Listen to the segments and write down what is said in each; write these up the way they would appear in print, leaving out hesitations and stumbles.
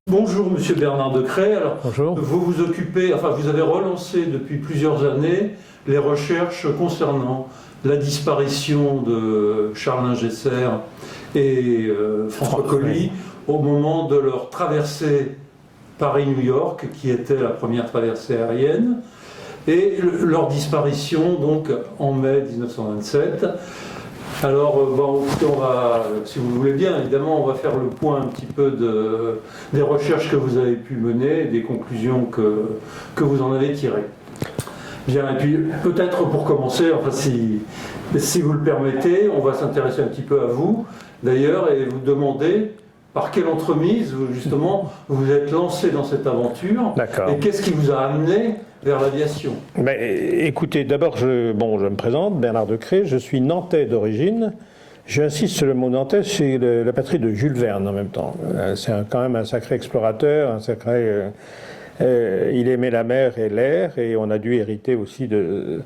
Bonjour Monsieur Bernard Decret. Alors, bonjour. vous avez relancé depuis plusieurs années les recherches concernant la disparition de Charles Ingesser et François Coly au moment de leur traversée Paris-New York, qui était la première traversée aérienne, et leur disparition donc en mai 1927. Alors, si vous voulez bien, évidemment, on va faire le point un petit peu des recherches que vous avez pu mener, des conclusions que vous en avez tirées. Bien, et puis peut-être pour commencer, enfin, si vous le permettez, on va s'intéresser un petit peu à vous, d'ailleurs, et vous demander par quelle entremise, justement, vous vous êtes lancé dans cette aventure. D'accord. Et qu'est-ce qui vous a amené vers l'aviation? Écoutez, d'abord, je me présente, Bernard Decret, je suis nantais d'origine. J'insiste sur le mot nantais, c'est la patrie de Jules Verne en même temps. C'est quand même un sacré explorateur, il aimait la mer et l'air, et on a dû hériter aussi de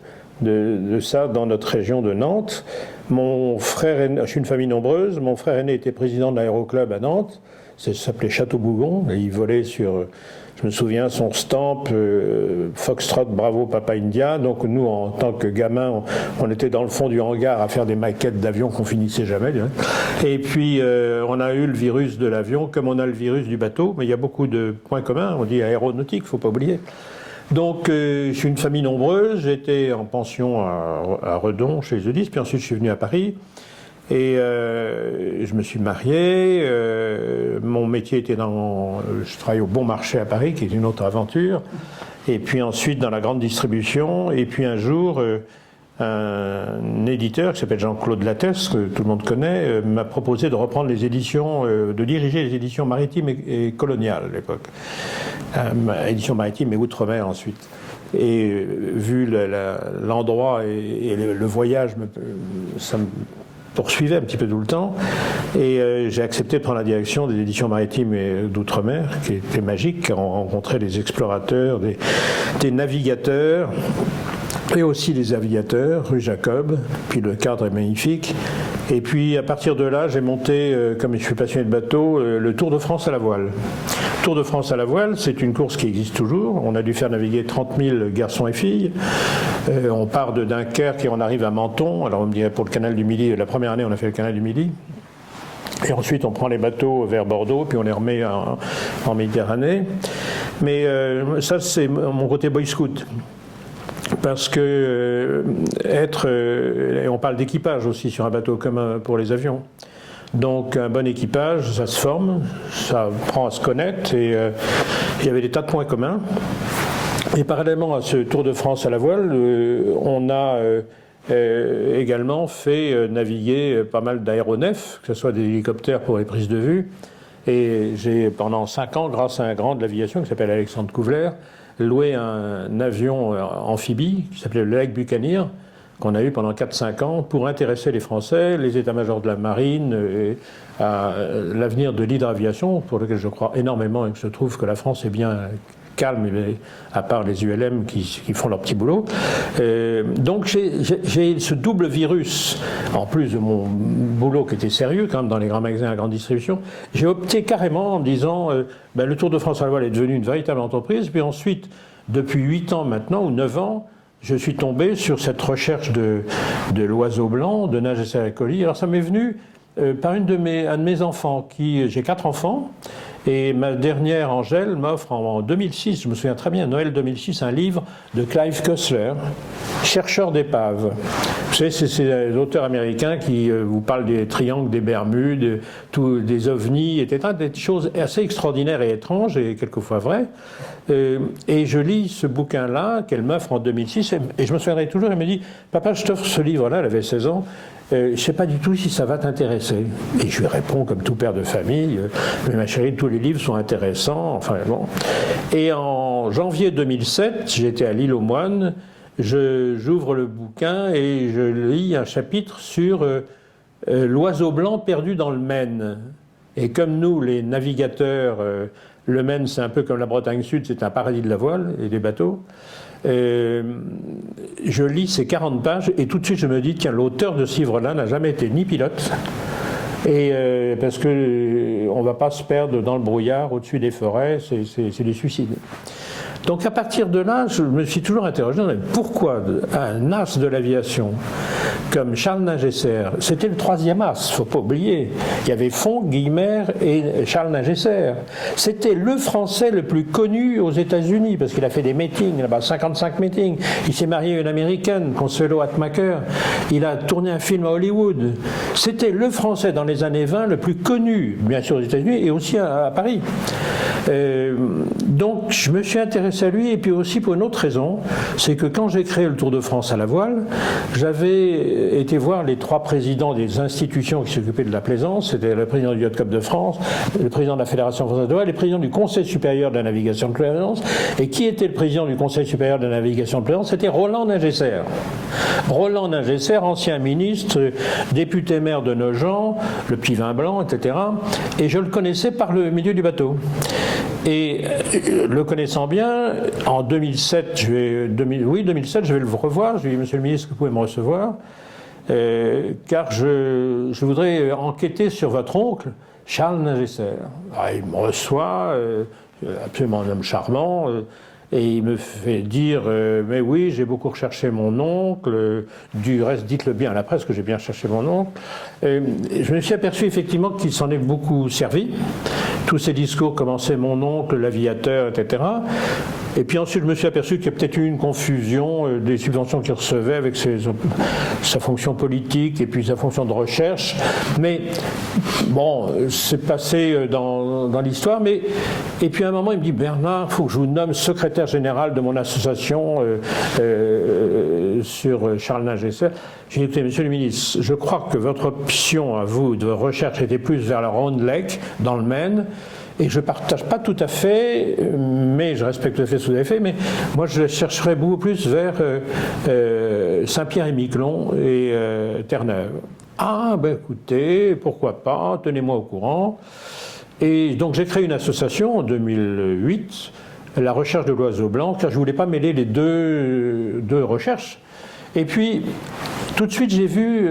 ça dans notre région de Nantes. Mon frère aîné, je suis une famille nombreuse, mon frère aîné était président de l'aéroclub à Nantes, ça s'appelait Château-Bougon, et il volait sur, je me souviens, son stamp Foxtrot Bravo Papa India. Donc nous, en tant que gamins, on était dans le fond du hangar à faire des maquettes d'avions qu'on finissait jamais. Et puis on a eu le virus de l'avion comme on a le virus du bateau, mais il y a beaucoup de points communs, on dit aéronautique, il ne faut pas oublier. Donc, je suis une famille nombreuse, j'étais en pension à Redon, chez les Eudis, puis ensuite je suis venu à Paris, et je me suis marié, mon métier était je travaillais au Bon Marché à Paris, qui est une autre aventure, et puis ensuite dans la grande distribution, et puis un jour, un éditeur qui s'appelle Jean-Claude Lattès, que tout le monde connaît, m'a proposé de reprendre les éditions, de diriger les éditions maritimes et coloniales à l'époque. Éditions maritimes et outre-mer ensuite. Et vu l'endroit et le voyage, ça me poursuivait un petit peu tout le temps. Et j'ai accepté de prendre la direction des éditions maritimes et d'outre-mer, qui était magique, car on rencontrait des explorateurs, des navigateurs, et aussi des aviateurs, rue Jacob, puis le cadre est magnifique. Et puis à partir de là, j'ai monté, comme je suis passionné de bateau, le Tour de France à la voile. Tour de France à la voile, c'est une course qui existe toujours. On a dû faire naviguer 30 000 garçons et filles. On part de Dunkerque et on arrive à Menton. Alors on me dirait pour le canal du Midi, la première année on a fait le canal du Midi. Et ensuite on prend les bateaux vers Bordeaux, puis on les remet en Méditerranée. Mais ça c'est mon côté boy scout. Parce que et on parle d'équipage aussi sur un bateau comme pour les avions. Donc un bon équipage, ça se forme, ça apprend à se connaître, et il y avait des tas de points communs. Et parallèlement à ce Tour de France à la voile, on a également fait naviguer pas mal d'aéronefs, que ce soit des hélicoptères pour les prises de vue. Et j'ai pendant 5 ans, grâce à un grand de l'aviation qui s'appelle Alexandre Couvler, loué un avion amphibie qui s'appelait le Lake Buccaneer, qu'on a eu pendant 4-5 ans pour intéresser les Français, les états-majors de la marine, à l'avenir de l'hydraviation, pour lequel je crois énormément, et que je trouve que la France est bien calme, à part les ULM qui font leur petit boulot. Donc j'ai ce double virus, en plus de mon boulot qui était sérieux quand même dans les grands magasins à grande distribution. J'ai opté carrément en me disant le Tour de France à la voile est devenu une véritable entreprise, puis ensuite, depuis 8 ans maintenant, ou 9 ans, je suis tombé sur cette recherche de l'oiseau blanc, de Ingesser et Coly. Alors ça m'est venu par un de mes enfants, j'ai 4 enfants, et ma dernière, Angèle, m'offre en 2006, je me souviens très bien, Noël 2006, un livre de Clive Cussler, chercheur d'épaves. Vous savez, c'est l'auteur américain qui vous parle des triangles, des Bermudes, des ovnis, etc., des choses assez extraordinaires et étranges, et quelquefois vraies. Et je lis ce bouquin-là qu'elle m'offre en 2006, et je me souviendrai toujours, elle me dit « Papa, je t'offre ce livre-là », elle avait 16 ans, je ne sais pas du tout si ça va t'intéresser. Et je lui réponds comme tout père de famille, mais ma chérie, tous les livres sont intéressants, enfin bon. Et en janvier 2007, j'étais à l'île aux Moines, j'ouvre le bouquin et je lis un chapitre sur l'oiseau blanc perdu dans le Maine. Et comme nous, les navigateurs, le Maine, c'est un peu comme la Bretagne Sud, c'est un paradis de la voile et des bateaux. Je lis ces 40 pages et tout de suite je me dis, tiens, l'auteur de ce livre-là n'a jamais été ni pilote, Et parce que on ne va pas se perdre dans le brouillard au-dessus des forêts, c'est des suicides. Donc à partir de là, je me suis toujours interrogé, pourquoi un as de l'aviation comme Charles Ningesser, c'était le troisième as, il ne faut pas oublier, il y avait Font, Guillemer et Charles Ningesser. C'était le Français le plus connu aux États-Unis, parce qu'il a fait des meetings là-bas, 55 meetings. Il s'est marié à une Américaine, Consuelo Atmaker. Il a tourné un film à Hollywood. C'était le Français dans les années 20 le plus connu, bien sûr aux États-Unis et aussi à Paris. Donc je me suis intéressé à lui, et puis aussi pour une autre raison, c'est que quand j'ai créé le Tour de France à la voile, j'avais été voir les trois présidents des institutions qui s'occupaient de la plaisance. C'était le président du Yacht Club de France, le président de la Fédération française de voile, et le président du Conseil supérieur de la navigation de plaisance. Et qui était le président du Conseil supérieur de la navigation de plaisance? C'était Roland Ningesser. Roland Ningesser, ancien ministre, député maire de Nogent, le petit vin blanc, etc. Et je le connaissais par le milieu du bateau. Et le connaissant bien, en 2007, je vais le revoir. Je lui ai dit, monsieur le ministre, vous pouvez me recevoir, car je voudrais enquêter sur votre oncle, Charles Ningesser. Alors, il me reçoit, absolument un homme charmant, et il me fait dire mais oui, j'ai beaucoup recherché mon oncle, du reste, dites-le bien à la presse que j'ai bien cherché mon oncle. Je me suis aperçu effectivement qu'il s'en est beaucoup servi. Tous ces discours commençaient mon oncle, l'aviateur, etc. Et puis ensuite, je me suis aperçu qu'il y a peut-être eu une confusion des subventions qu'il recevait avec sa fonction politique et puis sa fonction de recherche. Mais bon, c'est passé dans l'histoire. Et puis à un moment, il me dit, Bernard, il faut que je vous nomme secrétaire général de mon association sur Charles Ningesser. J'ai dit, écoutez, monsieur le ministre, je crois que votre option à vous de recherche était plus vers la Round Lake, dans le Maine. Et je ne partage pas tout à fait, mais je respecte tout à fait ce que vous avez fait, mais moi je chercherais beaucoup plus vers Saint-Pierre-et-Miquelon et Terre-Neuve. Ah, ben écoutez, pourquoi pas, tenez-moi au courant. Et donc j'ai créé une association en 2008, la recherche de l'oiseau blanc, car je ne voulais pas mêler les deux recherches. Et puis, tout de suite, j'ai vu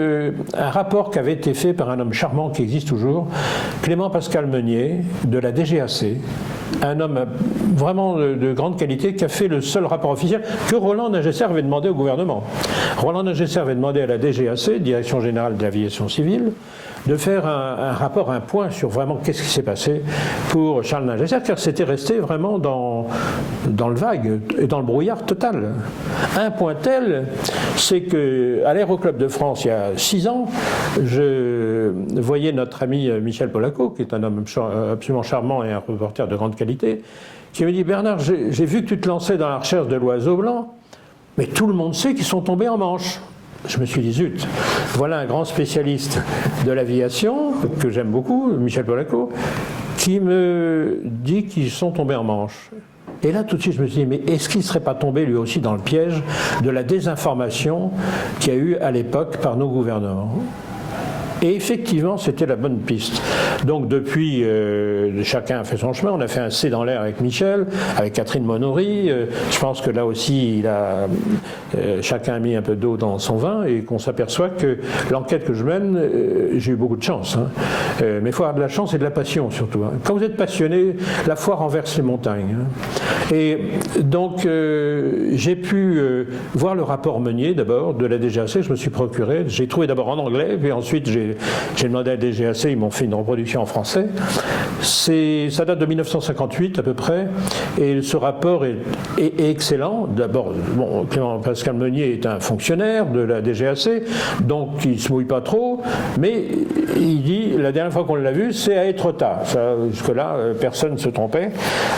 un rapport qui avait été fait par un homme charmant qui existe toujours, Clément Pascal Meunier, de la DGAC, un homme vraiment de grande qualité qui a fait le seul rapport officiel que Roland Ningesser avait demandé au gouvernement. Roland Ningesser avait demandé à la DGAC, Direction Générale de l'Aviation Civile, de faire un rapport, un point sur vraiment qu'est-ce qui s'est passé pour Charles Ningesser, car c'était resté vraiment dans le vague et dans le brouillard total. Un point tel, c'est qu'à l'Aéroclub de France, il y a 6 ans, je voyais notre ami Michel Polaco, qui est un homme absolument charmant et un reporter de grande qualité, qui me dit, Bernard, j'ai vu que tu te lançais dans la recherche de l'oiseau blanc, mais tout le monde sait qu'ils sont tombés en Manche. Je me suis dit, zut, voilà un grand spécialiste de l'aviation, que j'aime beaucoup, Michel Polaco, qui me dit qu'ils sont tombés en Manche. Et là, tout de suite, je me suis dit, mais est-ce qu'il ne serait pas tombé lui aussi dans le piège de la désinformation qu'il y a eu à l'époque par nos gouvernements ? Et effectivement, c'était la bonne piste. Donc depuis, chacun a fait son chemin. On a fait un C dans l'air avec Michel, avec Catherine Monory. Je pense que là aussi, chacun a mis un peu d'eau dans son vin et qu'on s'aperçoit que l'enquête que je mène, j'ai eu beaucoup de chance. Hein. Mais il faut avoir de la chance et de la passion surtout. Hein. Quand vous êtes passionné, la foi renverse les montagnes. Hein. Et donc, j'ai pu voir le rapport Meunier d'abord de la DGAC. Je me suis procuré. J'ai trouvé d'abord en anglais, puis ensuite j'ai demandé à la DGAC, ils m'ont fait une reproduction en français. Ça date de 1958 à peu près, et ce rapport est excellent. D'abord, bon, Clément Pascal Meunier est un fonctionnaire de la DGAC, donc il ne se mouille pas trop, mais il dit, la dernière fois qu'on l'a vu, c'est à Étretat. Jusque-là, personne ne se trompait,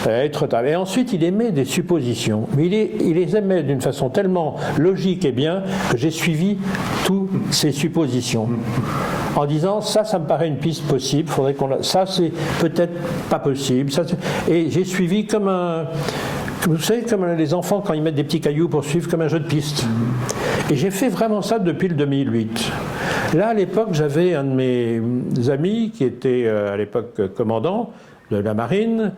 à Étretat. Et ensuite, il émet des suppositions, mais il les émet d'une façon tellement logique et bien que j'ai suivi toutes ces suppositions. En disant, ça me paraît une piste possible, faudrait ça c'est peut-être pas possible. Et j'ai suivi comme vous savez, comme les enfants quand ils mettent des petits cailloux pour suivre comme un jeu de piste. Et j'ai fait vraiment ça depuis le 2008. Là, à l'époque, j'avais un de mes amis qui était à l'époque commandant de la marine,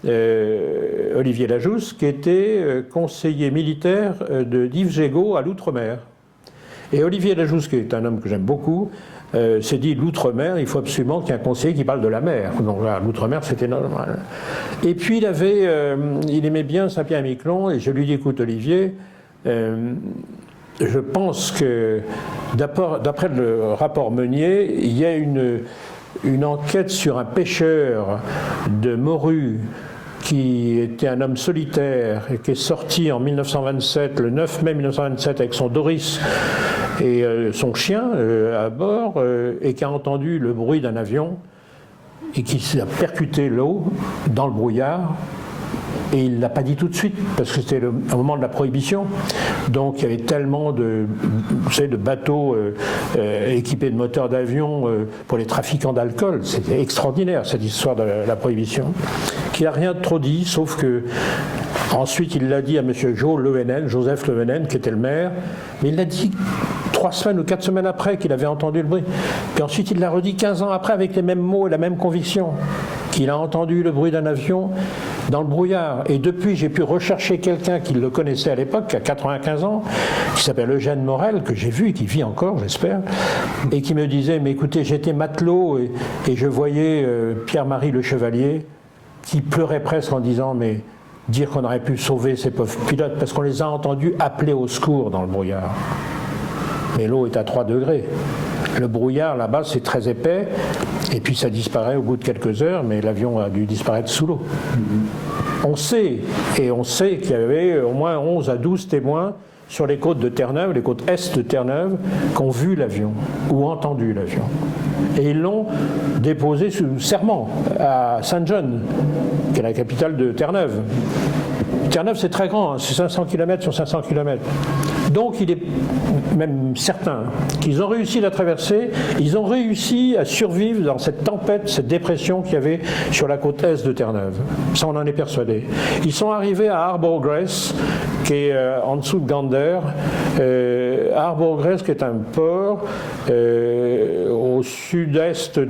Olivier Lajousse, qui était conseiller militaire d'Yves Gégaud à l'Outre-mer. Et Olivier Lajousse, qui est un homme que j'aime beaucoup, s'est dit l'outre-mer, il faut absolument qu'il y ait un conseiller qui parle de la mer. Donc là, l'outre-mer, c'était normal. Et puis il aimait bien Saint-Pierre-et-Miquelon, et je lui dis, écoute Olivier, je pense que d'après le rapport Meunier, il y a une enquête sur un pêcheur de morue qui était un homme solitaire et qui est sorti en 1927, le 9 mai 1927, avec son Doris et son chien à bord, et qui a entendu le bruit d'un avion et qui s'est percuté l'eau dans le brouillard. Et il ne l'a pas dit tout de suite, parce que c'était au moment de la prohibition. Donc il y avait tellement de bateaux équipés de moteurs d'avion pour les trafiquants d'alcool. C'était extraordinaire, cette histoire de la prohibition. Qu'il n'a rien trop dit, sauf que ensuite il l'a dit à M. Joseph Levenen, qui était le maire, mais il l'a dit 3 semaines ou 4 semaines après qu'il avait entendu le bruit. Puis ensuite il l'a redit 15 ans après avec les mêmes mots et la même conviction, qu'il a entendu le bruit d'un avion dans le brouillard. Et depuis, j'ai pu rechercher quelqu'un qui le connaissait à l'époque, qui a 95 ans, qui s'appelle Eugène Morel, que j'ai vu et qui vit encore, j'espère, et qui me disait, mais écoutez, j'étais matelot et je voyais Pierre-Marie le Chevalier qui pleurait presque en disant, mais dire qu'on aurait pu sauver ces pauvres pilotes, parce qu'on les a entendus appeler au secours dans le brouillard. Mais l'eau est à 3 degrés. Le brouillard, là-bas, c'est très épais, et puis ça disparaît au bout de quelques heures, mais l'avion a dû disparaître sous l'eau. On sait qu'il y avait au moins 11 à 12 témoins sur les côtes de Terre-Neuve, les côtes est de Terre-Neuve, qui ont vu l'avion, ou entendu l'avion. Et ils l'ont déposé sous serment à Saint-John, qui est la capitale de Terre-Neuve. Terre-Neuve, c'est très grand, hein, c'est 500 km sur 500 km. Donc il est même certain qu'ils ont réussi la traversée, ils ont réussi à survivre dans cette tempête, cette dépression qu'il y avait sur la côte est de Terre-Neuve. Ça, on en est persuadé. Ils sont arrivés à Harbour Grace, qui est en dessous de Gander. Harbour Grace, qui est un port au sud-est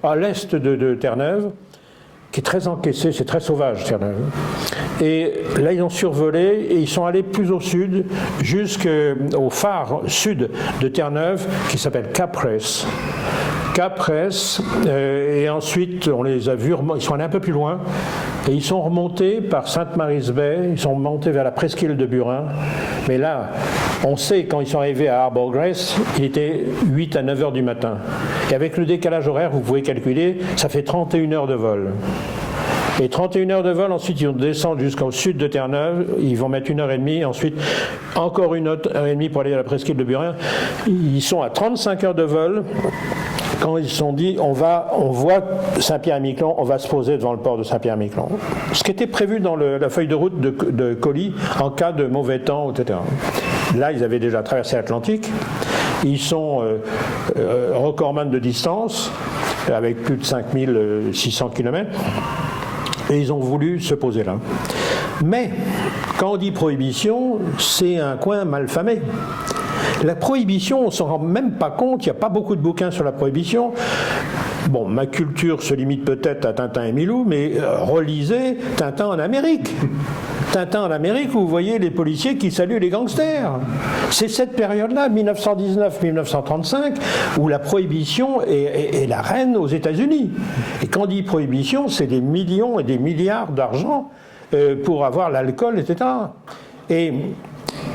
à l'est de Terre-Neuve, qui est très encaissé, c'est très sauvage, Terre-Neuve. Et là, ils ont survolé et ils sont allés plus au sud, jusqu'au phare sud de Terre-Neuve, qui s'appelle Cap-Ress. Cap-Ress, et ensuite, on les a vus, ils sont allés un peu plus loin, et ils sont remontés par Sainte-Mary's-Bay, ils sont remontés vers la presqu'île de Burin. Mais là, on sait, quand ils sont arrivés à Harbour Grace, il était 8 à 9 heures du matin. Et avec le décalage horaire, vous pouvez calculer, ça fait 31 heures de vol. Et 31 heures de vol, ensuite ils vont descendre jusqu'au sud de Terre-Neuve, ils vont mettre 1h30, ensuite encore 1h30 pour aller à la presqu'île de Burin. Ils sont à 35 heures de vol. Quand ils se sont dit, on voit Saint-Pierre-et-Miquelon, on va se poser devant le port de Saint-Pierre-et-Miquelon. Ce qui était prévu dans la feuille de route de Colly en cas de mauvais temps, etc. Là, ils avaient déjà traversé l'Atlantique. Ils sont recordman de distance, avec plus de 5600 km. Et ils ont voulu se poser là. Mais, quand on dit prohibition, c'est un coin mal famé. La prohibition, on ne s'en rend même pas compte, il n'y a pas beaucoup de bouquins sur la prohibition. Bon, ma culture se limite peut-être à Tintin et Milou, mais relisez Tintin en Amérique. Tintin en Amérique, où vous voyez les policiers qui saluent les gangsters. C'est cette période-là, 1919-1935, où la prohibition est la reine aux États-Unis. Et quand on dit prohibition, c'est des millions et des milliards d'argent pour avoir l'alcool, etc.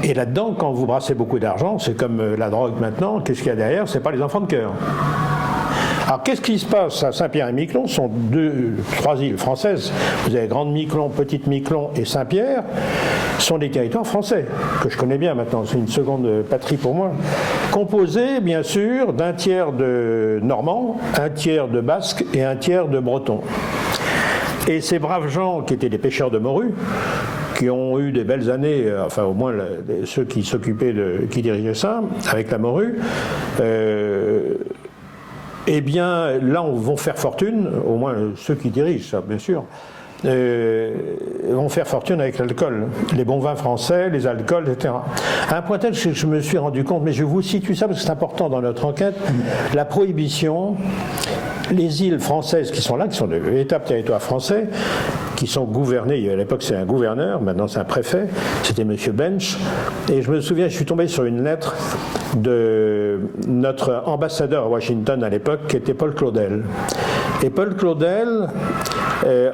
Et là-dedans, quand vous brassez beaucoup d'argent, c'est comme la drogue maintenant, qu'est-ce qu'il y a derrière? C'est pas les enfants de cœur. Alors, qu'est-ce qui se passe à Saint-Pierre-et-Miquelon? Ce sont 3 îles françaises. Vous avez Grande-Miquelon, Petite-Miquelon et Saint-Pierre. Ce sont des territoires français, que je connais bien maintenant. C'est une seconde patrie pour moi. Composés, bien sûr, d'un tiers de Normands, un tiers de Basques et un tiers de Bretons. Et ces braves gens qui étaient des pêcheurs de morue, qui ont eu des belles années, enfin au moins ceux qui s'occupaient qui dirigeaient ça, avec la morue, eh bien là on vont faire fortune, au moins ceux qui dirigent ça bien sûr, vont faire fortune avec l'alcool, les bons vins français, les alcools, etc. À un point tel que je me suis rendu compte, mais je vous situe ça parce que c'est important dans notre enquête, la prohibition, les îles françaises qui sont là, qui sont de véritables territoires français, qui sont gouvernés, à l'époque c'est un gouverneur, maintenant c'est un préfet, c'était M. Bench, et je me souviens, je suis tombé sur une lettre de notre ambassadeur à Washington à l'époque, qui était Paul Claudel. Et Paul Claudel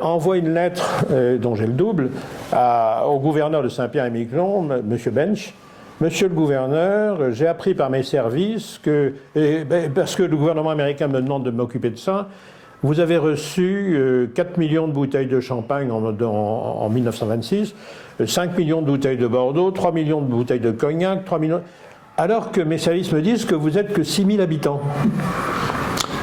envoie une lettre, dont j'ai le double, au gouverneur de Saint-Pierre-et-Miquelon, M. Bench. Monsieur le gouverneur, j'ai appris par mes services que, parce que le gouvernement américain me demande de m'occuper de ça, vous avez reçu 4 millions de bouteilles de champagne en 1926, 5 millions de bouteilles de Bordeaux, 3 millions de bouteilles de cognac, 3 millions... alors que mes services me disent que vous n'êtes que 6 000 habitants.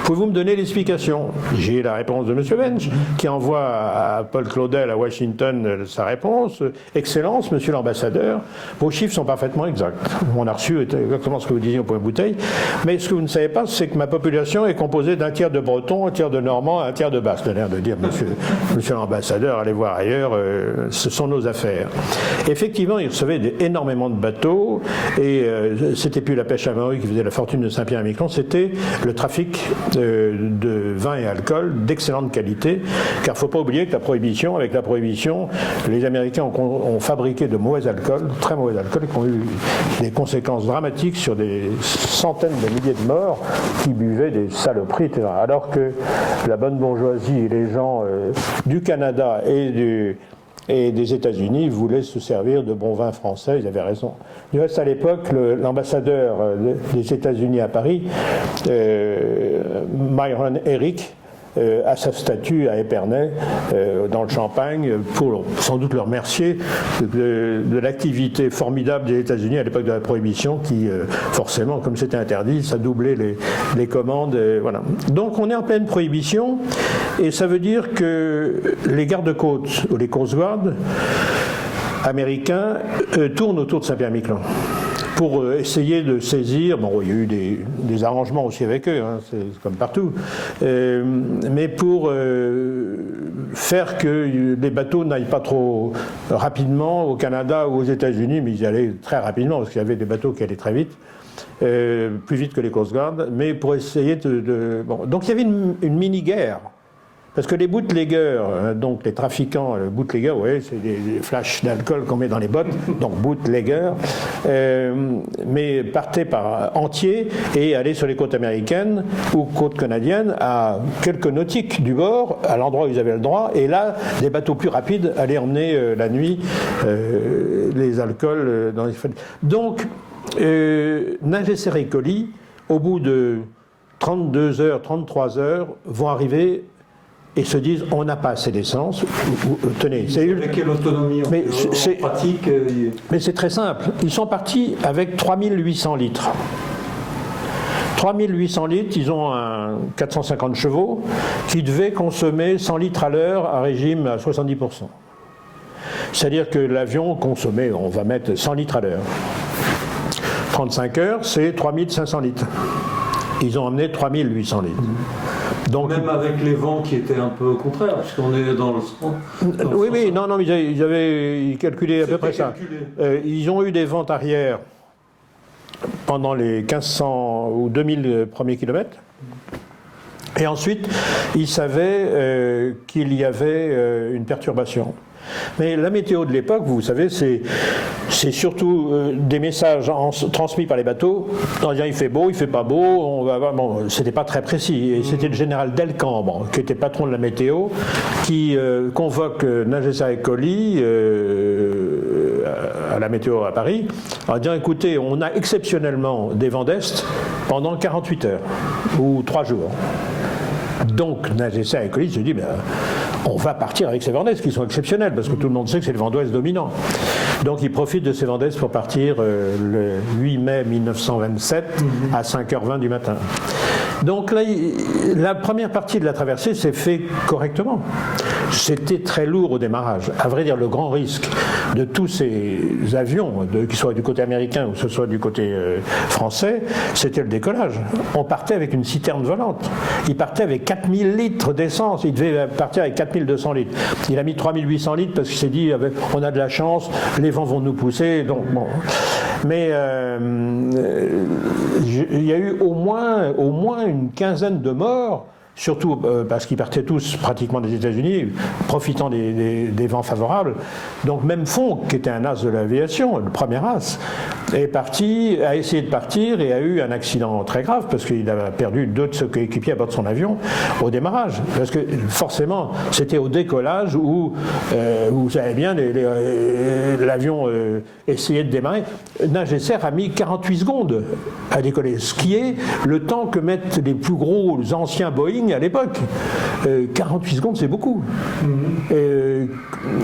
Pouvez-vous me donner l'explication? J'ai la réponse de M. Bench, qui envoie à Paul Claudel à Washington sa réponse. Excellence, monsieur l'ambassadeur, vos chiffres sont parfaitement exacts. On a reçu exactement ce que vous disiez au point de bouteille. Mais ce que vous ne savez pas, c'est que ma population est composée d'un tiers de Bretons, un tiers de Normands, un tiers de Basques. C'est l'air de dire, monsieur l'ambassadeur, allez voir ailleurs, ce sont nos affaires. Effectivement, il recevait énormément de bateaux, et c'était plus la pêche à Maui qui faisait la fortune de Saint-Pierre-et-Miquelon, c'était le trafic de vin et alcool d'excellente qualité, car il ne faut pas oublier que avec la prohibition, les Américains ont fabriqué de mauvais alcools, très mauvais alcools, qui ont eu des conséquences dramatiques sur des centaines de milliers de morts qui buvaient des saloperies, etc. Alors que la bonne bourgeoisie et les gens du Canada et des États-Unis voulaient se servir de bons vins français, ils avaient raison. Du reste, à l'époque, l'ambassadeur des États-Unis à Paris, Myron Eric, à sa statue à Épernay, dans le Champagne, pour sans doute le remercier de l'activité formidable des États-Unis à l'époque de la Prohibition, qui, forcément, comme c'était interdit, ça doublait les commandes. Voilà. Donc on est en pleine Prohibition, et ça veut dire que les gardes-côtes, ou les Coast Guard américains, tournent autour de Saint-Pierre-et-Miquelon pour essayer de saisir, bon, il y a eu des arrangements aussi avec eux, hein, c'est comme partout, mais pour faire que les bateaux n'aillent pas trop rapidement au Canada ou aux États-Unis, mais ils y allaient très rapidement, parce qu'il y avait des bateaux qui allaient très vite, plus vite que les Coast Guard, mais pour essayer de... Bon. Donc il y avait une mini-guerre. Parce que les bootleggers, donc les trafiquants, bootleggers, ouais, c'est des flashs d'alcool qu'on met dans les bottes, donc bootleggers, mais partaient par entier et allaient sur les côtes américaines ou côtes canadiennes à quelques nautiques du bord, à l'endroit où ils avaient le droit, et là, des bateaux plus rapides allaient emmener la nuit les alcools dans les... Donc, Nagesser et Colli, au bout de 32 heures, 33 heures, vont arriver et se disent on n'a pas assez d'essence. Tenez, c'est avec quelle autonomie en pratique mais c'est très simple. Ils sont partis avec 3800 litres. 3800 litres, ils ont un 450 chevaux qui devait consommer 100 litres à l'heure à régime à 70%. C'est-à-dire que l'avion consommait, on va mettre 100 litres à l'heure. 35 heures, c'est 3500 litres. Ils ont emmené 3800 litres. Donc, même avec les vents qui étaient un peu contraires, puisqu'on est dans le sens. Oui, non, ils avaient calculé à peu près ça. Ils ont eu des vents arrière pendant les 1500 ou 2000 premiers kilomètres. Et ensuite, ils savaient qu'il y avait une perturbation. Mais la météo de l'époque, vous savez, c'est surtout des messages transmis par les bateaux en disant il fait beau, il fait pas beau, c'était pas très précis. Et c'était le général Delcambre, qui était patron de la météo, qui convoque Nagesser et Colli à la météo à Paris, en disant écoutez, on a exceptionnellement des vents d'est pendant 48 heures ou 3 jours. Donc Nagesser et Colli se dit on va partir avec ces vents d'est qui sont exceptionnels, parce que tout le monde sait que c'est le vent d'ouest dominant. Donc ils profitent de ces vents d'est pour partir le 8 mai 1927 à 5h20 du matin. Donc là, la première partie de la traversée s'est faite correctement. C'était très lourd au démarrage. À vrai dire, le grand risque de tous ces avions, qu'ils soient du côté américain ou que ce soit du côté français, c'était le décollage. On partait avec une citerne volante. Il partait avec 4000 litres d'essence. Il devait partir avec 4200 litres. Il a mis 3800 litres parce qu'il s'est dit on a de la chance, les vents vont nous pousser. Donc, bon. Mais il y a eu au moins une quinzaine de morts surtout parce qu'ils partaient tous pratiquement des États-Unis, profitant des vents favorables. Donc même Fonck, qui était un as de l'aviation, le premier as, a essayé de partir et a eu un accident très grave parce qu'il a perdu 2 de ses coéquipiers à bord de son avion au démarrage. Parce que forcément, c'était au décollage où, vous savez bien, l'avion essayait de démarrer. Nagesser a mis 48 secondes à décoller, ce qui est le temps que mettent les plus gros anciens Boeing à l'époque. 48 secondes, c'est beaucoup.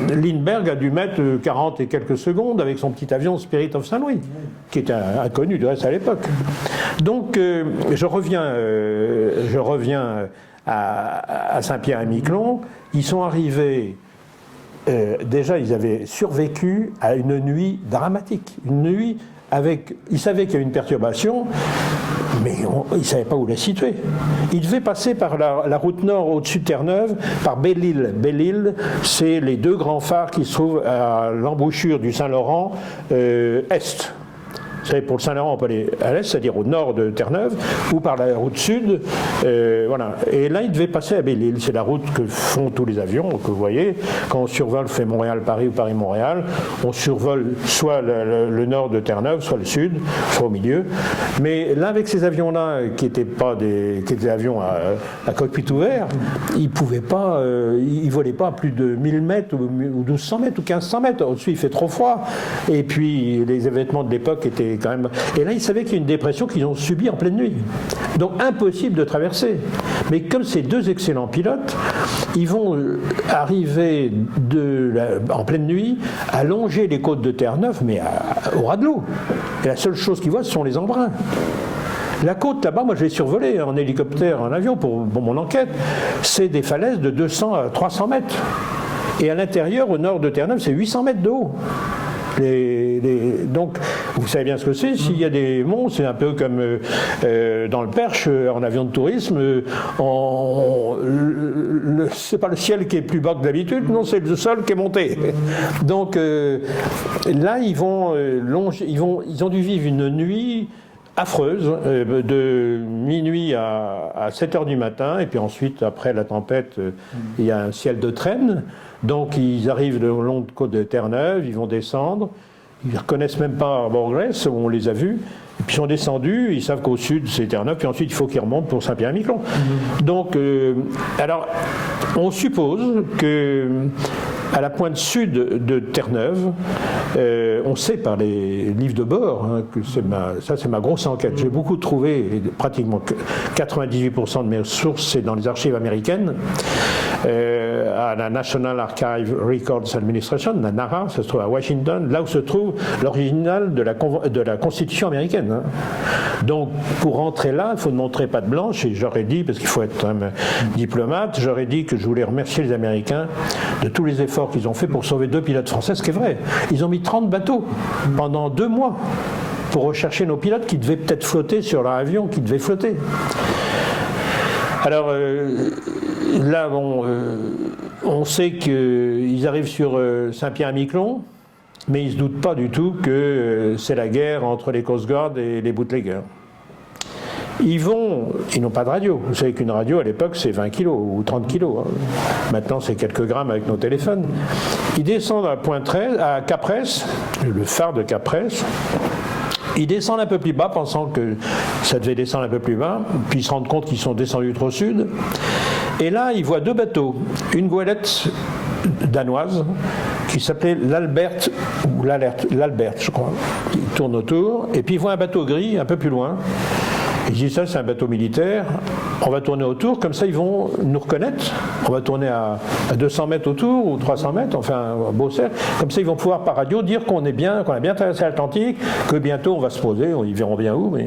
Lindbergh a dû mettre 40 et quelques secondes avec son petit avion Spirit of Saint-Louis, qui était inconnu du reste à l'époque. Donc, je reviens à Saint-Pierre-et-Miquelon. Ils sont arrivés. Déjà, ils avaient survécu à une nuit dramatique. Une nuit ils savaient qu'il y avait une perturbation, mais ils ne savaient pas où la situer. Ils devaient passer par la route nord au-dessus de Terre-Neuve, par Belle-Île. Belle-Île, c'est les 2 grands phares qui se trouvent à l'embouchure du Saint-Laurent est. Vous savez, pour le Saint-Laurent, on peut aller à l'est, c'est-à-dire au nord de Terre-Neuve, ou par la route sud. Voilà. Et là, ils devaient passer à Belle-Île. C'est la route que font tous les avions, que vous voyez. Quand on survole, fait Montréal-Paris ou Paris-Montréal, on survole soit le nord de Terre-Neuve, soit le sud, soit au milieu. Mais là, avec ces avions-là, qui étaient des avions à cockpit ouvert, ils pouvaient pas, ils volaient pas à plus de 1000 mètres ou 1200 mètres ou 1500 mètres. Au-dessus, il fait trop froid. Et puis, les vêtements de l'époque étaient quand même... Et là, ils savaient qu'il y a une dépression qu'ils ont subie en pleine nuit. Donc, impossible de traverser. Mais comme ces 2 excellents pilotes, ils vont arriver en pleine nuit à longer les côtes de Terre-Neuve, mais au ras de l'eau. Et la seule chose qu'ils voient, ce sont les embruns. La côte là-bas, moi je l'ai survolée en hélicoptère, en avion pour mon enquête, c'est des falaises de 200 à 300 mètres. Et à l'intérieur, au nord de Terre-Neuve, c'est 800 mètres de haut. Donc, vous savez bien ce que c'est. S'il y a des monts, c'est un peu comme dans le Perche, en avion de tourisme. C'est pas le ciel qui est plus bas que d'habitude, non, c'est le sol qui est monté. Donc, là, ils ont dû vivre une nuit affreuse, de minuit à 7 heures du matin, et puis ensuite, après la tempête, il y a un ciel de traîne. Donc ils arrivent le long de côte de Terre-Neuve, ils vont descendre, ils ne reconnaissent même pas Bourg-Grèce, où on les a vus, et puis ils sont descendus, ils savent qu'au sud c'est Terre-Neuve, puis ensuite il faut qu'ils remontent pour Saint-Pierre-et-Miquelon. Donc, alors, on suppose que à la pointe sud de Terre-Neuve, on sait par les livres de bord, que c'est ma grosse enquête. J'ai beaucoup trouvé, et pratiquement 98% de mes sources, c'est dans les archives américaines, à la National Archive Records Administration, la NARA, ça se trouve à Washington, là où se trouve l'original de la Constitution américaine. Donc, pour rentrer là, il faut ne montrer pas de blanche, et j'aurais dit, parce qu'il faut être quand même diplomate, j'aurais dit que je voulais remercier les Américains de tous les efforts qu'ils ont fait pour sauver 2 pilotes français, ce qui est vrai. Ils ont mis 30 bateaux pendant 2 mois pour rechercher nos pilotes qui devaient peut-être flotter sur leur avion, qui devaient flotter. Alors, là, on sait qu'ils arrivent sur Saint-Pierre-et-Miquelon, mais ils ne se doutent pas du tout que c'est la guerre entre les Coast Guard et les bootleggers. Ils n'ont pas de radio. Vous savez qu'une radio, à l'époque, c'est 20 kilos ou 30 kilos. Maintenant, c'est quelques grammes avec nos téléphones. Ils descendent à Capresse, le phare de Capresse. Ils descendent un peu plus bas, pensant que ça devait descendre un peu plus bas, puis ils se rendent compte qu'ils sont descendus trop au sud. Et là, ils voient 2 bateaux. Une goélette danoise qui s'appelait l'Albert, ou l'Albert, je crois. Ils tournent autour, et puis ils voient un bateau gris un peu plus loin. Ils disent ça, c'est un bateau militaire, on va tourner autour, comme ça ils vont nous reconnaître, on va tourner à 200 mètres autour ou 300 mètres, enfin un beau cercle, comme ça ils vont pouvoir par radio dire qu'on a bien traversé l'Atlantique, que bientôt on va se poser, ils verront bien où.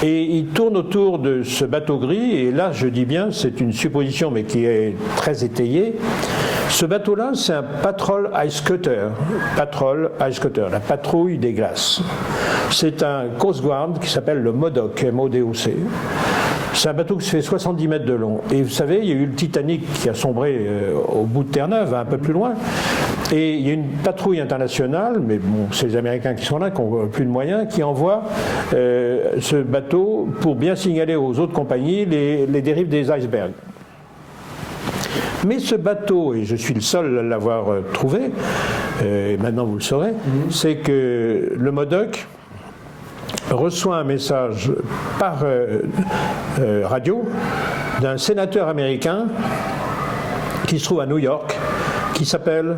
Et ils tournent autour de ce bateau gris, et là je dis bien, c'est une supposition mais qui est très étayée. Ce bateau-là, c'est un Patrol Ice Cutter. Patrol Ice Cutter, la patrouille des glaces. C'est un Coast Guard qui s'appelle le MODOC, M-O-D-O-C. C'est un bateau qui fait 70 mètres de long. Et vous savez, il y a eu le Titanic qui a sombré au bout de Terre-Neuve, un peu plus loin. Et il y a une patrouille internationale, mais bon, c'est les Américains qui sont là, qui n'ont plus de moyens, qui envoient ce bateau pour bien signaler aux autres compagnies les dérives des icebergs. Mais ce bateau, et je suis le seul à l'avoir trouvé, et maintenant vous le saurez, c'est que le MODOC reçoit un message par radio d'un sénateur américain qui se trouve à New York, qui s'appelle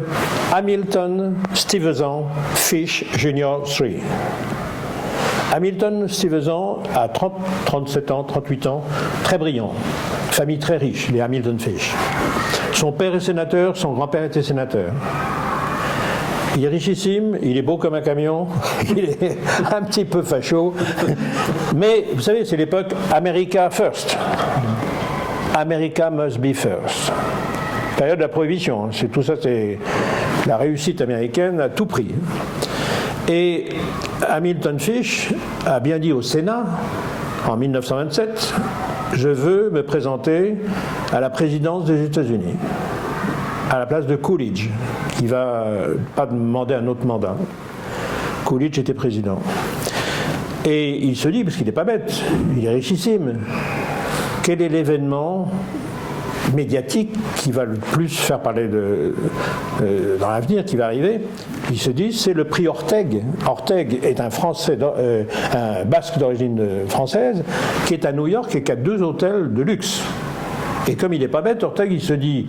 Hamilton Stuyvesant Fish Jr. III. Hamilton Stuyvesant a 37 ans, 38 ans, très brillant, famille très riche, les Hamilton Fish. Son père est sénateur, son grand-père était sénateur. Il est richissime, il est beau comme un camion, il est un petit peu facho, mais vous savez, c'est l'époque America First. America must be first. Période de la prohibition, hein. C'est tout ça, c'est la réussite américaine à tout prix. Et Hamilton Fish a bien dit au Sénat, en 1927, je veux me présenter à la présidence des États-Unis, à la place de Coolidge, qui ne va pas demander un autre mandat. Coolidge était président. Et il se dit, parce qu'il n'est pas bête, il est richissime, quel est l'événement médiatique qui va le plus faire parler dans l'avenir, qui va arriver? Il se dit, c'est le prix Orteig. Orteig est un Français, un Basque d'origine française, qui est à New York et qui a 2 hôtels de luxe. Et comme il n'est pas bête, Orteig, il se dit,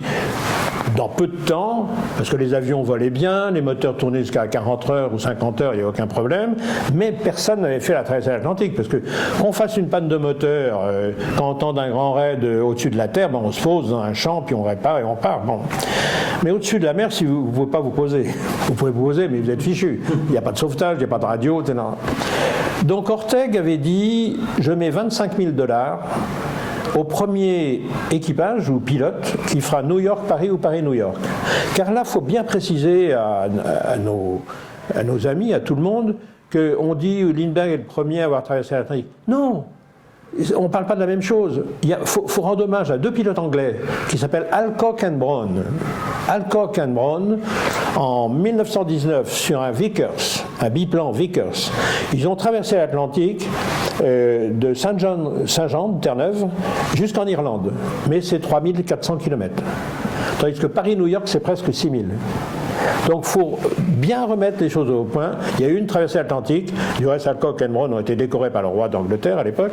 dans peu de temps, parce que les avions volaient bien, les moteurs tournaient jusqu'à 40 heures ou 50 heures, il n'y a aucun problème, mais personne n'avait fait la traversée de l'Atlantique, parce qu'on fasse une panne de moteur, quand on tend d'un grand raid au-dessus de la Terre, ben on se pose dans un champ, puis on répare et on part. Bon. Mais au-dessus de la mer, si vous ne pouvez pas vous poser, vous pouvez vous poser, mais vous êtes fichu. Il n'y a pas de sauvetage, il n'y a pas de radio, etc. Donc Orteig avait dit, je mets $25 000 au premier équipage ou pilote qui fera New York-Paris ou Paris-New York. Car là, il faut bien préciser à nos amis, à tout le monde, qu'on dit Lindbergh est le premier à avoir traversé l'Atlantique. Non, on ne parle pas de la même chose. Il faut rendre hommage à 2 pilotes anglais qui s'appellent Alcock and Brown. Alcock and Brown, en 1919, sur un Vickers, un biplan Vickers, ils ont traversé l'Atlantique de Saint-Jean de Terre-Neuve jusqu'en Irlande. Mais c'est 3400 km. Tandis que Paris-New York, c'est presque 6000. Donc il faut bien remettre les choses au point. Il y a eu une traversée atlantique. Du reste, Alcock and Brown ont été décorés par le roi d'Angleterre à l'époque.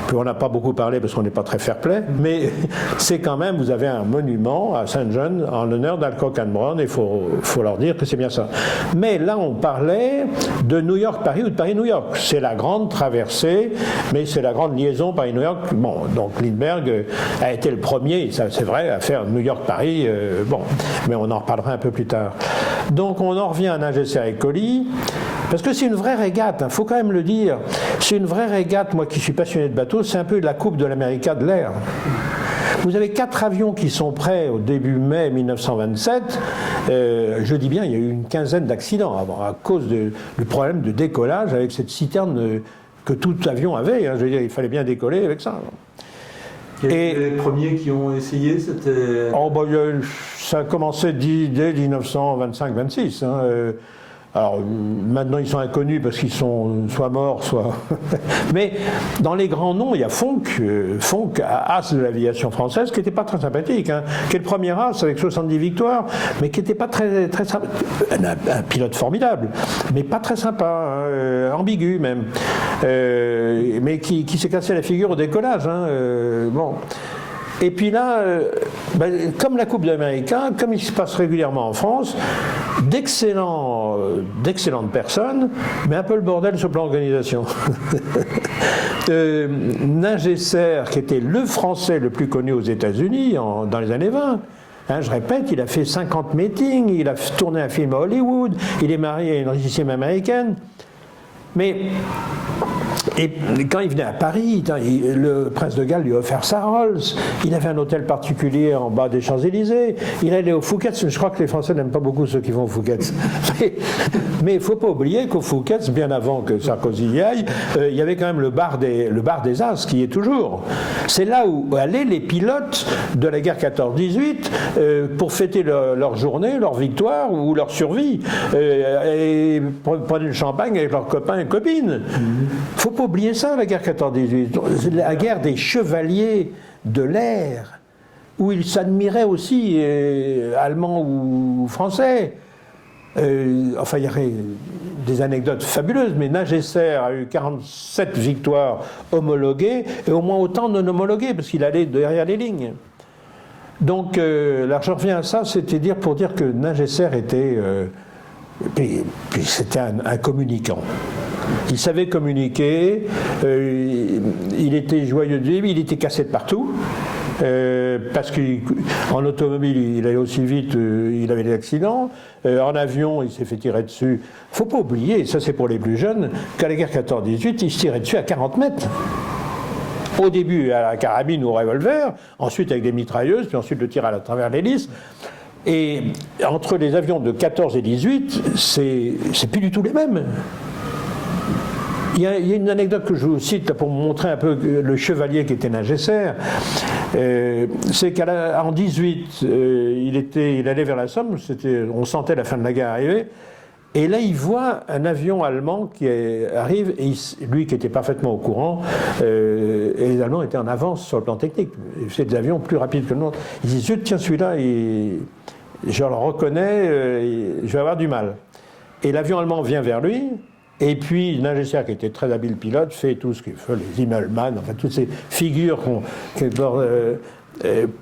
Puis on n'a pas beaucoup parlé parce qu'on n'est pas très fair-play. Mais c'est quand même, vous avez un monument à Saint John en l'honneur d'Alcock and Brown. Et il faut leur dire que c'est bien ça. Mais là, on parlait de New York-Paris ou de Paris-New York. C'est la grande traversée, mais c'est la grande liaison Paris-New York. Bon, donc Lindbergh a été le premier, ça, c'est vrai, à faire New York-Paris. Bon, mais on en reparlera un peu plus tard. Donc on en revient à Ningesser et Colly, parce que c'est une vraie régate, il faut quand même le dire. C'est une vraie régate, moi qui suis passionné de bateaux, c'est un peu la coupe de l'América de l'air. Vous avez 4 avions qui sont prêts au début mai 1927. Je dis bien, il y a eu une quinzaine d'accidents à cause du problème de décollage avec cette citerne que tout avion avait. Hein. Je veux dire, il fallait bien décoller avec ça. Et les premiers qui ont essayé, c'était... Oh, bah, ça a commencé dès 1925-26. Hein. Alors, maintenant, ils sont inconnus parce qu'ils sont soit morts, soit... Mais dans les grands noms, il y a Fonck, as de l'aviation française, qui n'était pas très sympathique, hein, qui est le premier as avec 70 victoires, mais qui n'était pas très sympa. Un pilote formidable, mais pas très sympa, hein, ambigu même. Mais qui s'est cassé la figure au décollage. Hein, bon. Et puis là, comme la Coupe d'Amérique, comme il se passe régulièrement en France, d'excellentes personnes, mais un peu le bordel sur le plan organisation. Ningesser, qui était le Français le plus connu aux États-Unis dans les années 20, hein, je répète, il a fait 50 meetings, il a tourné un film à Hollywood, il est marié à une richissime américaine, mais Et quand il venait à Paris, le prince de Galles lui a offert sa Rolls. Il avait un hôtel particulier en bas des Champs-Élysées. Il allait au Fouquet's. Je crois que les Français n'aiment pas beaucoup ceux qui vont au Fouquet's. Mais il ne faut pas oublier qu'au Fouquet's, bien avant que Sarkozy y aille, il y avait quand même le bar des As, qui est toujours. C'est là où allaient les pilotes de la guerre 14-18 pour fêter leur journée, leur victoire ou leur survie. Et prendre le champagne avec leurs copains et copines. Il ne faut pas oublier ça, la guerre 14-18. La guerre des chevaliers de l'air, où ils s'admiraient aussi, allemands ou français. Enfin, il y aurait des anecdotes fabuleuses, mais Nagesser a eu 47 victoires homologuées et au moins autant non homologuées, parce qu'il allait derrière les lignes. Donc, là, je reviens à ça, pour dire que Nagesser était... puis c'était un communicant. Il savait communiquer, il était joyeux de vivre, il était cassé de partout, parce qu'en automobile, il allait aussi vite, il avait des accidents, en avion, il s'est fait tirer dessus. Il ne faut pas oublier, ça c'est pour les plus jeunes, qu'à la guerre 14-18, il se tirait dessus à 40 mètres. Au début à la carabine ou au revolver, ensuite avec des mitrailleuses, puis ensuite le tir à travers l'hélice. Et entre les avions de 14 et 18, c'est plus du tout les mêmes. Il y a une anecdote que je vous cite pour vous montrer un peu le chevalier qui était Nagesser. C'est qu'en 18, il allait vers la Somme, on sentait la fin de la guerre arriver. Et là, il voit un avion allemand qui arrive, et lui qui était parfaitement au courant, et les Allemands étaient en avance sur le plan technique. C'est des avions plus rapides que le nôtre. Il dit, tiens, celui-là, je le reconnais, je vais avoir du mal. Et l'avion allemand vient vers lui, et puis Nagesser, qui était très habile pilote, fait tout ce qu'il fait, les Himmelmann, enfin toutes ces figures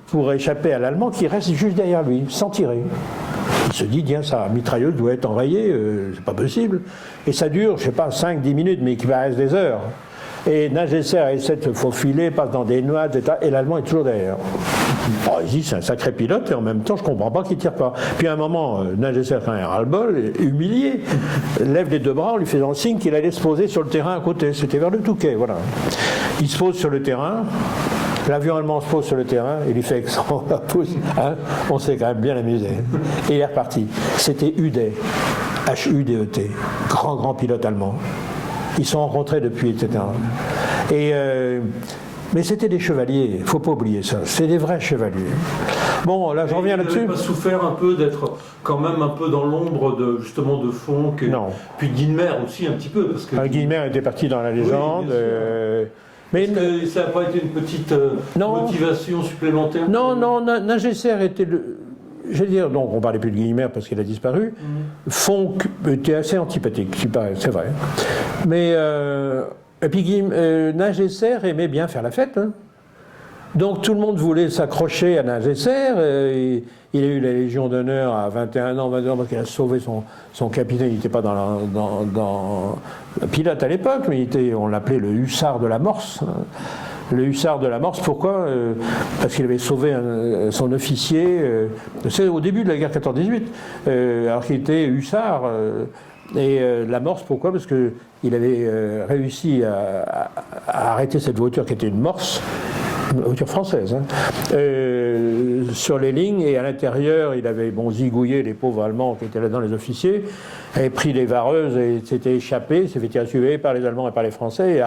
pour échapper à l'Allemand, qui reste juste derrière lui, sans tirer. Il se dit, tiens, sa mitrailleuse doit être enrayée, c'est pas possible. Et ça dure, je sais pas, 5-10 minutes, mais qui va rester des heures. Et Nagesser essaie de se faufiler, passe dans des noix, etc. Et l'Allemand est toujours derrière. Oh, il dit, c'est un sacré pilote, et en même temps, je comprends pas qu'il tire pas. Puis à un moment, Nagesser, quand il a ras-le-bol, humilié, lève les deux bras en lui faisant signe qu'il allait se poser sur le terrain à côté. C'était vers le Touquet, voilà. Il se pose sur le terrain. L'avion allemand se pose sur le terrain, il lui fait avec son pouce, hein, on s'est quand même bien amusé. Et il est reparti. C'était Udet, H-U-D-E-T, grand pilote allemand. Ils se sont rencontrés depuis, etc. Mais c'était des chevaliers, il ne faut pas oublier ça. C'est des vrais chevaliers. Bon, là, je reviens là-dessus. Il n'avait pas souffert un peu d'être quand même un peu dans l'ombre justement de Fonck. Non. Puis Guilmer aussi un petit peu. Parce que Guilmer était parti dans la légende. Oui, mais ça n'a pas été une petite motivation supplémentaire? Non, Nagesser était je veux dire, donc on ne parlait plus de Guilmer parce qu'il a disparu. Fonck était assez antipathique, c'est vrai. Mais, et puis Nagesser aimait bien faire la fête. Hein. Donc tout le monde voulait s'accrocher à Nagesser. Il a eu la Légion d'honneur à 21 ans parce qu'il a sauvé son capitaine. Il n'était pas dans pilote à l'époque, mais on l'appelait le hussard de la Morse. Le hussard de la Morse, pourquoi? Parce qu'il avait sauvé son officier. C'est au début de la guerre 14-18, alors qu'il était hussard. Et la Morse, pourquoi? Parce qu'il avait réussi à arrêter cette voiture qui était une Morse. Une voiture française, hein, sur les lignes, et à l'intérieur, il avait zigouillé les pauvres Allemands qui étaient là-dedans, les officiers, avait pris les vareuses et s'était échappé, s'est fait tirer dessus par les Allemands et par les Français, et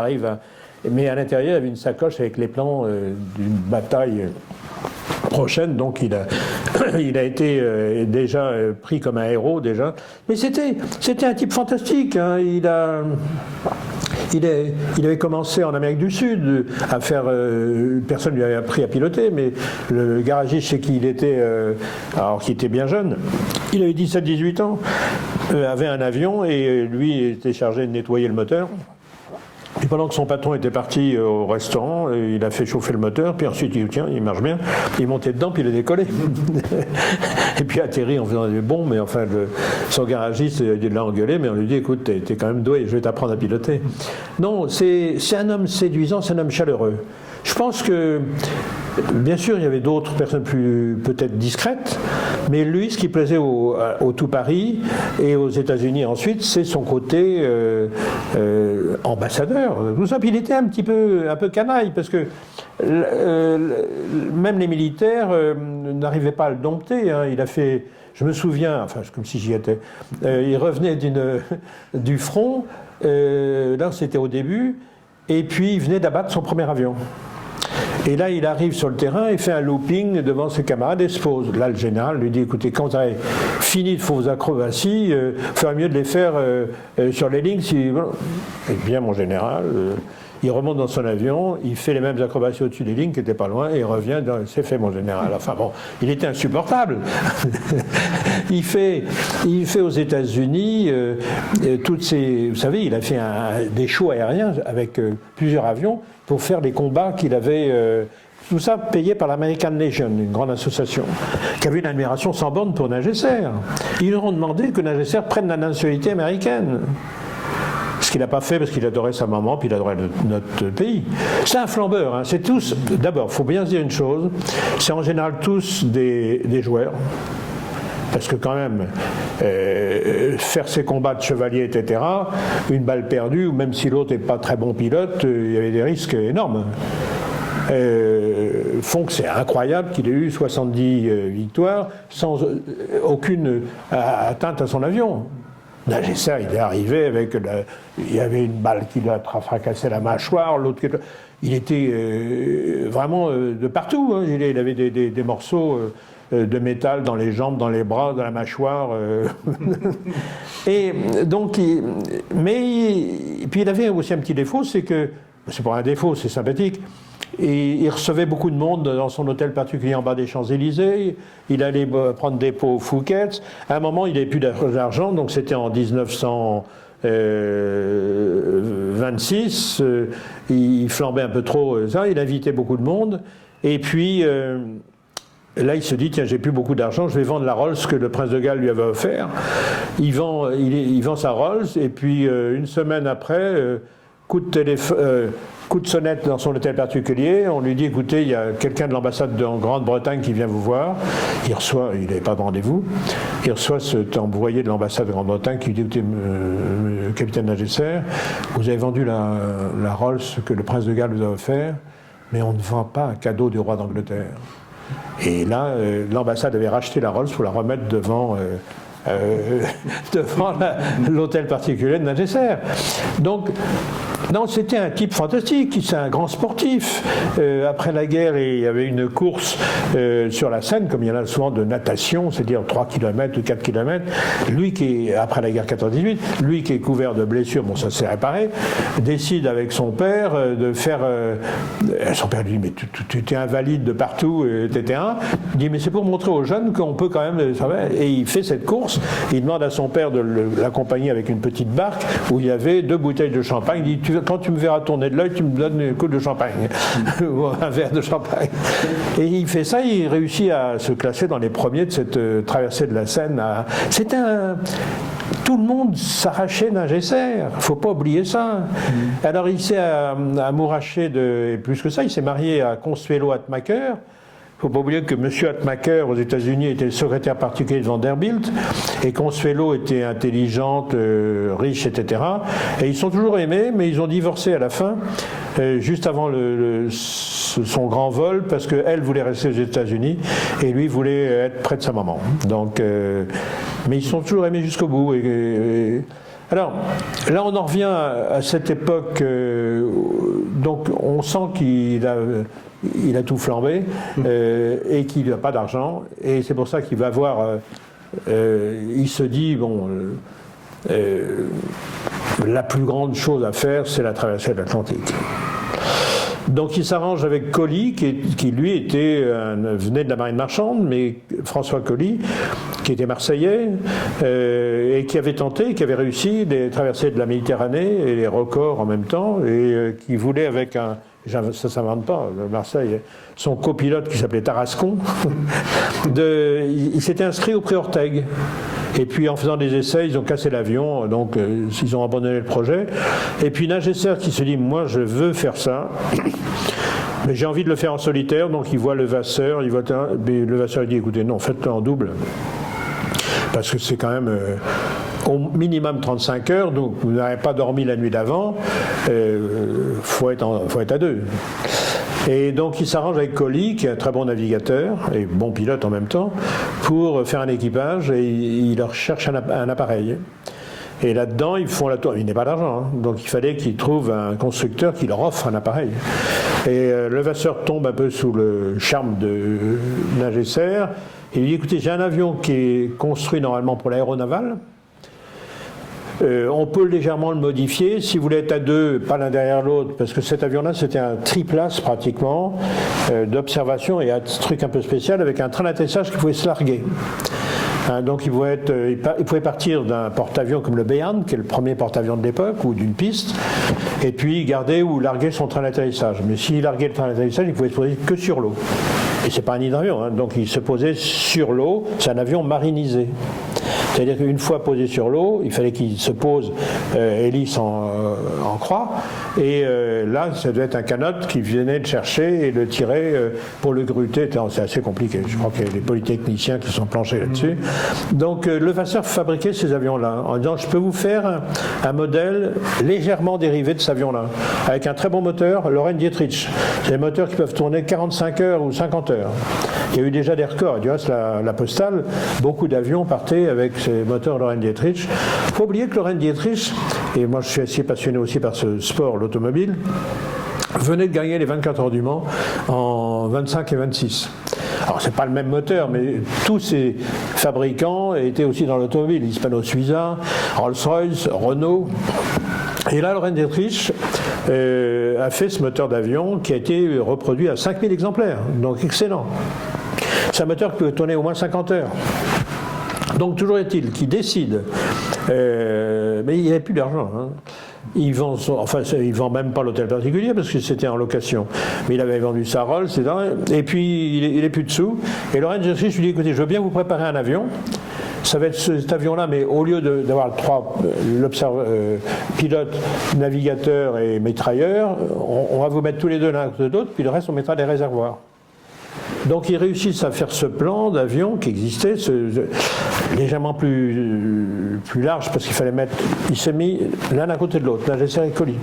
mais à l'intérieur, il y avait une sacoche avec les plans d'une bataille prochaine, donc il a été déjà pris comme un héros, déjà. Mais c'était un type fantastique, hein, il avait commencé en Amérique du Sud à faire... personne ne lui avait appris à piloter, mais le garagiste chez qui il était, alors qu'il était bien jeune, il avait 17-18 ans, avait un avion et lui était chargé de nettoyer le moteur. Et pendant que son patron était parti au restaurant, il a fait chauffer le moteur, puis ensuite il dit tiens, il marche bien, il est monté dedans, puis il a décollé. Et puis atterri en faisant des bons, mais enfin son garagiste l'a engueulé, mais on lui dit écoute, t'es quand même doué, je vais t'apprendre à piloter. Non, c'est un homme séduisant, c'est un homme chaleureux. Je pense que Bien sûr, il y avait d'autres personnes plus peut-être discrètes, mais lui, ce qui plaisait au tout Paris et aux États-Unis ensuite, c'est son côté ambassadeur. Tout ça, puis il était un peu canaille, parce que même les militaires n'arrivaient pas à le dompter. Hein. Il a fait, je me souviens, enfin comme si j'y étais, il revenait du front, là c'était au début, et puis il venait d'abattre son premier avion. Et là, il arrive sur le terrain et fait un looping devant ses camarades et se pose. Là, le général lui dit, écoutez, quand vous avez fini de vos acrobaties, il ferait mieux de les faire sur les lignes. Eh bien, mon général, il remonte dans son avion, il fait les mêmes acrobaties au-dessus des lignes qui n'étaient pas loin, et il revient, c'est fait, mon général. Enfin bon, il était insupportable. il fait aux États-Unis toutes ces... Vous savez, il a fait des shows aériens avec plusieurs avions pour faire les combats qu'il avait... tout ça payé par l'American Legion, une grande association, qui avait une admiration sans borne pour Nagesser. Ils leur ont demandé que Nagesser prenne la nationalité américaine. Ce qu'il n'a pas fait parce qu'il adorait sa maman, puis il adorait notre pays. C'est un flambeur. Hein. C'est tous... D'abord, il faut bien se dire une chose, c'est en général tous des joueurs. Parce que quand même, faire ses combats de chevalier, etc., une balle perdue, ou même si l'autre n'est pas très bon pilote, il y avait des risques énormes. Font que c'est incroyable qu'il ait eu 70 victoires sans aucune atteinte à son avion. Nagesser, il est arrivé avec... il y avait une balle qui lui a fracassé la mâchoire, l'autre... Il était vraiment de partout. Hein. Il avait des morceaux... de métal dans les jambes, dans les bras, dans la mâchoire. Et donc, puis il avait aussi un petit défaut, c'est que, c'est pas un défaut, c'est sympathique, et il recevait beaucoup de monde dans son hôtel particulier en bas des Champs-Élysées, il allait prendre des pots au Fouquet's. À un moment, il n'avait plus d'argent, donc c'était en 1926, il flambait un peu trop ça, il invitait beaucoup de monde, et puis... là, il se dit, tiens, j'ai plus beaucoup d'argent, je vais vendre la Rolls que le prince de Galles lui avait offert. Il vend sa Rolls, et puis une semaine après, coup de sonnette dans son hôtel particulier, on lui dit, écoutez, il y a quelqu'un de l'ambassade de Grande-Bretagne qui vient vous voir. Il n'avait pas de rendez-vous, il reçoit cet envoyé de l'ambassade de Grande-Bretagne qui lui dit, écoutez, capitaine Nagesser, vous avez vendu la Rolls que le prince de Galles vous a offert, mais on ne vend pas un cadeau du roi d'Angleterre. Et là, l'ambassade avait racheté la Rolls pour la remettre devant l'hôtel particulier de Nagesser. Donc, non, c'était un type fantastique, c'est un grand sportif. Après la guerre, il y avait une course sur la Seine, comme il y en a souvent de natation, c'est-à-dire 3 km ou 4 km. Lui qui est, après la guerre 14-18, lui qui est couvert de blessures, bon ça s'est réparé, décide avec son père de faire... son père lui dit, mais tu es invalide de partout, etc. Il dit, mais c'est pour montrer aux jeunes qu'on peut quand même... Et il fait cette course, il demande à son père de l'accompagner avec une petite barque où il y avait 2 bouteilles de champagne. Il dit, quand tu me verras tourner de l'œil, tu me donnes une coupe de champagne, ou un verre de champagne. Et il fait ça, il réussit à se classer dans les premiers de cette traversée de la Seine. Tout le monde s'arrachait Nagesser, il ne faut pas oublier ça. Alors il s'est amouraché et plus que ça, il s'est marié à Consuelo Hatmaker. Il ne faut pas oublier que M. Hatmaker aux États-Unis était le secrétaire particulier de Vanderbilt et Consuelo était intelligente, riche, etc. Et ils sont toujours aimés, mais ils ont divorcé à la fin, juste avant son grand vol, parce qu'elle voulait rester aux États-Unis et lui voulait être près de sa maman. Donc, mais ils sont toujours aimés jusqu'au bout. Alors, là, on en revient à cette époque. Donc, on sent qu'il a tout flambé et qu'il n'a pas d'argent. Et c'est pour ça qu'il va voir... il se dit, bon... la plus grande chose à faire, c'est la traversée de l'Atlantique. Donc il s'arrange avec Colly, qui lui venait de la marine marchande, mais François Colly, qui était marseillais, et qui avait tenté, qui avait réussi de traverser de la Méditerranée et les records en même temps, et qui voulait avec ça ne s'invente pas, Marseille, son copilote qui s'appelait Tarascon, il s'était inscrit au prix Orteig. Et puis en faisant des essais, ils ont cassé l'avion, donc ils ont abandonné le projet. Et puis Nagesser qui se dit, moi je veux faire ça. Mais j'ai envie de le faire en solitaire, donc il voit Levasseur, mais Levasseur dit écoutez, non, faites-le en double. Parce que c'est quand même au minimum 35 heures, donc vous n'avez pas dormi la nuit d'avant, faut être à deux. Et donc il s'arrange avec Colli, qui est un très bon navigateur et bon pilote en même temps, pour faire un équipage, et il leur cherche un appareil. Et là-dedans, ils font la tour. Il n'est pas d'argent, hein. Donc il fallait qu'ils trouvent un constructeur qui leur offre un appareil. Et Levasseur tombe un peu sous le charme de Nagesser. Et il dit écoutez, j'ai un avion qui est construit normalement pour l'aéronaval. On peut légèrement le modifier. Si vous voulez être à deux, pas l'un derrière l'autre, parce que cet avion-là, c'était un triplace pratiquement d'observation et un truc un peu spécial avec un train d'atterrissage qui pouvait se larguer. Donc il pouvait partir d'un porte-avions comme le Béarn, qui est le premier porte-avions de l'époque, ou d'une piste, et puis garder ou larguer son train d'atterrissage. Mais s'il larguait le train d'atterrissage, il pouvait se poser que sur l'eau. Et c'est pas un hydravion, hein, donc il se posait sur l'eau, c'est un avion marinisé. C'est-à-dire qu'une fois posé sur l'eau, il fallait qu'il se pose hélice en croix, et là, ça devait être un canot qui venait le chercher et le tirer pour le gruter. C'est assez compliqué, je crois qu'il y a des polytechniciens qui sont planchés là-dessus. Donc Levasseur fabriquait ces avions-là, en disant je peux vous faire un modèle légèrement dérivé de cet avion-là, avec un très bon moteur, Loren Dietrich. C'est des moteurs qui peuvent tourner 45 heures ou 50 heures. Il y a eu déjà des records. Du reste, la Postale, beaucoup d'avions partaient avec ces moteurs Loren Dietrich. Il ne faut oublier que Loren Dietrich, et moi je suis assez passionné aussi par ce sport, l'automobile, venait de gagner les 24 heures du Mans en 25 et 26. Alors c'est pas le même moteur, mais tous ces fabricants étaient aussi dans l'automobile. Hispano-Suiza, Rolls-Royce, Renault. Et là, Loren Dietrich a fait ce moteur d'avion qui a été reproduit à 5000 exemplaires. Donc excellent. C'est un moteur qui peut tourner au moins 50 heures. Donc toujours est-il qu'il décide, mais il n'y avait plus d'argent. Hein. Il vend même pas l'hôtel particulier parce que c'était en location. Mais il avait vendu sa Rolls, etc. Et puis il n'est plus dessous. Et Loren Dietrich lui dit écoutez, je veux bien vous préparer un avion. Ça va être cet avion-là, mais au lieu d'avoir pilote, navigateur et mitrailleur, on va vous mettre tous les deux l'un à côté de l'autre, puis le reste on mettra des réservoirs. Donc ils réussissent à faire ce plan d'avion qui existait, légèrement plus large parce qu'il fallait mettre. Il s'est mis l'un à côté de l'autre, Nagesser et Colli.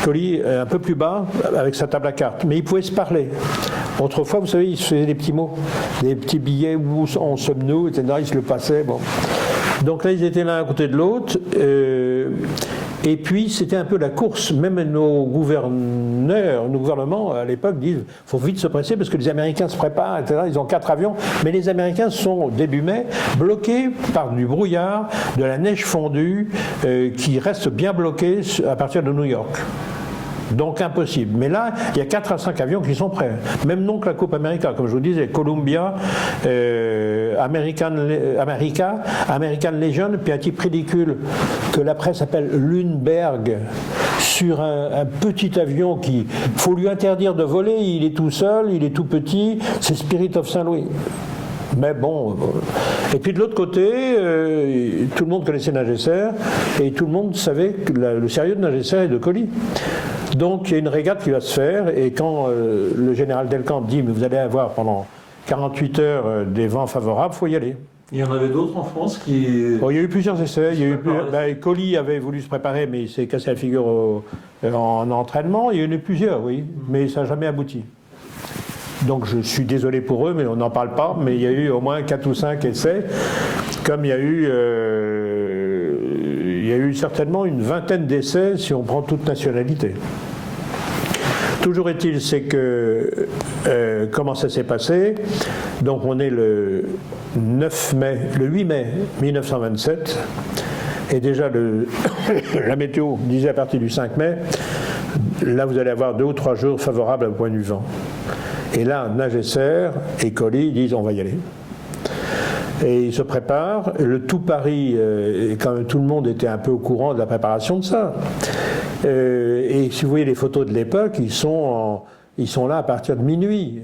Colli un peu plus bas avec sa table à cartes, mais ils pouvaient se parler. Autrefois, vous savez, ils se faisaient des petits mots, des petits billets où en sommes-nous, etc. Ils se le passaient. Bon. Donc là, ils étaient l'un à côté de l'autre. Et puis, c'était un peu la course. Même nos gouvernements, à l'époque, disent qu'il faut vite se presser parce que les Américains se préparent, etc. Ils ont 4 avions. Mais les Américains sont, début mai, bloqués par du brouillard, de la neige fondue, qui reste bien bloquée à partir de New York. Donc impossible. Mais là, il y a 4 à 5 avions qui sont prêts. Même nom que la Coupe América, comme je vous disais, Columbia, American Legion, puis un type ridicule que la presse appelle Lundberg, sur un petit avion qui faut lui interdire de voler, il est tout seul, il est tout petit, c'est Spirit of Saint-Louis. Mais bon, et puis de l'autre côté, tout le monde connaissait Nagesser et tout le monde savait le sérieux de Nagesser et de Colli. Donc il y a une régate qui va se faire et quand le général Delcamp dit mais vous allez avoir pendant 48 heures des vents favorables, il faut y aller. Il y en avait d'autres en France qui... Bon, il y a eu plusieurs essais. Colli avait voulu se préparer mais il s'est cassé la figure en entraînement. Il y en a eu plusieurs, oui, mais ça n'a jamais abouti. Donc je suis désolé pour eux, mais on n'en parle pas. Mais il y a eu au moins 4 ou 5 essais, comme il y a eu certainement une vingtaine d'essais si on prend toute nationalité. Toujours est-il, c'est que comment ça s'est passé? Donc on est le 8 mai 1927, et déjà la météo disait à partir du 5 mai, là vous allez avoir 2 ou 3 jours favorables au point du vent. Et là, Nagesser et Colli disent on va y aller. Et ils se préparent. Le tout Paris, et quand même tout le monde était un peu au courant de la préparation de ça. Et si vous voyez les photos de l'époque, ils sont là à partir de minuit.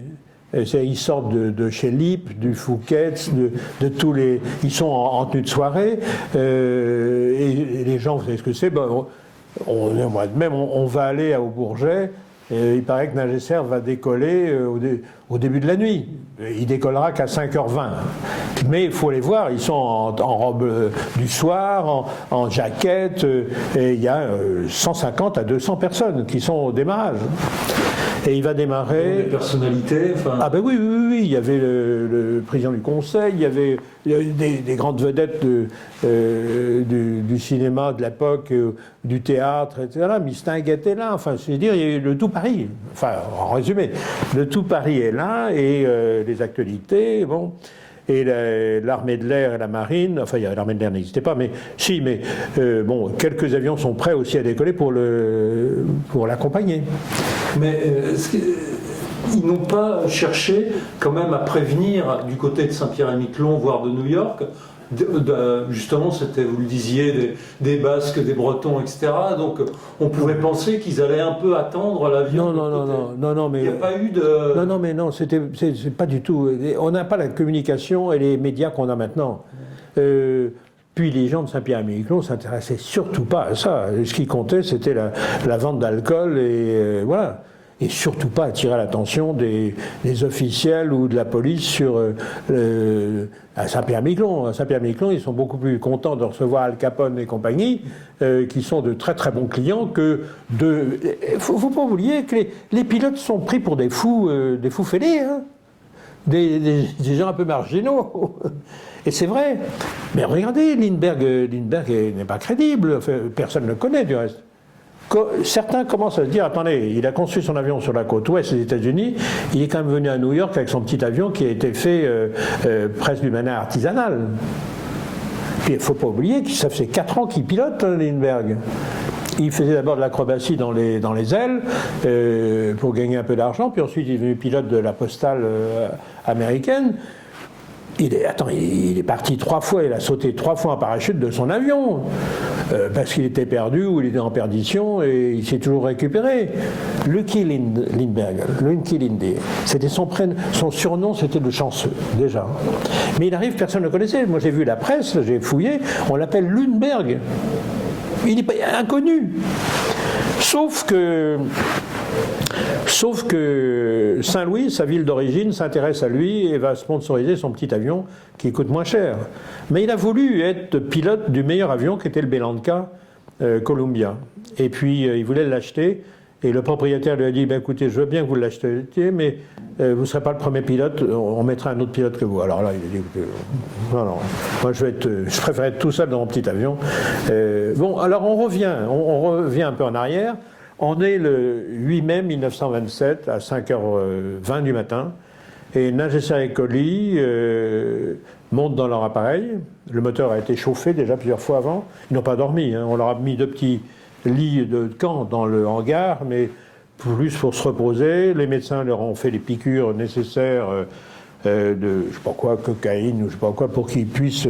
Ils sortent de chez Lippe, du Fouquet's, de tous les. Ils sont en tenue de soirée. Et les gens, vous savez ce que c'est? On va aller au Bourget. il paraît que Nagesser va décoller au début de la nuit. Il décollera qu'à 5h20. Mais il faut les voir, ils sont en robe du soir, en jaquette, et il y a 150 à 200 personnes qui sont au démarrage. Et il va démarrer... Des personnalités, enfin... Ah ben oui, il y avait le président du conseil, il y avait des grandes vedettes du cinéma de l'époque, du théâtre, etc. Mistinguett était là, enfin, c'est-à-dire, il y a eu le tout Paris. Enfin, en résumé, le tout Paris est là, et les actualités, bon... Et l'armée de l'air et la marine, enfin l'armée de l'air n'existait pas, mais si, mais bon, quelques avions sont prêts aussi à décoller pour l'accompagner. Mais ils n'ont pas cherché quand même à prévenir du côté de Saint-Pierre-et-Miquelon, voire de New York, justement, c'était, vous le disiez, des Basques, des Bretons, etc. Donc, on pouvait penser qu'ils allaient un peu attendre l'avion. Non, mais... Il n'y a pas eu de... Non, c'est pas du tout... On n'a pas la communication et les médias qu'on a maintenant. Puis les gens de Saint-Pierre-et-Miquelon ne s'intéressaient surtout pas à ça. Ce qui comptait, c'était la vente d'alcool et voilà. Et surtout pas attirer l'attention des officiels ou de la police sur à Saint-Pierre-et-Miquelon. À Saint-Pierre-et-Miquelon, ils sont beaucoup plus contents de recevoir Al Capone et compagnie, qui sont de très très bons clients que de... Faut pas oublier que les pilotes sont pris pour des fous fêlés, hein, des gens un peu marginaux. Et c'est vrai. Mais regardez, Lindbergh n'est pas crédible. Enfin, personne ne le connaît du reste. Certains commencent à se dire, attendez, il a construit son avion sur la côte ouest des États-Unis, il est quand même venu à New York avec son petit avion qui a été fait presque d'une manière artisanale. Puis il ne faut pas oublier que ça fait 4 ans qu'il pilote, Lindbergh. Il faisait d'abord de l'acrobatie dans les ailes pour gagner un peu d'argent, puis ensuite il est devenu pilote de la postale américaine. Il est parti 3 fois, il a sauté 3 fois en parachute de son avion, parce qu'il était perdu ou il était en perdition, et il s'est toujours récupéré. Lucky Lindbergh, c'était son surnom, c'était le chanceux, déjà. Mais il arrive, personne ne le connaissait. Moi j'ai vu la presse, j'ai fouillé, on l'appelle Lundberg. Il est inconnu. Sauf que Saint-Louis, sa ville d'origine, s'intéresse à lui et va sponsoriser son petit avion qui coûte moins cher. Mais il a voulu être pilote du meilleur avion qui était le Bellanca Columbia. Et puis il voulait l'acheter et le propriétaire lui a dit écoutez, je veux bien que vous l'achetiez, mais vous ne serez pas le premier pilote, on mettra un autre pilote que vous. Alors là, il a dit non, moi je préfère être tout seul dans mon petit avion. Bon, alors on revient un peu en arrière. On est le 8 mai 1927 à 5h20 du matin et Nagesser et Colli montent dans leur appareil. Le moteur a été chauffé déjà plusieurs fois avant. Ils n'ont pas dormi, hein. On leur a mis 2 petits lits de camp dans le hangar, mais plus pour se reposer. Les médecins leur ont fait les piqûres nécessaires de, je sais pas quoi, cocaïne ou je sais pas quoi, pour qu'ils puissent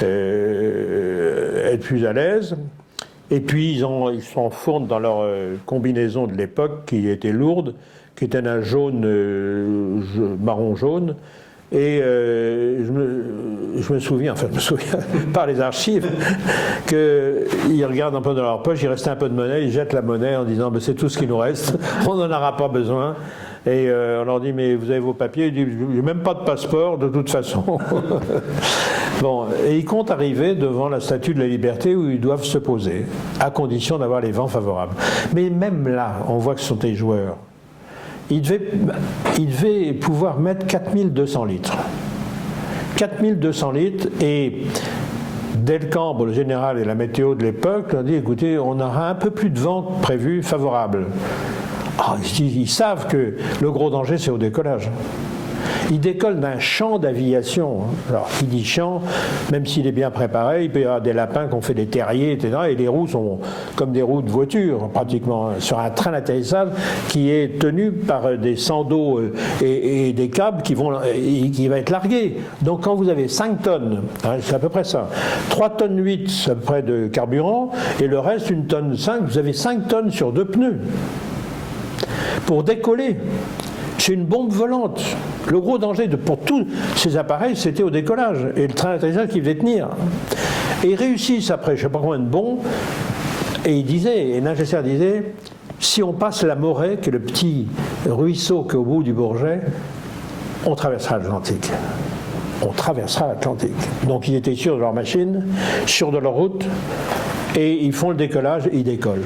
être plus à l'aise. Et puis ils s'enfournent dans leur combinaison de l'époque qui était lourde, qui était d'un jaune, marron jaune. Et je me souviens par les archives, qu'ils regardent un peu dans leur poche, il restait un peu de monnaie, ils jettent la monnaie en disant c'est tout ce qui nous reste, on n'en aura pas besoin. Et on leur dit mais vous avez vos papiers, ils disent j'ai même pas de passeport de toute façon. Bon, et ils comptent arriver devant la Statue de la Liberté où ils doivent se poser, à condition d'avoir les vents favorables. Mais même là, on voit que ce sont des joueurs. Ils devaient pouvoir mettre 4200 litres. 4200 litres et Delcambre, le général et la météo de l'époque, ont dit écoutez, on aura un peu plus de vent prévu favorable. Oh, ils savent que le gros danger, c'est au décollage. Il décolle d'un champ d'aviation. Alors, qui dit champ, même s'il est bien préparé, il peut y avoir des lapins qui ont fait des terriers, etc. Et les roues sont comme des roues de voiture, pratiquement, sur un train d'atterrissage qui est tenu par des sandeaux et des câbles qui va être largué. Donc, quand vous avez 5 tonnes, hein, c'est à peu près ça, 3 tonnes 8, c'est à peu près de carburant, et le reste, 1 tonne 5, vous avez 5 tonnes sur 2 pneus. Pour décoller, c'est une bombe volante. Le gros danger pour tous ces appareils, c'était au décollage et le train d'atterrissage qui devait tenir. Et ils réussissent après je ne sais pas combien de bonds, et Nagesser disait si on passe la Moret, qui est le petit ruisseau qui est au bout du Bourget, on traversera l'Atlantique. On traversera l'Atlantique. Donc ils étaient sûrs de leur machine, sûrs de leur route, et ils font le décollage et ils décollent.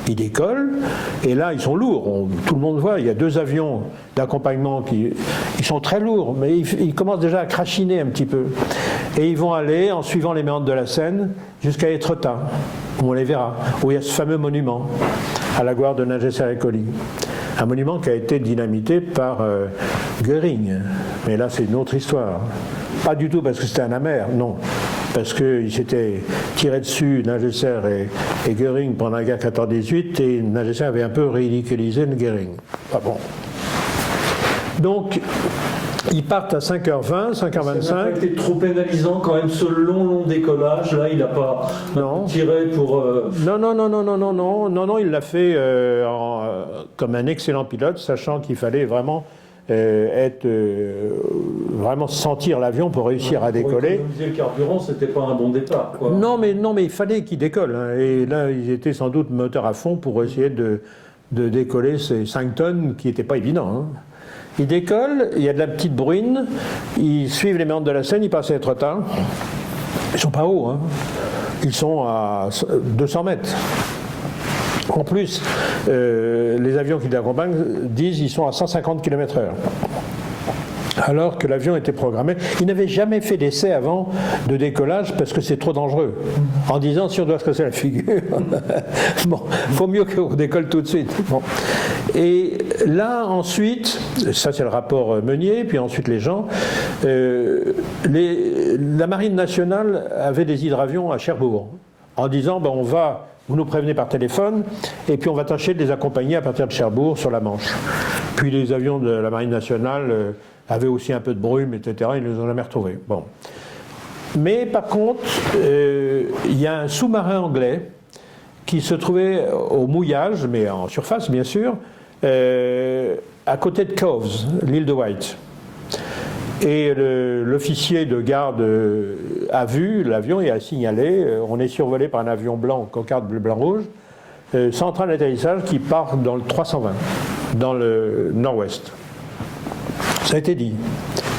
Ils décollent, et là ils sont lourds, tout le monde voit, il y a 2 avions d'accompagnement ils sont très lourds, mais ils commencent déjà à crachiner un petit peu. Et ils vont aller, en suivant les méandres de la Seine, jusqu'à Étretat, où on les verra, où il y a ce fameux monument à la gloire de Nungesser et Colli. Un monument qui a été dynamité par Göring. Mais là, c'est une autre histoire. Pas du tout parce que c'était un amer, non. Parce qu'ils s'étaient tirés dessus, Nungesser et Göring, pendant la guerre 14-18, et Nungesser avait un peu ridiculisé Göring. Ah bon. Donc, ils partent à 5h20, 5h25. Ça n'a pas été trop pénalisant quand même ce long décollage. Là, il n'a pas tiré pour. Non, il l'a fait comme un excellent pilote, sachant qu'il fallait vraiment vraiment sentir l'avion pour réussir à décoller. Pour économiser le carburant, c'était pas un bon départ, quoi. Non, mais il fallait qu'il décolle. Hein. Et là, ils étaient sans doute moteur à fond pour essayer de décoller ces 5 tonnes, qui n'étaient pas évident. Hein. Ils décollent, il y a de la petite bruine, ils suivent les méandres de la Seine, ils passent à Étretat. Ils ne sont pas hauts, hein. Ils sont à 200 mètres. En plus, les avions qui les accompagnent disent qu'ils sont à 150 km/h. Alors que l'avion était programmé. Ils n'avaient jamais fait d'essai avant de décollage parce que c'est trop dangereux. En disant, si on doit se casser la figure, bon, il faut mieux qu'on décolle tout de suite. Bon. Et là, ensuite, ça c'est le rapport Meunier, puis ensuite les gens, la Marine nationale avait des hydravions à Cherbourg, en disant, ben, vous nous prévenez par téléphone, et puis on va tâcher de les accompagner à partir de Cherbourg sur la Manche. Puis les avions de la Marine nationale avaient aussi un peu de brume, etc. Ils ne les ont jamais retrouvés. Bon. Mais par contre, il y a un sous-marin anglais qui se trouvait au mouillage, mais en surface bien sûr, à côté de Cowes, l'île de Wight. Et l'officier de garde a vu l'avion et a signalé, on est survolé par un avion blanc, cocarde bleu, blanc, rouge, central d'atterrissage qui part dans le 320, dans le nord-ouest. Ça a été dit,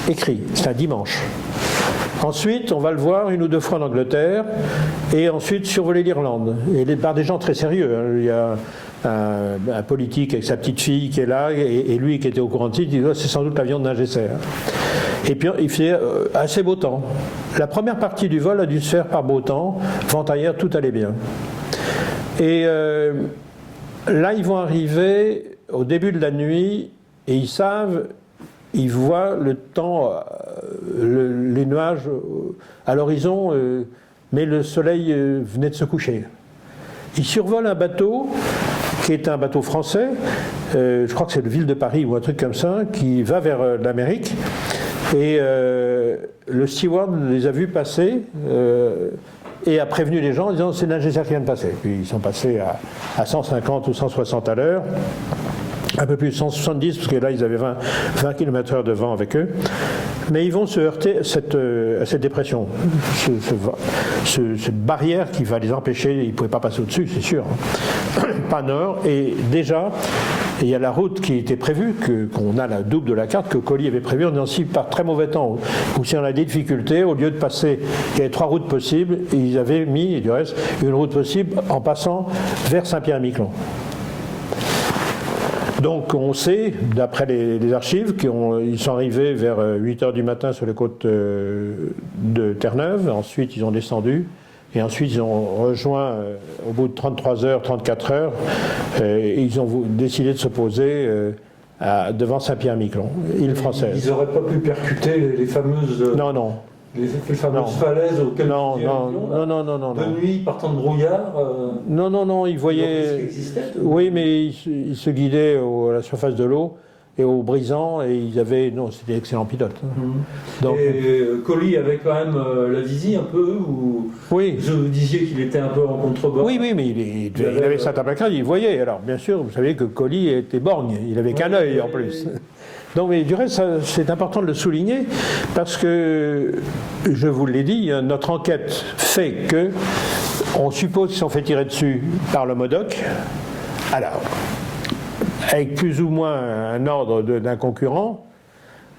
écrit, c'est un dimanche. Ensuite, on va le voir 1 ou 2 fois en Angleterre, et ensuite survoler l'Irlande, et par des gens très sérieux. Hein. Il y a un politique avec sa petite fille qui est là, et lui qui était au courant de site, il dit, c'est sans doute l'avion de Nungesser. Et puis il fait assez beau temps. La première partie du vol a dû se faire par beau temps, vent arrière, tout allait bien. Et là, ils vont arriver au début de la nuit, et ils voient le temps, les nuages à l'horizon, mais le soleil venait de se coucher. Ils survolent un bateau qui est un bateau français, je crois que c'est le Ville de Paris ou un truc comme ça, qui va vers l'Amérique. Et le steward les a vus passer et a prévenu les gens en disant c'est Nungesser qui vient de passer. Puis ils sont passés à 150 ou 160 à l'heure. Un peu plus de 170, parce que là, ils avaient 20 km/h de vent avec eux. Mais ils vont se heurter à cette dépression, cette barrière qui va les empêcher, ils ne pouvaient pas passer au-dessus, c'est sûr. Pas nord, et déjà, il y a la route qui était prévue, qu'on a la double de la carte, que Colli avait prévue, en disant si par très mauvais temps, ou si on a des difficultés, au lieu de passer, il y avait 3 routes possibles, et ils avaient mis, du reste, une route possible en passant vers Saint-Pierre-et-Miquelon. Donc on sait, d'après les archives, qu'ils sont arrivés vers 8h du matin sur les côtes de Terre-Neuve, ensuite ils ont descendu, et ensuite ils ont rejoint, au bout de 33 heures, 34 heures, et ils ont décidé de se poser devant Saint-Pierre-et-Miquelon, île française. Ils n'auraient pas pu percuter les fameuses... Non. Les fameuses falaises auxquelles non, de nuit, partant de brouillard. Non, ils voyaient. Oui, mais ils se guidaient à la surface de l'eau et au brisant, et ils avaient. Non, c'était d'excellents pilotes. Donc, et Colli avait quand même la visie un peu, ou oui. Vous disiez qu'il était un peu en contrebas. Oui, mais il avait sa tape à crâne, il voyait. Alors, bien sûr, vous savez que Colli était borgne, il avait qu'un œil en plus. Donc, mais du reste, c'est important de le souligner parce que, je vous l'ai dit, notre enquête fait que on suppose qu'ils sont fait tirer dessus par le MODOC Alors, avec plus ou moins un ordre d'un concurrent,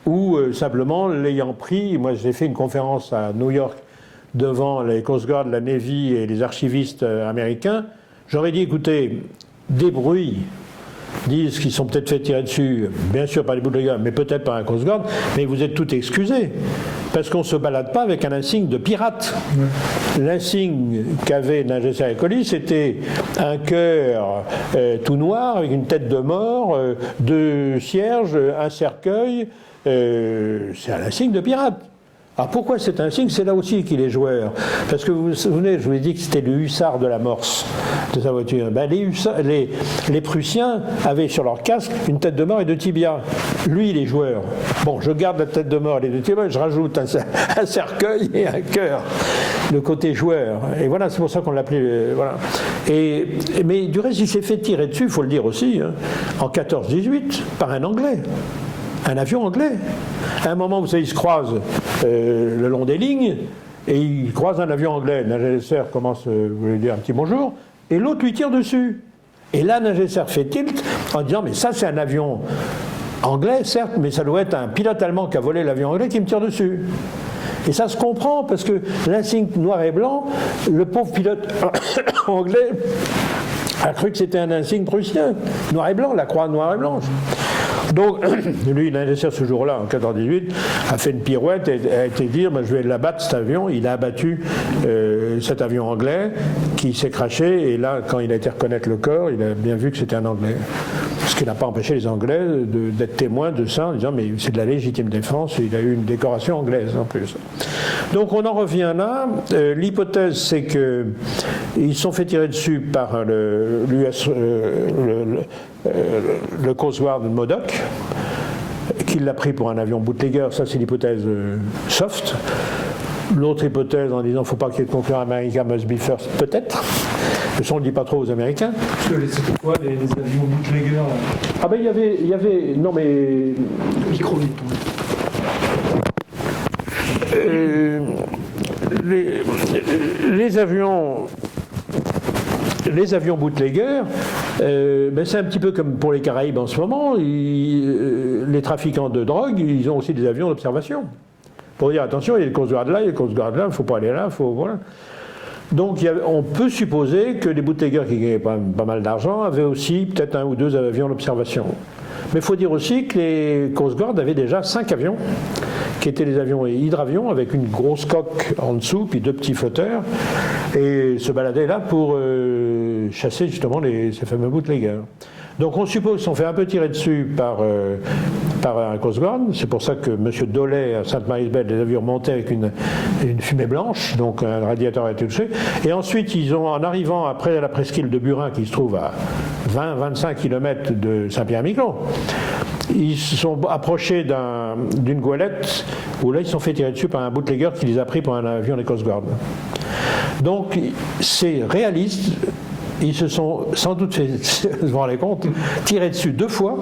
ou simplement l'ayant pris, moi j'ai fait une conférence à New York devant les Coast Guard, la Navy et les archivistes américains, j'aurais dit, écoutez, des bruits disent qu'ils sont peut-être fait tirer dessus, bien sûr par les bootleggers, mais peut-être par un Coast Guard, mais vous êtes tout excusés, parce qu'on ne se balade pas avec un insigne de pirate. L'insigne qu'avait Nungesser et Collie, c'était un cœur tout noir, avec une tête de mort, deux cierges, un cercueil, c'est un insigne de pirate. Alors pourquoi c'est un signe? C'est là aussi qu'il est joueur. Parce que vous vous souvenez, je vous ai dit que c'était le hussard de la Morse, de sa voiture. Ben, les Prussiens avaient sur leur casque une tête de mort et deux tibias. Lui, il est joueur. Bon, je garde la tête de mort et les deux tibias, je rajoute un cercueil et un cœur. Le côté joueur. Et voilà, c'est pour ça qu'on l'appelait... voilà. Mais du reste, il s'est fait tirer dessus, il faut le dire aussi, hein, en 14-18, par un Anglais. Un avion anglais. À un moment, vous savez, ils se croisent le long des lignes, et ils croisent un avion anglais. Nungesser commence, vous voulez dire, un petit bonjour, et l'autre lui tire dessus. Et là, Nungesser fait tilt en disant, mais ça, c'est un avion anglais, certes, mais ça doit être un pilote allemand qui a volé l'avion anglais qui me tire dessus. Et ça se comprend, parce que l'insigne noir et blanc, le pauvre pilote anglais a cru que c'était un insigne prussien, noir et blanc, la croix noire et blanche. Donc, lui, Nungesser, ce jour-là, en 14-18, a fait une pirouette et a été dire, je vais l'abattre cet avion. Il a abattu cet avion anglais qui s'est crashé. Et là, quand il a été reconnaître le corps, il a bien vu que c'était un Anglais. Ce qui n'a pas empêché les Anglais d'être témoins de ça en disant, mais c'est de la légitime défense. Et il a eu une décoration anglaise en plus. Donc, on en revient là. L'hypothèse, c'est qu'ils se sont fait tirer dessus par le Coast Guard Modoc, qui l'a pris pour un avion bootlegger. Ça, c'est l'hypothèse soft. L'autre hypothèse, en disant qu'il ne faut pas qu'il y ait de concurrent américain, must be first, peut-être. Mais ça, on ne le dit pas trop aux Américains. C'était quoi les avions bootleggers? Ah ben, il y avait... Non, mais... Micro. Les avions bootleggers, c'est un petit peu comme pour les Caraïbes en ce moment. Les trafiquants de drogue, ils ont aussi des avions d'observation. Pour dire attention, il y a le Coast Guard là, il y a le Coast Guard là, il ne faut pas aller là, voilà. Donc on peut supposer que les bootleggers qui gagnaient pas mal d'argent avaient aussi peut-être un ou deux avions d'observation. Mais il faut dire aussi que les Coast Guard avaient déjà 5 avions, qui étaient des avions hydravions avec une grosse coque en dessous, puis 2 petits flotteurs, et se baladaient là pour chasser justement ces fameux bootleggers. Donc on suppose qu'ils sont fait un peu tirer dessus par un Coast Guard. C'est pour ça que M. Doley à Sainte-Marie-Belle les a vus remonter avec une fumée blanche, donc un radiateur a été touché. Et ensuite, en arrivant après la presqu'île de Burin, qui se trouve à 20-25 km de Saint-Pierre-et-Miquelon, ils se sont approchés d'une goélette où là ils se sont fait tirer dessus par un bootlegger qui les a pris pour un avion des Coast Guard. Donc c'est réaliste. Ils se sont sans doute fait, vous vous rendez compte, tirés dessus 2 fois,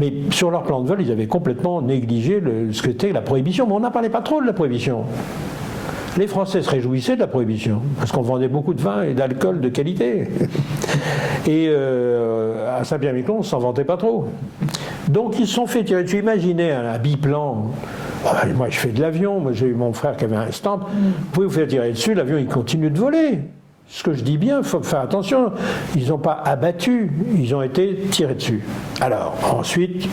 mais sur leur plan de vol, ils avaient complètement négligé ce que c'était la prohibition. Mais on n'en parlait pas trop de la prohibition. Les Français se réjouissaient de la prohibition, parce qu'on vendait beaucoup de vin et d'alcool de qualité. Et à Saint-Pierre-et-Miquelon, on ne s'en vantait pas trop. Donc ils se sont fait tirer dessus. Imaginez un biplan. Moi, je fais de l'avion, moi j'ai eu mon frère qui avait un stand. Vous pouvez vous faire tirer dessus, l'avion il continue de voler. Ce que je dis bien, il faut faire attention, ils n'ont pas abattu, ils ont été tirés dessus. Alors, ensuite,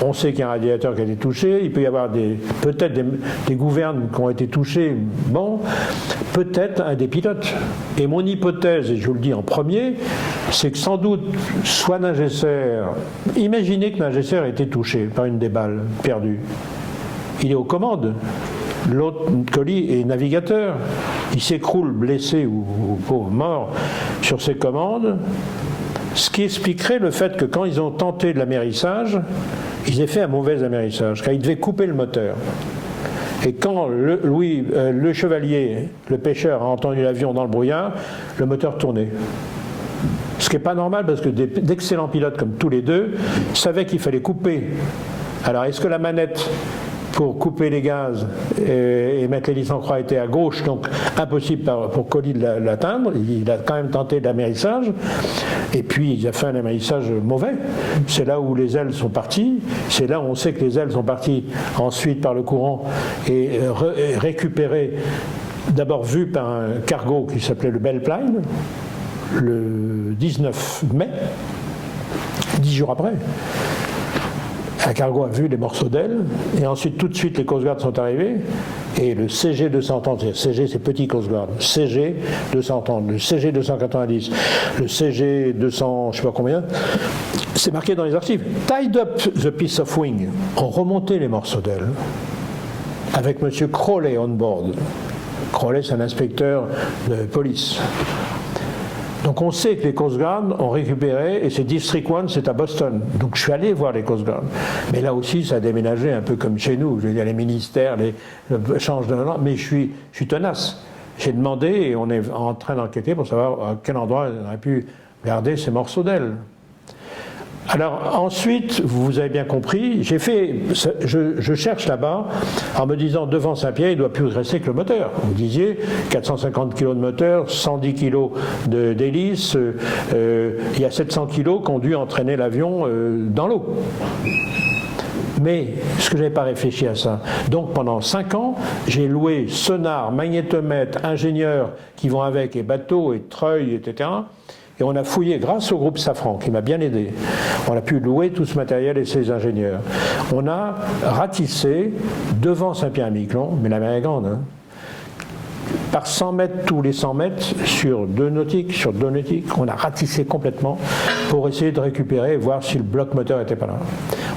on sait qu'il y a un radiateur qui a été touché, il peut y avoir peut-être des gouvernes qui ont été touchées, bon, peut-être un des pilotes. Et mon hypothèse, et je vous le dis en premier, c'est que sans doute, soit Nungesser, imaginez que Nungesser a été touché par une des balles perdues. Il est aux commandes. L'autre, Collie, est navigateur. Il s'écroule blessé ou pauvre mort sur ses commandes, ce qui expliquerait le fait que quand ils ont tenté de l'amérissage, ils aient fait un mauvais amérissage, car ils devaient couper le moteur. Et quand le chevalier, le pêcheur, a entendu l'avion dans le brouillard, le moteur tournait. Ce qui n'est pas normal, parce que d'excellents pilotes comme tous les deux savaient qu'il fallait couper. Alors, est-ce que la manette pour couper les gaz et mettre l'hélice en croix était à gauche, donc impossible pour Colli de l'atteindre. Il a quand même tenté l'amérissage, et puis il a fait un amérissage mauvais. C'est là où les ailes sont parties, c'est là où on sait que les ailes sont parties ensuite par le courant et récupérées, d'abord vues par un cargo qui s'appelait le Belpline, le 19 mai, 10 jours après. Un cargo a vu les morceaux d'ailes, et ensuite tout de suite les Coast Guard sont arrivés, et le CG 230, CG c'est petit Coast Guard, CG 230, le CG 290, le CG 200, je sais pas combien, c'est marqué dans les archives. Tied up the piece of wing, on remontait les morceaux d'ailes, avec M. Crowley on board. Crowley c'est un inspecteur de police. Donc on sait que les Coast Guard ont récupéré, et c'est District 1, c'est à Boston. Donc je suis allé voir les Coast Guard. Mais là aussi, ça a déménagé un peu comme chez nous. Je veux dire, les ministères changent de nom, mais je suis tenace. J'ai demandé, et on est en train d'enquêter pour savoir à quel endroit on aurait pu garder ces morceaux d'ailes. Alors ensuite, vous avez bien compris, je cherche là-bas en me disant devant Saint-Pierre, il ne doit plus rester que le moteur. Vous disiez 450 kg de moteur, 110 kg d'hélice, il y a 700 kg qui ont dû entraîner l'avion dans l'eau. Mais ce que je n'avais pas réfléchi à ça. Donc pendant 5 ans, j'ai loué sonar, magnétomètre, ingénieurs qui vont avec, et bateaux, et treuils, etc. Et on a fouillé, grâce au groupe Safran, qui m'a bien aidé, on a pu louer tout ce matériel et ces ingénieurs. On a ratissé, devant Saint-Pierre-et-Miquelon, mais la mer est grande, hein, par 100 mètres, tous les 100 mètres, sur 2 nautiques, on a ratissé complètement pour essayer de récupérer et voir si le bloc moteur n'était pas là.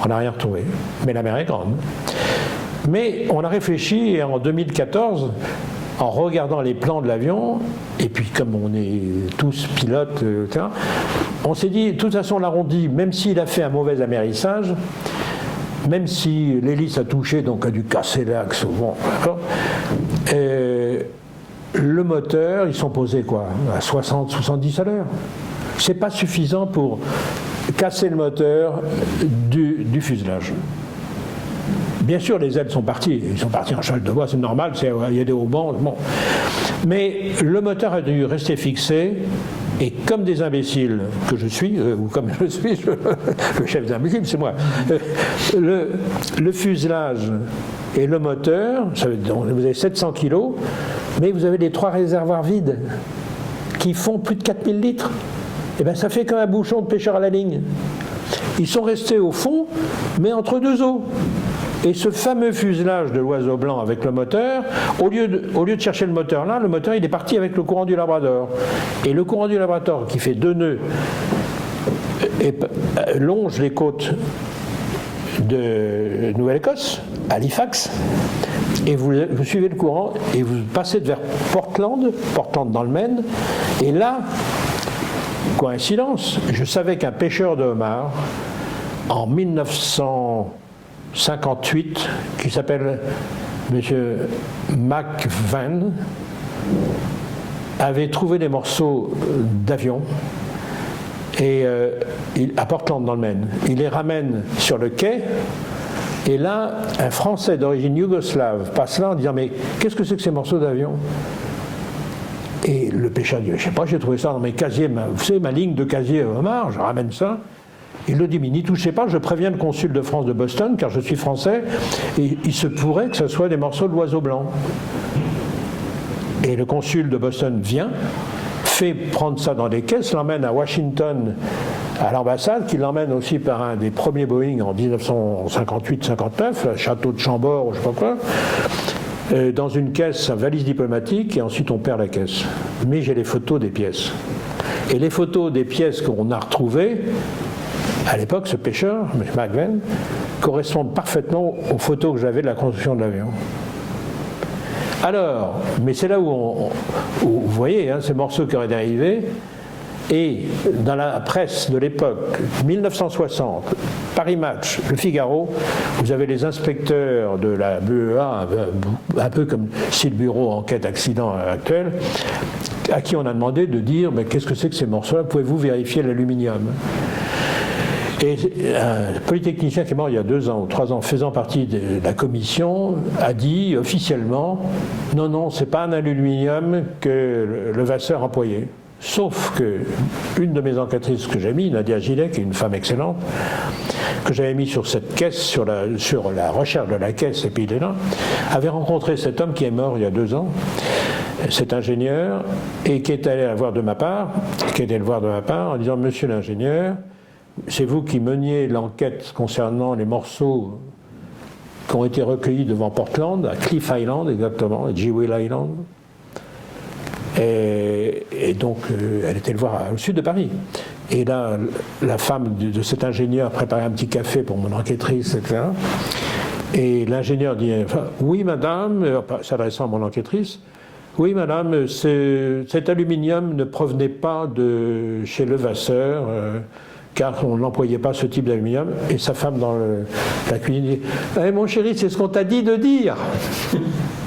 On n'a rien retrouvé, mais la mer est grande. Mais on a réfléchi, et en 2014, en regardant les plans de l'avion, et puis comme on est tous pilotes, etc., on s'est dit, de toute façon l'arrondi, même s'il a fait un mauvais amérissage, même si l'hélice a touché, donc a dû casser l'axe, bon, le moteur, ils sont posés quoi, à 60-70 à l'heure. C'est pas suffisant pour casser le moteur du fuselage. Bien sûr, les ailes sont parties. Ils sont partis en cheval de bois, c'est normal, il y a des haubans. Bon. Mais le moteur a dû rester fixé, et comme des imbéciles que je suis, ou comme je suis, le chef des imbéciles, c'est moi, le fuselage et le moteur, vous avez 700 kg, mais vous avez les 3 réservoirs vides qui font plus de 4000 litres. Et bien ça fait comme un bouchon de pêcheur à la ligne. Ils sont restés au fond, mais entre 2 eaux. Et ce fameux fuselage de l'oiseau blanc avec le moteur, au lieu de chercher le moteur là, le moteur il est parti avec le courant du Labrador. Et le courant du Labrador qui fait 2 nœuds longe les côtes de Nouvelle-Écosse, Halifax, et vous suivez le courant et vous passez vers Portland dans le Maine, et là, coïncidence, je savais qu'un pêcheur de homards, en 1958, qui s'appelle M. McVan, avait trouvé des morceaux d'avion et à Portland dans le Maine. Il les ramène sur le quai, et là, un Français d'origine yougoslave passe là en disant « Mais qu'est-ce que c'est que ces morceaux d'avion ?» Et le pêcheur dit « Je ne sais pas, j'ai trouvé ça dans mes casiers, vous savez, ma ligne de casier homard, je ramène ça. » Il le dit, mais n'y touchez pas, je préviens le consul de France de Boston, car je suis français, et il se pourrait que ce soit des morceaux de l'oiseau blanc. Et le consul de Boston vient, fait prendre ça dans des caisses, l'emmène à Washington, à l'ambassade, qui l'emmène aussi par un des premiers Boeing en 1958-59, le château de Chambord, ou je ne sais pas quoi, dans une caisse, une valise diplomatique, et ensuite on perd la caisse. Mais j'ai les photos des pièces. Et les photos des pièces qu'on a retrouvées, à l'époque, ce pêcheur, M. McVan, correspond parfaitement aux photos que j'avais de la construction de l'avion. Alors, mais c'est là où vous voyez hein, ces morceaux qui auraient dérivé, et dans la presse de l'époque, 1960, Paris Match, Le Figaro, vous avez les inspecteurs de la BEA, un peu comme si le bureau enquête accident actuel, à qui on a demandé de dire mais qu'est-ce que c'est que ces morceaux-là, pouvez-vous vérifier l'aluminium ? Et un polytechnicien qui est mort il y a 2 ans ou 3 ans, faisant partie de la commission, a dit officiellement « Non, non, c'est pas un aluminium que Levasseur employait ». Sauf que une de mes enquêtrices que j'ai mis, Nadia Gillet, qui est une femme excellente, que j'avais mis sur cette caisse, sur la recherche de la caisse, et puis il est là, avait rencontré cet homme qui est mort il y a 2 ans, cet ingénieur, et qui est allé le voir de ma part en disant « Monsieur l'ingénieur, c'est vous qui meniez l'enquête concernant les morceaux qui ont été recueillis devant Portland, à Cliff Island exactement, à Jewel Island. » Et donc, elle était le voir au sud de Paris. Et là, la femme de cet ingénieur préparait un petit café pour mon enquêtrice, etc. Et l'ingénieur dit « Oui, madame », s'adressant à mon enquêtrice, « Oui, madame, cet aluminium ne provenait pas de chez Levasseur, car on n'employait pas ce type d'aluminium. » Et sa femme dans la cuisine dit « Mon chéri, c'est ce qu'on t'a dit de dire !»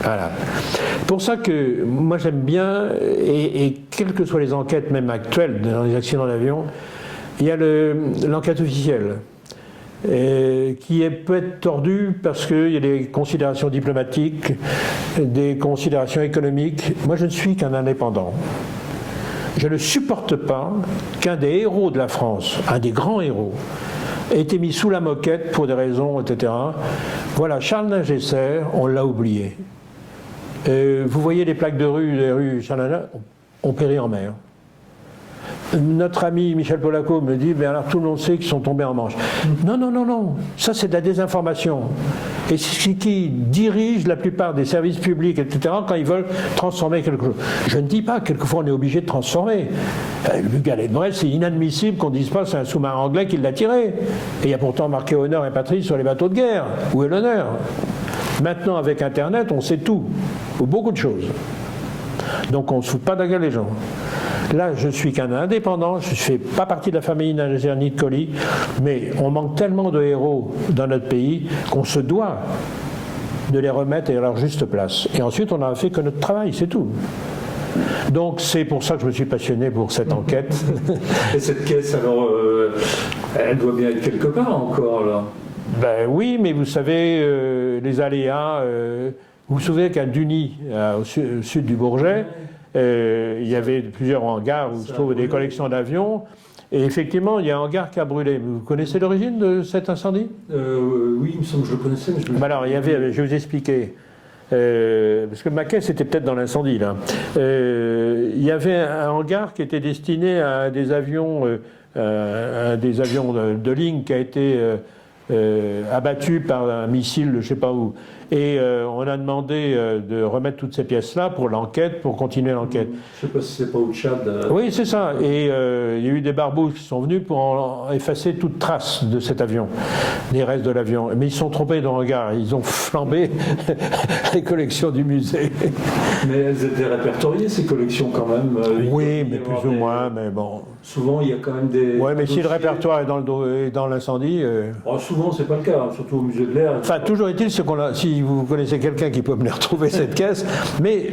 Voilà. Pour ça que moi j'aime bien, et quelles que soient les enquêtes même actuelles dans les accidents d'avion, il y a l'enquête officielle qui peut être tordue parce qu'il y a des considérations diplomatiques, des considérations économiques. Moi je ne suis qu'un indépendant. Je ne supporte pas qu'un des héros de la France, un des grands héros, ait été mis sous la moquette pour des raisons, etc. Voilà, Charles Ningesser, on l'a oublié. Vous voyez les plaques de rue, les rues Charles ont péri en mer. Notre ami Michel Polaco me dit, alors tout le monde sait qu'ils sont tombés en Manche. Non, non, non, non, ça c'est de la désinformation. Et c'est ce qui dirige la plupart des services publics, etc., quand ils veulent transformer quelque chose. Je ne dis pas, quelquefois on est obligé de transformer. Le galet de Brest, c'est inadmissible qu'on ne dise pas c'est un sous-marin anglais qui l'a tiré. Et il y a pourtant marqué honneur et patrie sur les bateaux de guerre. Où est l'honneur ? Maintenant, avec Internet, on sait tout, ou beaucoup de choses. Donc on ne se fout pas de la gueule des gens. Là, je suis qu'un indépendant, je ne fais pas partie de la famille Ningesser ni de Colli, mais on manque tellement de héros dans notre pays qu'on se doit de les remettre à leur juste place. Et ensuite, on n'a fait que notre travail, c'est tout. Donc c'est pour ça que je me suis passionné pour cette enquête. Et cette caisse, alors, elle doit bien être quelque part encore, là. Ben oui, mais vous savez, les aléas. Vous vous souvenez qu'à Duny, au sud du Bourget, il y avait plusieurs hangars où se trouvent des collections d'avions. Et effectivement, il y a un hangar qui a brûlé. Vous connaissez l'origine de cet incendie ? Oui, il me semble que je le connaissais. Mais alors, il y avait, je vais vous expliquer. Parce que ma caisse était peut-être dans l'incendie, là. Il y avait un hangar qui était destiné à des avions, de ligne qui a été abattu par un missile, je ne sais pas où. Et on a demandé de remettre toutes ces pièces-là pour l'enquête, pour continuer l'enquête. Je ne sais pas si c'est pas au Tchad. Oui, c'est ça. Et il y a eu des barbouzes qui sont venus pour effacer toute trace de cet avion, des restes de l'avion. Mais ils se sont trompés dans le regard. Ils ont flambé les collections du musée. Mais elles étaient répertoriées, ces collections, quand même. Oui, mais plus ou moins, mais bon. Souvent, il y a quand même des... Oui, mais si le répertoire est dans l'incendie... souvent, c'est pas le cas, surtout au musée de l'air. Enfin, toujours est-il, si vous connaissez quelqu'un qui peut me les retrouver, cette caisse, mais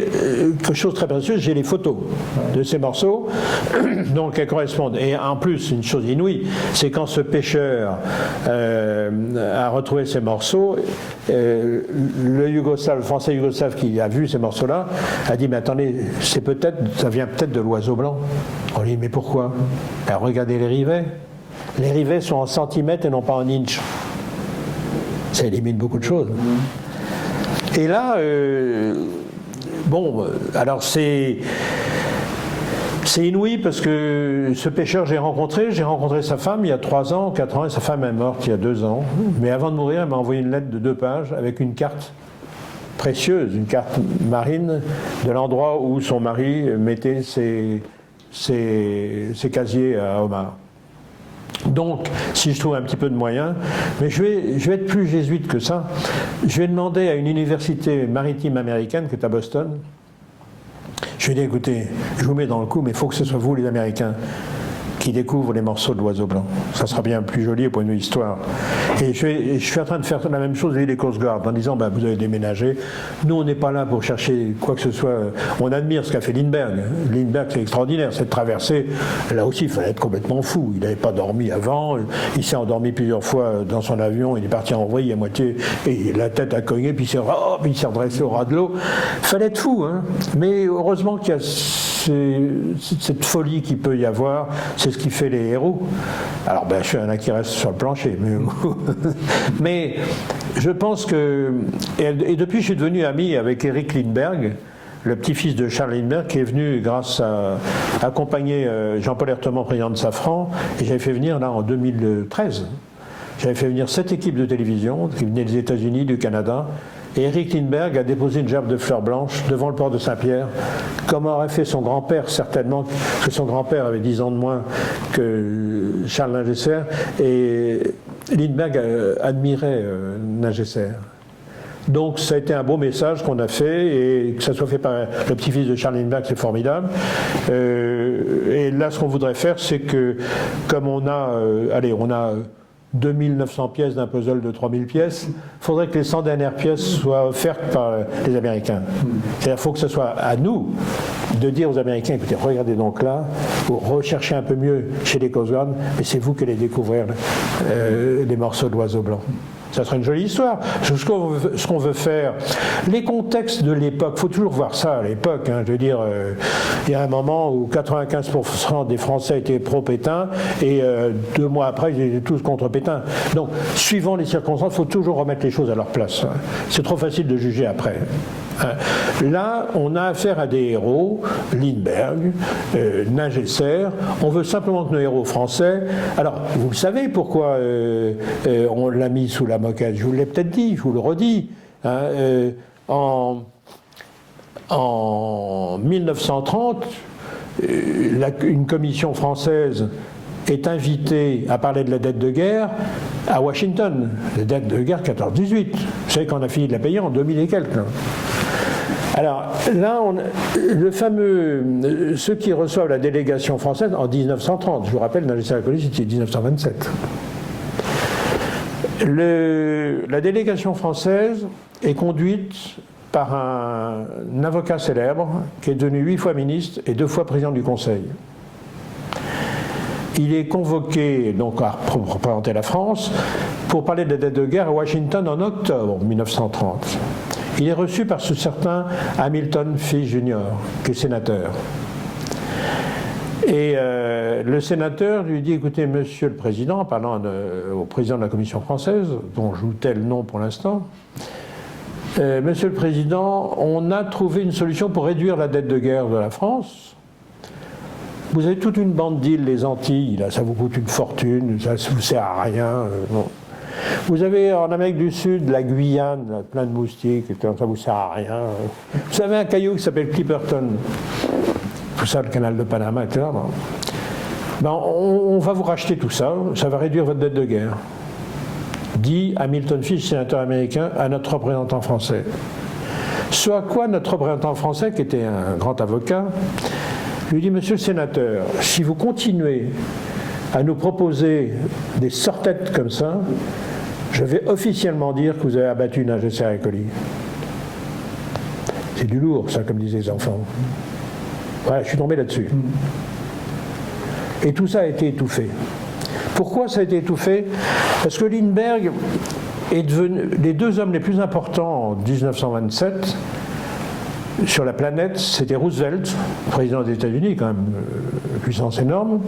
quelque chose de très précieux, j'ai les photos de ces morceaux, donc elles correspondent. Et en plus, une chose inouïe, c'est quand ce pêcheur a retrouvé ces morceaux, le français yougoslave qui a vu ces morceaux-là, a dit, mais attendez, ça vient peut-être de l'oiseau blanc. On lui dit, mais pourquoi ? Alors, regardez les rivets. Les rivets sont en centimètres et non pas en inches. Ça élimine beaucoup de choses. Et là, alors c'est inouï parce que ce pêcheur, j'ai rencontré sa femme il y a 3 ans, 4 ans, et sa femme est morte il y a 2 ans. Mais avant de mourir, elle m'a envoyé une lettre de 2 pages avec une carte précieuse, une carte marine de l'endroit où son mari mettait ses casiers à homard. Donc, si je trouve un petit peu de moyens, mais je vais être plus jésuite que ça, je vais demander à une université maritime américaine qui est à Boston, je vais dire, écoutez, je vous mets dans le coup, mais il faut que ce soit vous les Américains qui découvre les morceaux de l'oiseau blanc. Ça sera bien plus joli au point de vue histoire. Et je suis en train de faire la même chose avec les Coast Guard, en disant, vous avez déménagé, nous on n'est pas là pour chercher quoi que ce soit. On admire ce qu'a fait Lindbergh. Lindbergh, c'est extraordinaire, cette traversée. Là aussi, il fallait être complètement fou. Il n'avait pas dormi avant, il s'est endormi plusieurs fois dans son avion, il est parti en vrille à moitié, et la tête a cogné, puis il s'est redressé au ras de l'eau. Il fallait être fou, hein. Mais heureusement qu'il y a cette folie qu'il peut y avoir, c'est ce qui fait les héros. Alors, je suis un qui reste sur le plancher, mais je pense que... Et depuis, je suis devenu ami avec Eric Lindbergh, le petit-fils de Charles Lindbergh, qui est venu grâce à accompagner Jean-Paul Ertemont, président de Safran, et j'avais fait venir là en 2013. J'avais fait venir 7 équipes de télévision qui venaient des États-Unis, du Canada. Et Eric Lindbergh a déposé une gerbe de fleurs blanches devant le port de Saint-Pierre, comme aurait fait son grand-père certainement, parce que son grand-père avait 10 ans de moins que Charles Ningesser, et Lindbergh admirait Ningesser. Donc ça a été un beau message qu'on a fait, et que ça soit fait par le petit-fils de Charles Lindbergh, c'est formidable. Et là, ce qu'on voudrait faire, c'est que, comme on a 2900 pièces d'un puzzle de 3000 pièces, il faudrait que les 100 dernières pièces soient offertes par les Américains. C'est-à-dire qu'il faut que ce soit à nous de dire aux Américains, écoutez, regardez donc là, vous recherchez un peu mieux chez les Coast Guard, mais c'est vous qui allez découvrir les morceaux de l'oiseau blanc. Ça serait une jolie histoire. Ce qu'on veut faire, les contextes de l'époque, il faut toujours voir ça à l'époque. Hein, je veux dire, il y a un moment où 95% des Français étaient pro-Pétain et 2 mois après, ils étaient tous contre Pétain. Donc, suivant les circonstances, il faut toujours remettre les choses à leur place. Hein. C'est trop facile de juger après. Là, on a affaire à des héros, Lindbergh, Ningesser. On veut simplement que nos héros français... Alors, vous le savez pourquoi on l'a mis sous la moquette. Je vous l'ai peut-être dit, je vous le redis. Hein, en 1930, une commission française est invitée à parler de la dette de guerre à Washington. La dette de guerre 14-18. Vous savez qu'on a fini de la payer en 2000 et quelques. Là. Alors là, ceux qui reçoivent la délégation française en 1930, je vous rappelle, Ningesser et Colli, c'était 1927. La délégation française est conduite par un avocat célèbre qui est devenu 8 fois ministre et 2 fois président du Conseil. Il est convoqué donc pour représenter la France pour parler de la dette de guerre à Washington en octobre 1930. Il est reçu par ce certain Hamilton Fish Jr., qui est sénateur. Et le sénateur lui dit, écoutez, monsieur le président, en parlant au président de la Commission française, dont je vous tais le nom pour l'instant, monsieur le président, on a trouvé une solution pour réduire la dette de guerre de la France. Vous avez toute une bande d'îles, les Antilles, là, ça vous coûte une fortune, ça ne vous sert à rien. Non. Vous avez en Amérique du Sud la Guyane, là, plein de moustiques, ça ne vous sert à rien. Vous avez un caillou qui s'appelle Clipperton, tout ça, le canal de Panama, etc. On va vous racheter tout ça, ça va réduire votre dette de guerre. Dit Hamilton Fish, sénateur américain, à notre représentant français. Ce à quoi notre représentant français, qui était un grand avocat, lui dit, monsieur le sénateur, si vous continuez à nous proposer des sortettes comme ça, je vais officiellement dire que vous avez abattu Ningesser et Colli. C'est du lourd, ça, comme disaient les enfants. Voilà, je suis tombé là-dessus. Et tout ça a été étouffé. Pourquoi ça a été étouffé? Parce que Lindbergh est devenu... Les 2 hommes les plus importants en 1927 sur la planète, c'était Roosevelt, président des États-Unis, quand même puissance énorme,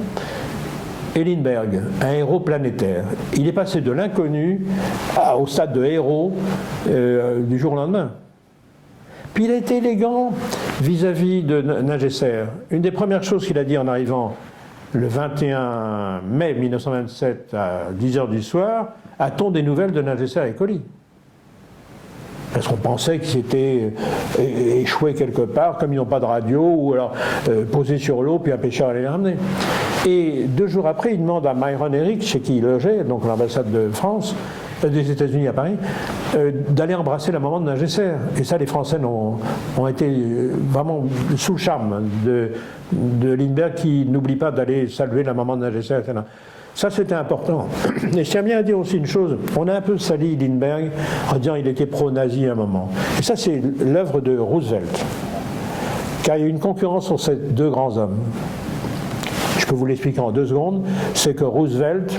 et Lindbergh, un héros planétaire. Il est passé de l'inconnu au stade de héros du jour au lendemain. Puis il a été élégant vis-à-vis de Ningesser. Une des premières choses qu'il a dit en arrivant le 21 mai 1927 à 10h du soir, a-t-on des nouvelles de Ningesser et Colli? Parce qu'on pensait qu'ils s'étaient échoués quelque part, comme ils n'ont pas de radio, ou alors posés sur l'eau, puis un pêcheur allait les ramener. Et 2 jours après, il demande à Myron Eric, chez qui il logeait, donc l'ambassade de France, des États-Unis à Paris, d'aller embrasser la maman de Nagesser. Et ça, les Français ont été vraiment sous le charme de Lindbergh, qui n'oublie pas d'aller saluer la maman de Nagesser, etc. Ça, c'était important. Et je tiens bien à dire aussi une chose, on a un peu sali Lindbergh en disant qu'il était pro-nazi à un moment. Et ça, c'est l'œuvre de Roosevelt. Car il y a une concurrence sur ces deux grands hommes. Je peux vous l'expliquer en 2 secondes. C'est que Roosevelt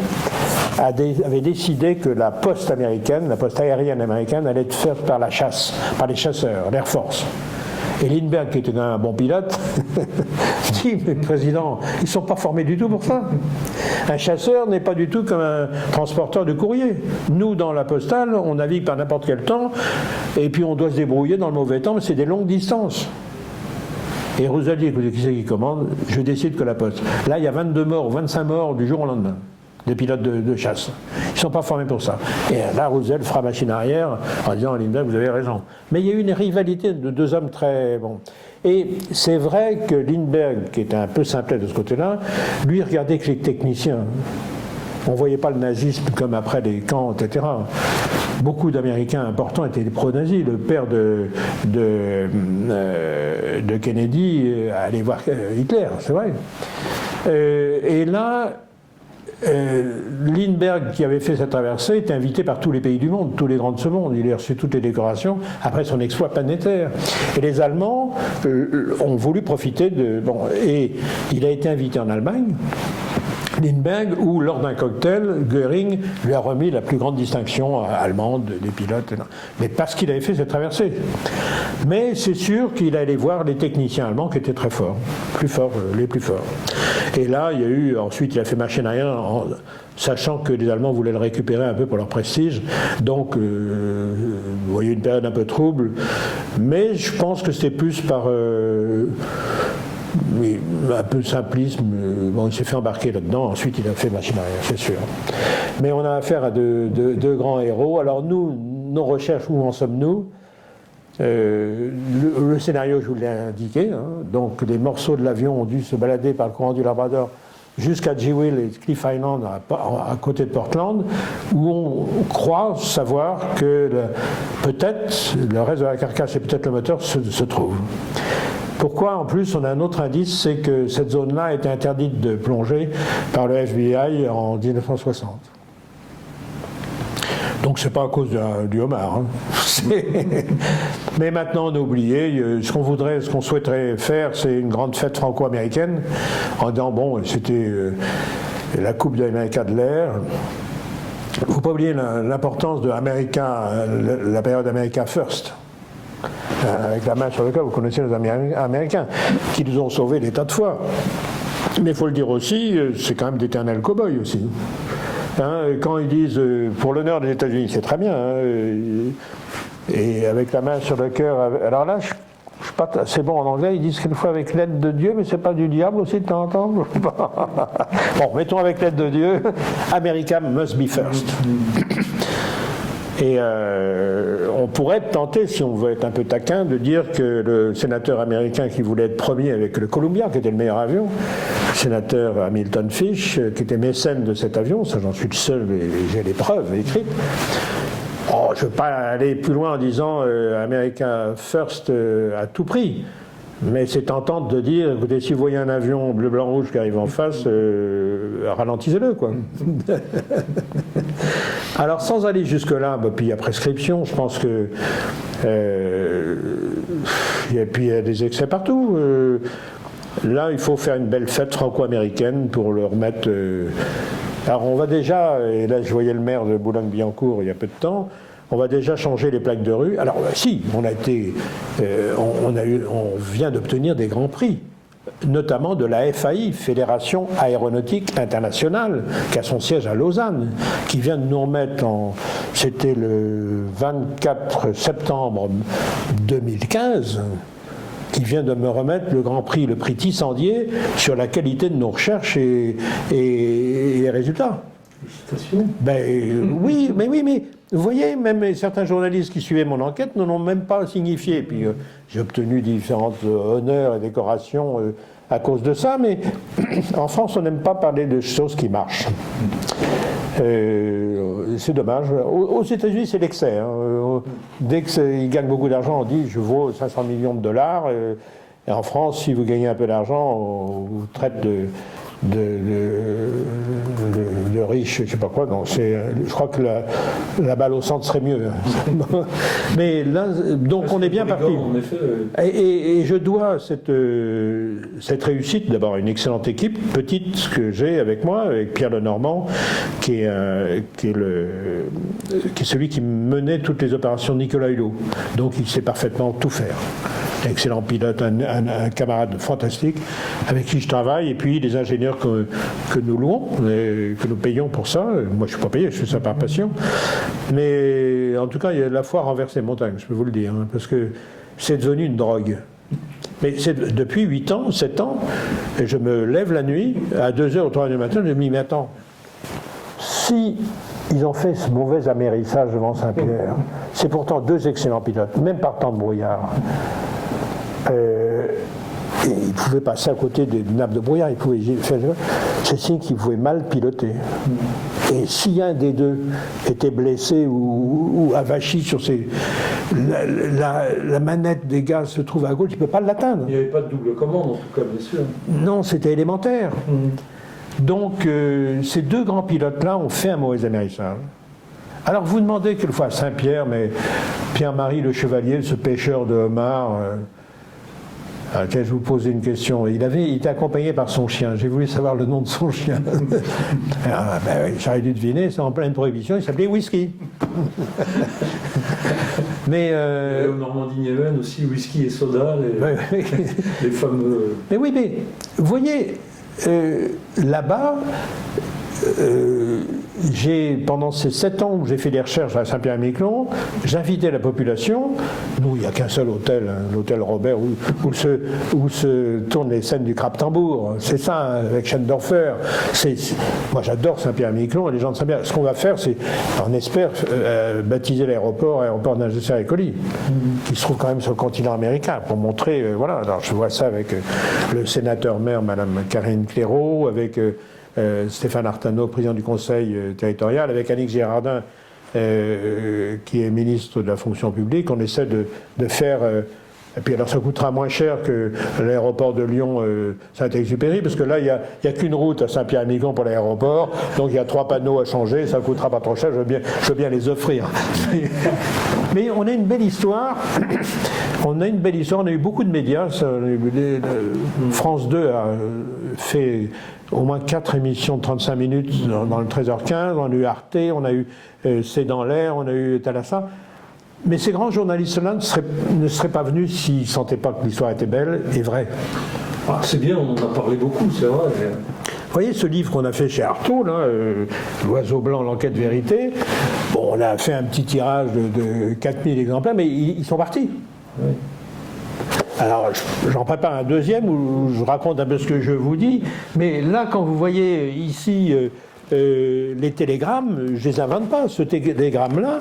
avait décidé que la poste américaine, la poste aérienne américaine, allait être faite par la chasse, par les chasseurs, l'Air Force. Et Lindbergh, qui était quand même un bon pilote, dit, mais président, ils ne sont pas formés du tout pour ça. Un chasseur n'est pas du tout comme un transporteur de courrier. Nous, dans la postale, on navigue par n'importe quel temps, et puis on doit se débrouiller dans le mauvais temps, mais c'est des longues distances. Et Roosevelt dit, écoutez, qui c'est qui commande? Je décide que la poste. Là, il y a 22 morts ou 25 morts du jour au lendemain, des pilotes de chasse. Ils ne sont pas formés pour ça. Et là, Roosevelt fera machine arrière en disant à Lindbergh, vous avez raison. Mais il y a eu une rivalité de 2 hommes très bons. Et c'est vrai que Lindbergh, qui était un peu simplet de ce côté-là, lui regardait que les techniciens. On ne voyait pas le nazisme comme après les camps, etc. Beaucoup d'Américains importants étaient des pro-nazis. Le père de Kennedy allait voir Hitler, c'est vrai. Et là, Lindbergh, qui avait fait cette traversée, était invité par tous les pays du monde, tous les grands de ce monde. Il a reçu toutes les décorations après son exploit planétaire. Et les Allemands ont voulu profiter de... Bon, et il a été invité en Allemagne, Lindbergh, où lors d'un cocktail, Göring lui a remis la plus grande distinction allemande des pilotes, mais parce qu'il avait fait cette traversée. Mais c'est sûr qu'il allait voir les techniciens allemands qui étaient très forts, les plus forts. Et là, il y a eu, ensuite il a fait machine arrière en sachant que les Allemands voulaient le récupérer un peu pour leur prestige. Donc, vous voyez une période un peu trouble, mais je pense que c'était plus par... oui, un peu de simplisme. Bon, il s'est fait embarquer là-dedans. Ensuite, il a fait machine arrière, c'est sûr. Mais on a affaire à deux grands héros. Alors nous, nos recherches, où en sommes-nous? Le scénario, je vous l'ai indiqué. Hein. Donc, les morceaux de l'avion ont dû se balader par le courant du Labrador jusqu'à Jewel et Cliff Island, à côté de Portland, où on croit savoir que peut-être le reste de la carcasse et peut-être le moteur se trouvent. Pourquoi? En plus, on a un autre indice, c'est que cette zone-là a été interdite de plongée par le FBI en 1960. Donc c'est pas à cause du homard. Hein. Mais maintenant on a oublié. Ce qu'on souhaiterait faire, c'est une grande fête franco-américaine, en disant bon, c'était la Coupe de l'América de l'air. Il ne faut pas oublier l'importance de la période America First. Avec la main sur le cœur, vous connaissez les Américains, qui nous ont sauvés des tas de fois. Mais il faut le dire aussi, c'est quand même d'éternels cow-boys aussi. Hein, quand ils disent pour l'honneur des États-Unis, c'est très bien. Hein, et avec la main sur le cœur. Alors là, je sais pas, c'est bon en anglais, ils disent quelquefois avec l'aide de Dieu, mais c'est pas du diable aussi de temps en temps. Bon, mettons avec l'aide de Dieu, America must be first. Et on pourrait tenter, si on veut être un peu taquin, de dire que le sénateur américain qui voulait être premier avec le Columbia, qui était le meilleur avion, le sénateur Hamilton Fish, qui était mécène de cet avion, ça j'en suis le seul, et j'ai les preuves écrites. Oh, je ne veux pas aller plus loin en disant America First à tout prix. Mais c'est tentant de dire, écoutez, si vous voyez un avion bleu, blanc, rouge qui arrive en face, ralentissez-le, quoi. Alors, sans aller jusque-là, puis il y a prescription, je pense que... et puis il y a des excès partout. Là, il faut faire une belle fête franco-américaine pour le remettre... Alors, on va déjà, et là, je voyais le maire de Boulogne-Billancourt il y a peu de temps, on va déjà changer les plaques de rue. Alors si, on vient d'obtenir des grands prix, notamment de la FAI, Fédération Aéronautique Internationale, qui a son siège à Lausanne, qui vient de nous remettre c'était le 24 septembre 2015, qui vient de me remettre le grand prix, le prix Tissandier, sur la qualité de nos recherches et les résultats. Félicitations. Oui, mais vous voyez, même certains journalistes qui suivaient mon enquête ne l'ont même pas signifié. Puis j'ai obtenu différents honneurs et décorations à cause de ça, mais en France, on n'aime pas parler de choses qui marchent. C'est dommage. Aux États-Unis, c'est l'excès. Hein. Dès qu'ils gagnent beaucoup d'argent, on dit je vaux 500 millions de dollars. Et en France, si vous gagnez un peu d'argent, on vous traite de riches, je ne sais pas quoi. Donc je crois que la balle au centre serait mieux. Mais là, donc on est bien parti. Et je dois cette réussite d'abord à une excellente équipe, petite que j'ai avec moi, avec Pierre Lenormand, qui est celui qui menait toutes les opérations de Nicolas Hulot. Donc il sait parfaitement tout faire. Excellent pilote, un camarade fantastique avec qui je travaille, et puis des ingénieurs que nous louons, que nous payons pour ça. Moi, je ne suis pas payé, je fais ça par passion. Mais en tout cas, il y a la foi renverse les montagnes, je peux vous le dire, hein, parce que c'est devenu une drogue. Mais c'est depuis 8 ans, 7 ans, et je me lève la nuit, à 2h ou 3h du matin, je me dis, mais attends, si ils ont fait ce mauvais amérissage devant Saint-Pierre, c'est pourtant 2 excellents pilotes, même par temps de brouillard. Il pouvait passer à côté des nappes de brouillard, il pouvait faire. C'est signe qu'il pouvait mal piloter. Et si un des deux était blessé ou avachi sur la manette des gaz se trouve à gauche, il ne peut pas l'atteindre. Il n'y avait pas de double commande en tout cas, bien sûr. Non, c'était élémentaire. Donc ces 2 grands pilotes-là ont fait un mauvais amérissage. Alors vous demandez quelquefois à Saint-Pierre, mais Pierre-Marie le Chevalier, ce pêcheur de homards, à laquelle je vous posais une question. Il était accompagné par son chien. J'ai voulu savoir le nom de son chien. J'aurais dû deviner, c'est en pleine prohibition, il s'appelait Whisky. Mais au Normandie-Niemen aussi, whisky et soda, les fameux... Mais oui, mais vous voyez, là-bas, pendant ces 7 ans où j'ai fait des recherches à Saint-Pierre-et-Miquelon, j'invitais la population. Nous, il n'y a qu'un seul hôtel, hein, l'hôtel Robert, où se tournent les scènes du Crabe-Tambour. C'est ça, hein, avec Schendorfer. Moi, j'adore Saint-Pierre-et-Miquelon et les gens de Saint-Pierre. Ce qu'on va faire, c'est, on espère, baptiser l'aéroport Nager-Serre et Colli, qui se trouve quand même sur le continent américain, pour montrer, voilà. Alors, je vois ça avec le sénateur-maire, Madame Karine Clairaut, avec Stéphane Artano, président du conseil territorial, avec Annick Girardin, qui est ministre de la fonction publique. On essaie de faire... et puis alors ça coûtera moins cher que l'aéroport de Lyon Saint-Exupéry, parce que là, il n'y a qu'une route à Saint-Pierre-et-Miquelon pour l'aéroport, donc il y a 3 panneaux à changer, ça ne coûtera pas trop cher, je veux bien les offrir. Mais on a une belle histoire. On a eu beaucoup de médias. France 2 a fait au moins 4 émissions de 35 minutes dans le 13h15, on a eu Arte, on a eu C'est dans l'air, on a eu Thalassa. Mais ces grands journalistes-là ne seraient pas venus s'ils ne sentaient pas que l'histoire était belle et vraie. Ah, c'est bien, on en a parlé beaucoup, c'est vrai. Vous voyez ce livre qu'on a fait chez Artaud, là, L'Oiseau Blanc, l'enquête vérité. Bon, on a fait un petit tirage de 4000 exemplaires, mais ils sont partis. Oui. Alors, j'en prépare un deuxième où je raconte un peu ce que je vous dis. Mais là, quand vous voyez ici les télégrammes, je ne les invente pas. Ce télégramme-là,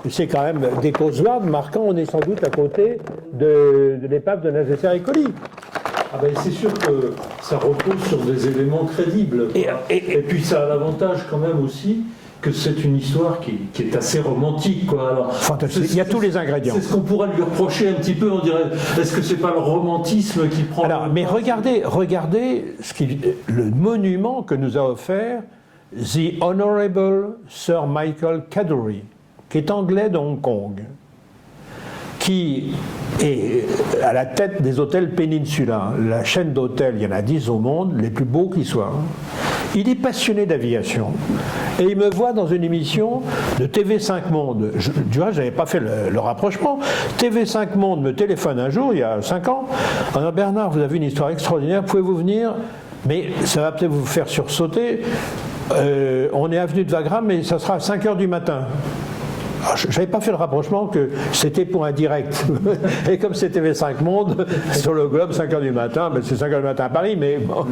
c'est quand même des causewards marquant, on est sans doute à côté de l'épave de Nager-Serre et Colli. Ah ben c'est sûr que ça repose sur des éléments crédibles. Et puis ça a l'avantage quand même aussi que c'est une histoire qui est assez romantique, quoi. Alors, fantastique. Il y a tous les ingrédients. C'est ce qu'on pourrait lui reprocher un petit peu, on dirait, est-ce que c'est pas le romantisme qui prend... Alors, mais regardez le monument que nous a offert The Honorable Sir Michael Cadbury, qui est anglais de Hong Kong, qui est à la tête des hôtels Peninsula, la chaîne d'hôtels, il y en a 10 au monde, les plus beaux qui soient. Il est passionné d'aviation et il me voit dans une émission de TV5 Monde. Tu vois, je n'avais pas fait le rapprochement. TV5 Monde me téléphone un jour, il y a 5 ans, en disant « Bernard, vous avez une histoire extraordinaire, pouvez-vous venir ? Mais ça va peut-être vous faire sursauter. On est avenue de Wagram, mais ça sera à 5h du matin. » Je n'avais pas fait le rapprochement que c'était pour un direct. Et comme c'était TV5 Monde, sur le globe, 5h du matin, ben c'est 5h du matin à Paris, mais bon.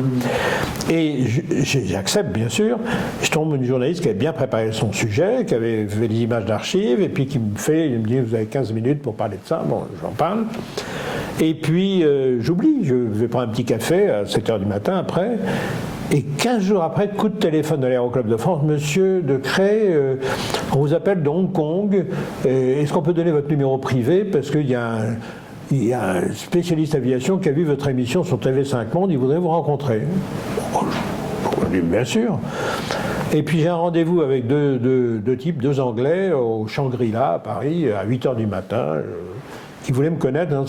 Et j'accepte, bien sûr. Je tombe sur une journaliste qui avait bien préparé son sujet, qui avait fait des images d'archives, et puis qui il me dit, vous avez 15 minutes pour parler de ça. Bon, j'en parle. Et puis, j'oublie, je vais prendre un petit café à 7h du matin après. Et 15 jours après, coup de téléphone de l'Aéroclub de France, Monsieur de Cré, on vous appelle de Hong Kong, est-ce qu'on peut donner votre numéro privé parce qu'il y a un spécialiste aviation qui a vu votre émission sur TV5 Monde, il voudrait vous rencontrer. Je dis bien sûr. Et puis j'ai un rendez-vous avec deux types, deux Anglais, au Shangri-La, à Paris, à 8h du matin, qui voulaient me connaître. Hein.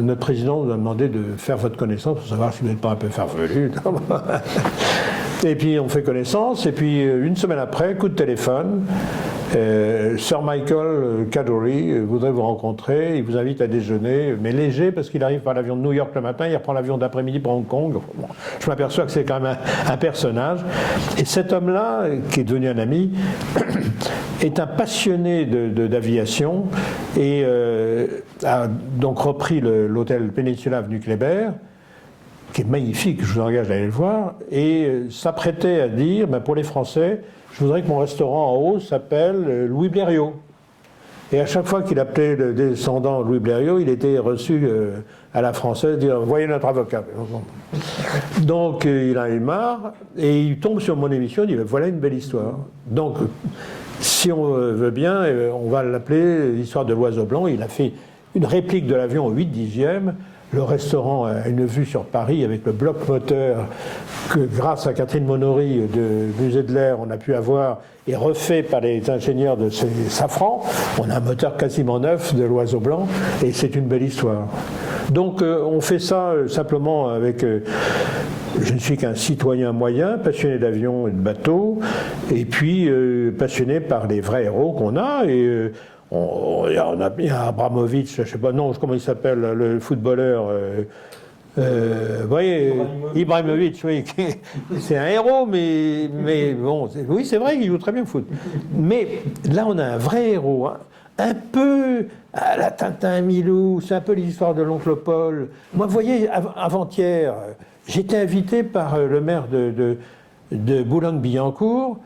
Notre président nous a demandé de faire votre connaissance pour savoir si vous n'êtes pas un peu farfelu. Et puis on fait connaissance, et puis une semaine après, coup de téléphone, Sir Michael Cadbury voudrait vous rencontrer, il vous invite à déjeuner, mais léger parce qu'il arrive par l'avion de New York le matin, il reprend l'avion d'après-midi pour Hong Kong. Bon, je m'aperçois que c'est quand même un personnage. Et cet homme-là, qui est devenu un ami, est un passionné d'aviation et a donc repris l'hôtel Peninsula avenue Kléber, qui est magnifique, je vous engage à aller le voir, et s'apprêtait à dire, ben pour les Français, je voudrais que mon restaurant en haut s'appelle Louis Blériot. Et à chaque fois qu'il appelait le descendant Louis Blériot, il était reçu à la française, dire « Voyez notre avocat ». Donc il en a eu marre, et il tombe sur mon émission, il dit « Voilà une belle histoire ». Donc, si on veut bien, on va l'appeler l'histoire de l'oiseau blanc. Il a fait une réplique de l'avion au 8/10e. Le restaurant a une vue sur Paris avec le bloc moteur que, grâce à Catherine Monory de Musée de l'Air, on a pu avoir et refait par les ingénieurs de ces Safran. On a un moteur quasiment neuf de l'oiseau blanc et c'est une belle histoire. Donc on fait ça simplement avec... je ne suis qu'un citoyen moyen, passionné d'avions et de bateaux, et puis passionné par les vrais héros qu'on a. Et, il y a Abramovich, je ne sais pas, non, comment il s'appelle, le footballeur, vous voyez, Ibrahimovic, oui, c'est un héros, mais bon, oui, c'est vrai qu'il joue très bien au foot. Mais là, on a un vrai héros, hein, un peu à la Tintin Milou, c'est un peu l'histoire de l'oncle Paul. Moi, vous voyez, avant-hier, j'étais invité par le maire de Boulogne-Billancourt,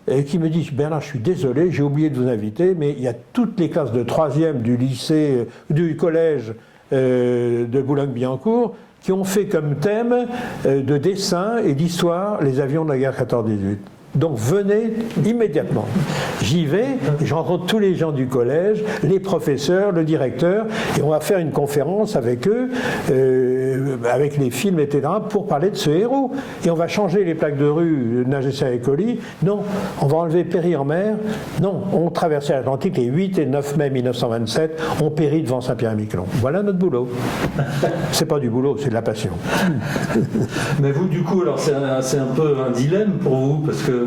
et qui me dit « Bernard, je suis désolé, j'ai oublié de vous inviter, mais il y a toutes les classes de 3e du lycée, du collège de Boulogne-Billancourt qui ont fait comme thème de dessin et d'histoire les avions de la guerre 14-18. Donc venez immédiatement. J'y vais, et je rencontre tous les gens du collège, les professeurs, le directeur, et on va faire une conférence avec eux, avec les films, etc., pour parler de ce héros. Et on va changer les plaques de rue Nagesser et Colli. Non, on va enlever Péri en mer. Non, on traversait l'Atlantique les 8 et 9 mai 1927, on périt devant Saint-Pierre-et-Miquelon. Voilà notre boulot. C'est pas du boulot, c'est de la passion. Mais vous, du coup, alors c'est un peu un dilemme pour vous, parce que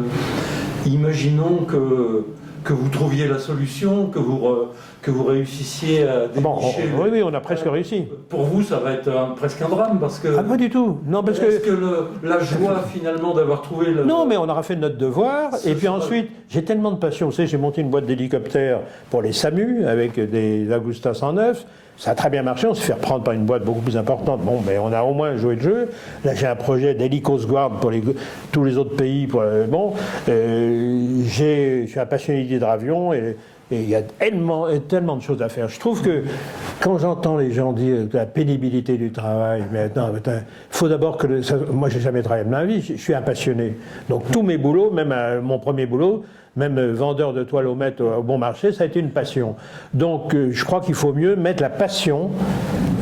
imaginons que vous trouviez la solution, que vous réussissiez à dénicher... Oui, on a presque réussi. Pour vous, ça va être presque un drame, parce que... Ah, pas du tout. Non, parce est-ce que la joie, finalement, d'avoir trouvé... Non, mais on aura fait notre devoir, et puis ensuite, j'ai tellement de passion. Vous savez, j'ai monté une boîte d'hélicoptères pour les SAMU, avec des Agusta 109. Ça a très bien marché, on s'est fait reprendre par une boîte beaucoup plus importante. Bon, mais on a au moins joué le jeu. Là, j'ai un projet d'Heli-Coast Guard pour tous les autres pays. Je suis un passionné d'hydravion et il y a tellement de choses à faire. Je trouve que quand j'entends les gens dire la pénibilité du travail, mais non, il faut d'abord que... moi, j'ai jamais travaillé de ma vie, je suis un passionné. Donc tous mes boulots, même mon premier boulot, même vendeur de toilettes au bon marché, ça a été une passion. Donc je crois qu'il faut mieux mettre la passion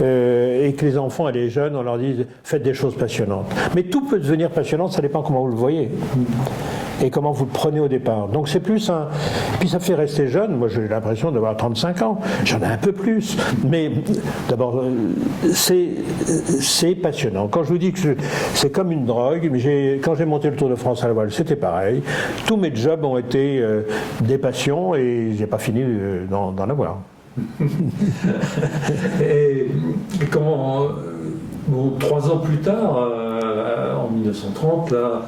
et que les enfants et les jeunes, on leur dise faites des choses passionnantes. Mais tout peut devenir passionnant, ça dépend comment vous le voyez et comment vous le prenez au départ. Donc c'est plus un... Puis ça fait rester jeune, moi j'ai l'impression d'avoir 35 ans, j'en ai un peu plus, mais d'abord c'est passionnant. Quand je vous dis que c'est comme une drogue, quand j'ai monté le Tour de France à la voile, c'était pareil. Tous mes jobs ont été des passions et j'ai pas fini d'en avoir. Et comment... Bon, 3 ans plus tard, en 1930, là,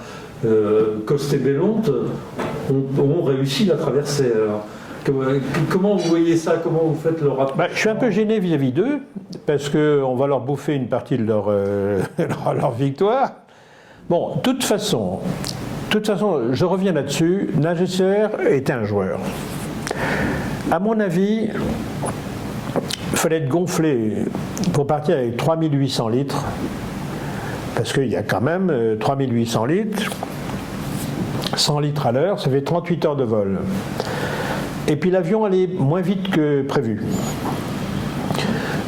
Coste et Bellonte ont réussi la traversée. Alors, comment vous voyez ça? Comment vous faites le rapport? Je suis un peu gêné vis-à-vis d'eux, parce qu'on va leur bouffer une partie de leur victoire. Bon, de toute façon, je reviens là-dessus, Nagesser était un joueur. À mon avis, il fallait être gonflé pour partir avec 3800 litres. parce qu'il y a quand même 3800 litres, 100 litres à l'heure, ça fait 38 heures de vol. Et puis l'avion allait moins vite que prévu.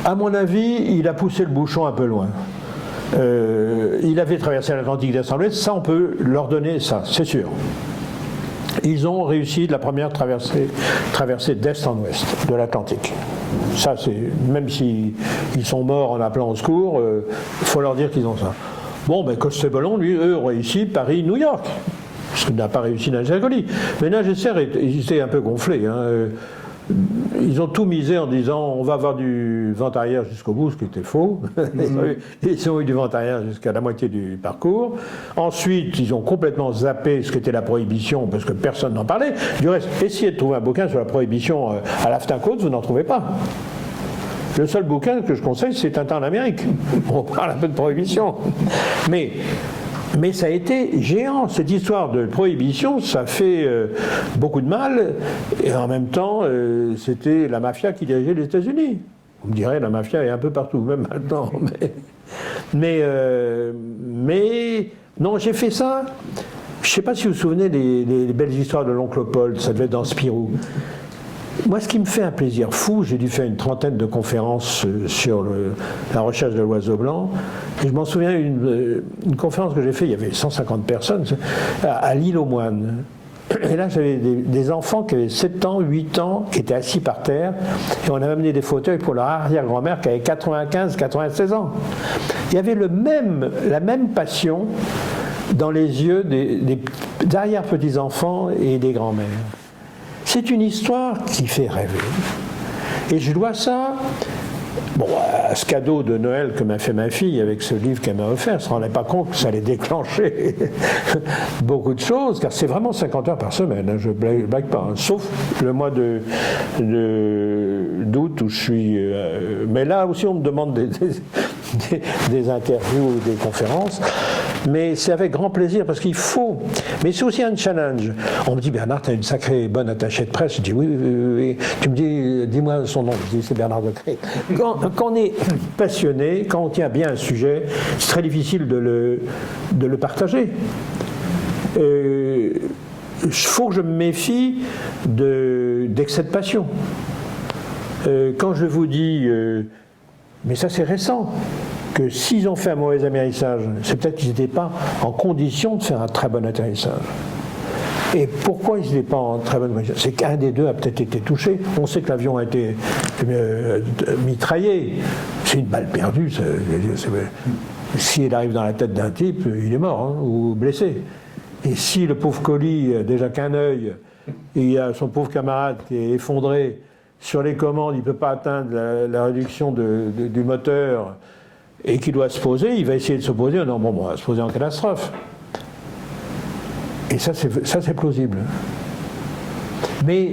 À mon avis, il a poussé le bouchon un peu loin. Il avait traversé l'Atlantique d'est en ouest, ça on peut leur donner ça, c'est sûr. Ils ont réussi la première traversée d'est en ouest de l'Atlantique. Ça, c'est même s'ils sont morts en appelant au secours, il faut leur dire qu'ils ont ça. Bon, ben Costeballon, lui, eux, ont réussi Paris-New York, parce qu'il n'a pas réussi Nager-Goli. Mais Nager, ils étaient un peu gonflés. Hein. Ils ont tout misé en disant on va avoir du vent arrière jusqu'au bout, ce qui était faux. Ils ont eu du vent arrière jusqu'à la moitié du parcours. Ensuite, ils ont complètement zappé ce qu'était la prohibition, parce que personne n'en parlait. Du reste, essayez de trouver un bouquin sur la prohibition à l'Aftin-Côte, vous n'en trouvez pas. Le seul bouquin que je conseille, c'est Tintin en Amérique. On parle un peu de prohibition. Mais ça a été géant, cette histoire de prohibition, ça fait beaucoup de mal, et en même temps, c'était la mafia qui dirigeait les États-Unis. Vous me direz, la mafia est un peu partout, même maintenant. Mais non, j'ai fait ça. Je ne sais pas si vous vous souvenez des belles histoires de l'oncle Paul, ça devait être dans Spirou. Moi, ce qui me fait un plaisir fou, j'ai dû faire une trentaine de conférences sur la recherche de l'oiseau blanc. Et je m'en souviens, une conférence que j'ai faite, il y avait 150 personnes, à l'île aux Moines. Et là, j'avais des enfants qui avaient 7 ans, 8 ans, qui étaient assis par terre. Et on avait amené des fauteuils pour leur arrière-grand-mère qui avait 95, 96 ans. Il y avait la même passion dans les yeux des arrière-petits-enfants et des grands-mères. C'est une histoire qui fait rêver. Et je dois ça à ce cadeau de Noël que m'a fait ma fille avec ce livre qu'elle m'a offert. Elle ne se rendait pas compte que ça allait déclencher beaucoup de choses, car c'est vraiment 50 heures par semaine, hein, je ne blague pas, hein, sauf le mois d'août où je suis... mais là aussi on me demande des interviews ou des conférences. Mais c'est avec grand plaisir parce qu'il faut. Mais c'est aussi un challenge. On me dit Bernard, tu as une sacrée bonne attachée de presse. Je dis oui. Tu me dis, dis-moi son nom. Je dis c'est Bernard Decré. Quand on est passionné, quand on tient bien un sujet, c'est très difficile de le partager. Il faut que je me méfie d'excès de passion. Quand je vous dis, mais ça c'est récent, que s'ils ont fait un mauvais atterrissage, c'est peut-être qu'ils n'étaient pas en condition de faire un très bon atterrissage. Et pourquoi ils n'étaient pas en très bonne condition? C'est qu'un des deux a peut-être été touché. On sait que l'avion a été mitraillé. C'est une balle perdue. Si elle arrive dans la tête d'un type, il est mort, hein, ou blessé. Et si le pauvre colis a déjà qu'un œil, et il y a son pauvre camarade qui est effondré sur les commandes, il ne peut pas atteindre la réduction du moteur, et qui doit se poser, il va essayer de se poser, non, bon, on va se poser en catastrophe. Et ça c'est plausible. Mais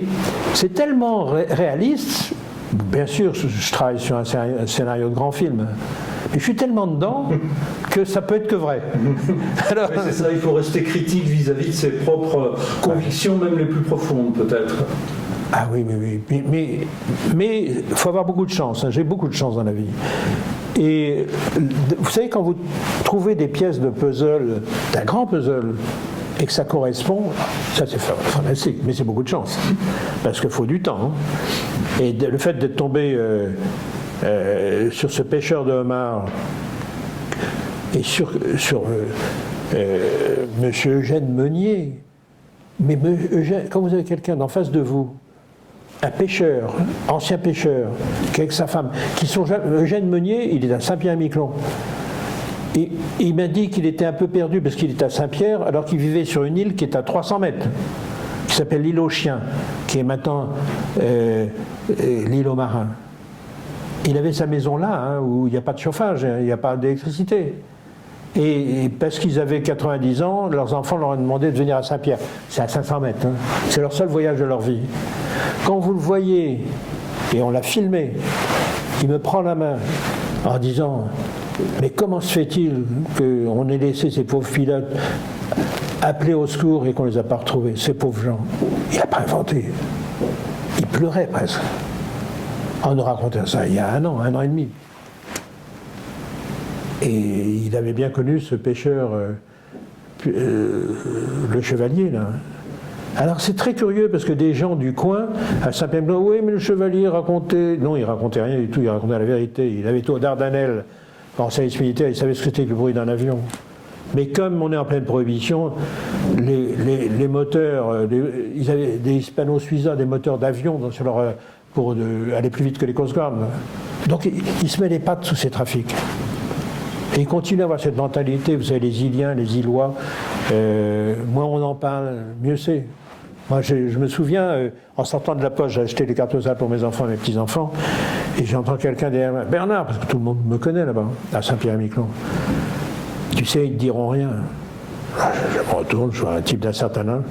c'est tellement réaliste, bien sûr, je travaille sur un scénario de grand film, mais je suis tellement dedans que ça peut être que vrai. Alors, oui, c'est ça, il faut rester critique vis-à-vis de ses propres convictions, même les plus profondes peut-être. Ah oui. Mais il faut avoir beaucoup de chance, hein. J'ai beaucoup de chance dans la vie. Et vous savez, quand vous trouvez des pièces de puzzle, d'un grand puzzle, et que ça correspond, ça c'est fantastique, mais c'est beaucoup de chance. Parce qu'il faut du temps. Hein. Et le fait d'être tombé sur ce pêcheur de homards, et sur monsieur Eugène Meunier, mais Eugène, quand vous avez quelqu'un en face de vous, un pêcheur, ancien pêcheur, qui est avec sa femme, Eugène Meunier, il est à Saint-Pierre-et-Miquelon. Et il m'a dit qu'il était un peu perdu parce qu'il est à Saint-Pierre, alors qu'il vivait sur une île qui est à 300 mètres, qui s'appelle l'île aux Chiens, qui est maintenant l'île aux Marins. Il avait sa maison là, hein, où il n'y a pas de chauffage, il n'y a pas d'électricité. Et parce qu'ils avaient 90 ans, leurs enfants leur ont demandé de venir à Saint-Pierre. C'est à 500 mètres. Hein. C'est leur seul voyage de leur vie. Quand vous le voyez, et on l'a filmé, il me prend la main en disant « Mais comment se fait-il qu'on ait laissé ces pauvres pilotes appeler au secours et qu'on ne les a pas retrouvés, ces pauvres gens ?» Il n'a pas inventé. Il pleurait presque. On nous racontait ça il y a un an et demi. Et il avait bien connu ce pêcheur, le Chevalier, là. Alors c'est très curieux parce que des gens du coin, à Saint-Pierre, oui, mais le Chevalier racontait. Non, il racontait rien du tout, il racontait la vérité. Il avait été aux Dardanelles, en service militaire, il savait ce que c'était que le bruit d'un avion. Mais comme on est en pleine prohibition, les moteurs, ils avaient des Hispano-Suiza, des moteurs d'avion pour aller plus vite que les Coast Guard. Donc il se met les pattes sous ces trafics. Et il continue à avoir cette mentalité, vous savez, les Iliens, les Ilois, moins on en parle, mieux c'est. Moi, je me souviens, en sortant de la poste, j'ai acheté des cartes postales pour mes enfants et mes petits-enfants, et j'entends quelqu'un derrière moi, Bernard, parce que tout le monde me connaît là-bas, à Saint-Pierre-et-Miquelon. Tu sais, ils ne te diront rien. Je me retourne, je vois un type d'un certain âge.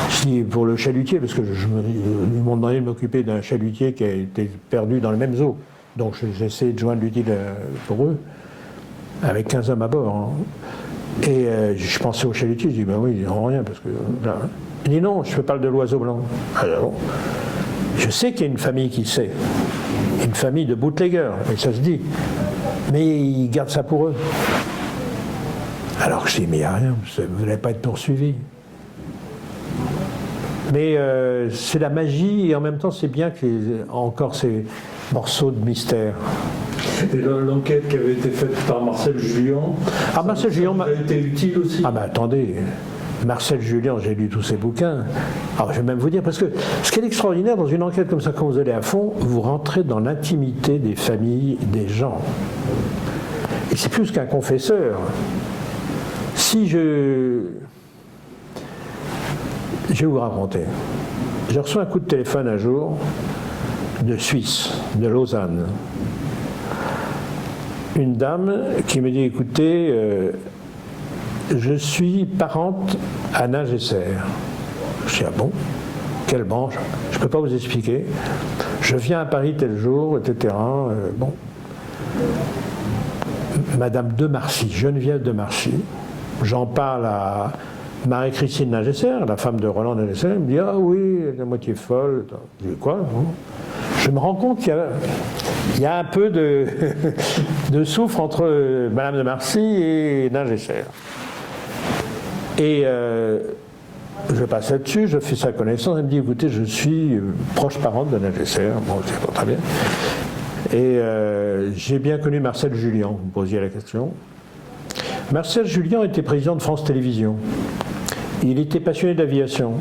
Je dis pour le chalutier, parce que ils m'ont demandé de m'occuper d'un chalutier qui a été perdu dans le même zoo. Donc j'essaie de joindre l'utile pour eux, avec 15 hommes à bord. Hein. Et je pensais au chalutier, je dis ben oui, ils n'ont rien, parce que là. Il dit non, je te parle de l'oiseau blanc. Alors, je sais qu'il y a une famille qui sait, une famille de bootleggers, et ça se dit, mais ils gardent ça pour eux. Alors je dis mais il n'y a rien, vous n'allez pas être poursuivi. Mais c'est la magie, et en même temps c'est bien qu'il y ait encore ces morceaux de mystère. Et l'enquête qui avait été faite par Marcel Julien, Marcel Julien a été utile aussi. Ah ben attendez, Marcel Julien, j'ai lu tous ses bouquins. Alors je vais même vous dire, parce que ce qui est extraordinaire dans une enquête comme ça, quand vous allez à fond, vous rentrez dans l'intimité des familles, des gens. Et c'est plus qu'un confesseur. Si je vais vous raconter. J'ai reçu un coup de téléphone un jour de Suisse, de Lausanne. Une dame qui me dit, écoutez, je suis parente à Nagesser. Je dis, ah bon? Quelle branche? Je ne peux pas vous expliquer. Je viens à Paris tel jour, etc. Bon. Madame de Marcy, Geneviève de Marcy. J'en parle à Marie-Christine Nagesser, la femme de Roland Nagesser. Elle me dit, ah oui, elle est la moitié folle. Je dis, quoi? Je me rends compte qu'il y a un peu de souffle entre Madame de Marcy et Nagesser. Et je passe là-dessus, je fais sa connaissance, elle me dit, écoutez, je suis proche parente de Nagesser. Bon, c'est pas très bien. Et j'ai bien connu Marcel Julien, vous me posiez la question. Marcel Julien était président de France Télévisions. Il était passionné d'aviation.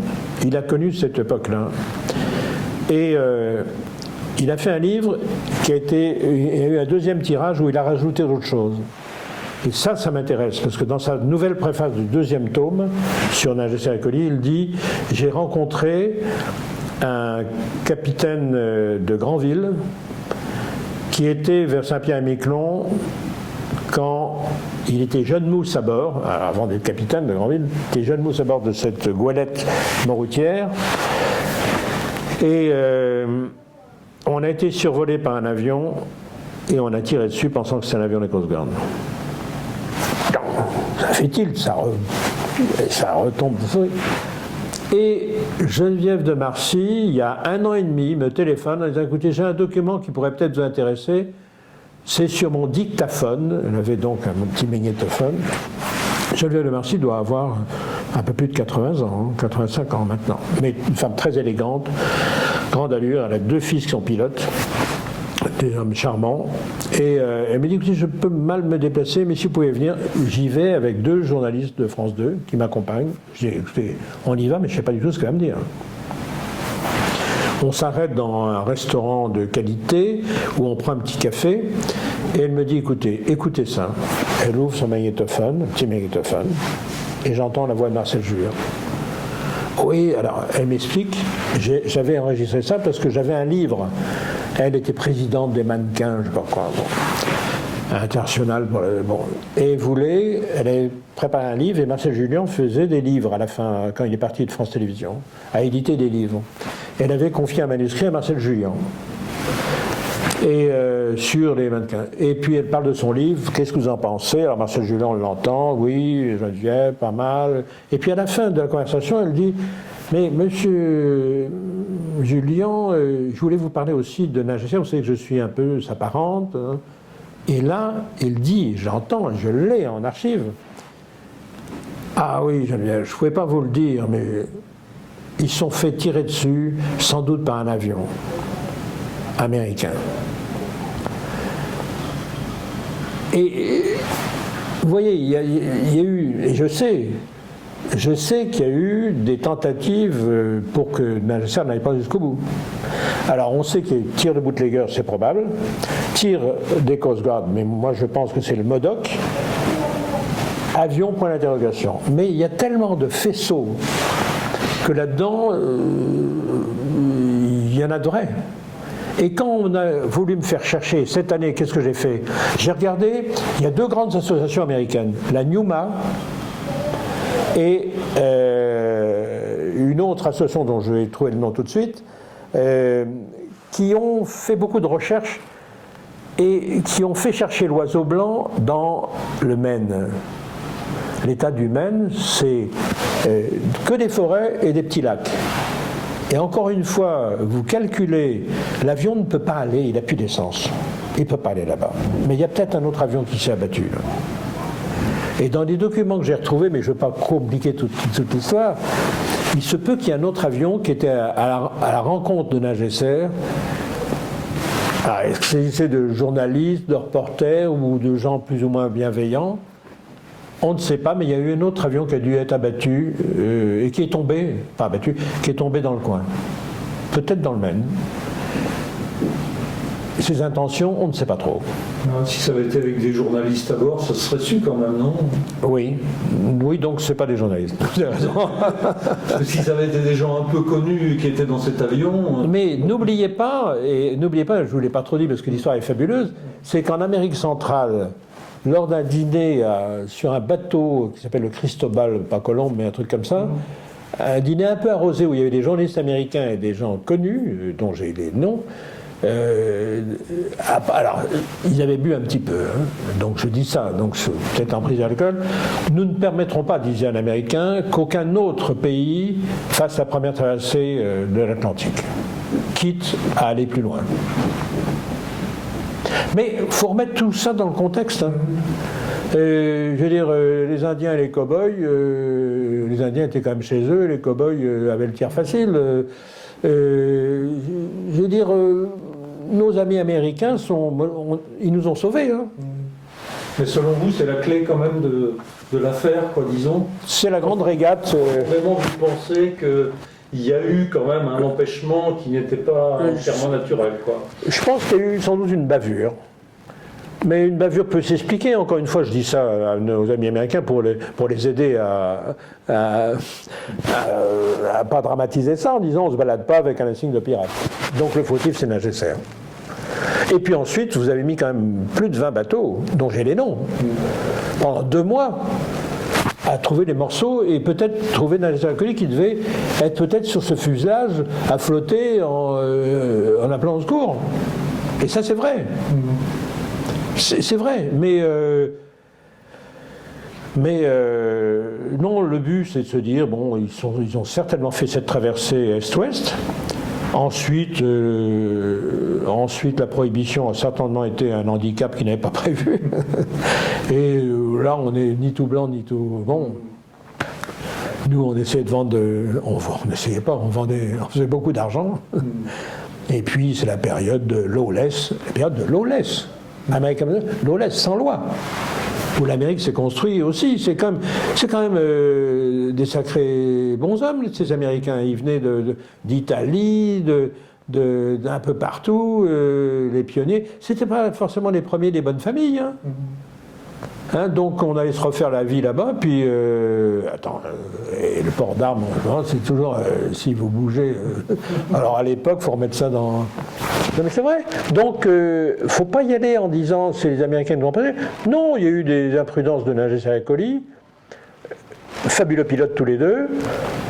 Il a connu cette époque-là. Et il a fait un livre il y a eu un deuxième tirage où il a rajouté d'autres choses. Et ça m'intéresse, parce que dans sa nouvelle préface du deuxième tome, sur Nagesser et Colli, il dit « J'ai rencontré un capitaine de Granville qui était vers Saint-Pierre-et-Miquelon quand il était jeune mousse à bord, avant d'être capitaine de Granville, il était jeune mousse à bord de cette goélette montroutière. Et on a été survolé par un avion et on a tiré dessus pensant que c'était un avion des Coast Guard. Ça fait tilt, ça retombe. Et Geneviève de Marcy, il y a 1 an et demi, me téléphone en disant, écoutez, j'ai un document qui pourrait peut-être vous intéresser. C'est sur mon dictaphone. Elle avait donc un petit magnétophone. Geneviève de Marcy doit avoir un peu plus de 80 ans, 85 ans maintenant. Mais une femme très élégante, grande allure. Elle a 2 fils qui sont pilotes, des hommes charmants. Et elle me dit, écoutez, je peux mal me déplacer, mais si vous pouvez venir, j'y vais avec 2 journalistes de France 2 qui m'accompagnent. Je dis, écoutez, on y va, mais je ne sais pas du tout ce qu'elle va me dire. On s'arrête dans un restaurant de qualité où on prend un petit café et elle me dit, écoutez ça. Elle ouvre son magnétophone, un petit magnétophone, et j'entends la voix de Marcel Julien. Oui, alors elle m'explique, j'avais enregistré ça parce que j'avais un livre. Elle était présidente des mannequins, je ne sais pas quoi, international. Et elle avait préparé un livre et Marcel Julien faisait des livres à la fin, quand il est parti de France Télévisions, a édité des livres. Elle avait confié un manuscrit à Marcel Julien. Et sur les mannequins. Et puis elle parle de son livre, qu'est-ce que vous en pensez? Alors Marcel Julien, on l'entend, oui, Geneviève, pas mal. Et puis à la fin de la conversation, elle dit, mais monsieur Julien, je voulais vous parler aussi de Nagesser, vous savez que je suis un peu sa parente. Hein. Et là, il dit, j'entends, je l'ai en archive. Ah oui, je ne pouvais pas vous le dire, mais ils sont fait tirer dessus, sans doute par un avion américain. Et vous voyez, il y a eu, et je sais qu'il y a eu des tentatives pour que Nasser n'aille pas jusqu'au bout. Alors on sait que tir de bootlegger, c'est probable, tir des Coast Guard, mais moi je pense que c'est le MODOK, avion, point d'interrogation. Mais il y a tellement de faisceaux que là-dedans, il y en a de vrais. Et quand on a voulu me faire chercher cette année, qu'est-ce que j'ai fait? J'ai regardé, il y a deux grandes associations américaines, la NUMA et une autre association dont je vais trouver le nom tout de suite, qui ont fait beaucoup de recherches et qui ont fait chercher l'oiseau blanc dans le Maine. L'état du Maine, c'est que des forêts et des petits lacs. Et encore une fois, vous calculez, l'avion ne peut pas aller, il n'a plus d'essence. Il ne peut pas aller là-bas. Mais il y a peut-être un autre avion qui s'est abattu. Là. Et dans les documents que j'ai retrouvés, mais je ne vais pas compliquer toute l'histoire, il se peut qu'il y ait un autre avion qui était à la rencontre de Nasser. Est-ce qu'il s'agissait de journalistes, de reporters ou de gens plus ou moins bienveillants? On ne sait pas, mais il y a eu un autre avion qui a dû être abattu et qui est tombé, pas abattu, qui est tombé dans le coin. Peut-être dans le Maine. Ses intentions, on ne sait pas trop. Si ça avait été avec des journalistes à bord, ça serait su quand même, non? Oui, donc c'est pas des journalistes. Vous avez raison. Parce que si ça avait été des gens un peu connus qui étaient dans cet avion. Mais n'oubliez pas, je ne vous l'ai pas trop dit parce que l'histoire est fabuleuse, c'est qu'en Amérique centrale, lors d'un dîner sur un bateau qui s'appelle le Cristobal, pas Colombe, mais un truc comme ça, un dîner un peu arrosé où il y avait des journalistes américains et des gens connus, dont j'ai les noms. Alors, ils avaient bu un petit peu, hein, donc je dis ça, donc peut-être en prise d'alcool. Nous ne permettrons pas, disait un Américain, qu'aucun autre pays fasse la première traversée de l'Atlantique, quitte à aller plus loin. Mais il faut remettre tout ça dans le contexte. Hein. Je veux dire, les Indiens et les cow-boys, les Indiens étaient quand même chez eux, les cow-boys avaient le tir facile. Je veux dire, nos amis américains, ils nous ont sauvés. Hein. Mais selon vous, c'est la clé quand même de l'affaire, quoi, disons. C'est la grande régate. Vraiment, vous pensez qu'il y a eu quand même un empêchement qui n'était pas entièrement naturel, quoi. Je pense qu'il y a eu sans doute une bavure. Mais une bavure peut s'expliquer, encore une fois, je dis ça à nos amis américains pour les aider à pas dramatiser ça en disant on ne se balade pas avec un insigne de pirate. Donc le fautif, c'est Nasser. Et puis ensuite, vous avez mis quand même plus de 20 bateaux, dont j'ai les noms, pendant 2 mois, à trouver les morceaux et peut-être trouver Nasser Al-Khelaifi qui devait être peut-être sur ce fuselage à flotter en appelant au secours. Et ça, c'est vrai. C'est vrai, mais non, le but c'est de se dire, bon, ils ont certainement fait cette traversée est-ouest. Ensuite, la prohibition a certainement été un handicap qu'ils n'avaient pas prévu. Et là, on n'est ni tout blanc, ni tout... Bon, nous, on essayait de vendre... on n'essayait pas, on faisait beaucoup d'argent. Et puis, c'est la période de lawless, lawless, sans loi, où l'Amérique s'est construite aussi. C'est quand même des sacrés bons hommes, ces Américains. Ils venaient d'Italie, d'un peu partout, les pionniers. C'était pas forcément les premiers des bonnes familles. Hein. Hein, donc on allait se refaire la vie là-bas, puis et le port d'armes, c'est toujours si vous bougez. Alors à l'époque, il faut remettre ça dans. Non mais c'est vrai. Donc faut pas y aller en disant c'est les Américains qui l'ont passé. Non, il y a eu des imprudences de Nasser Al-Khelaifi, fabuleux pilotes tous les deux,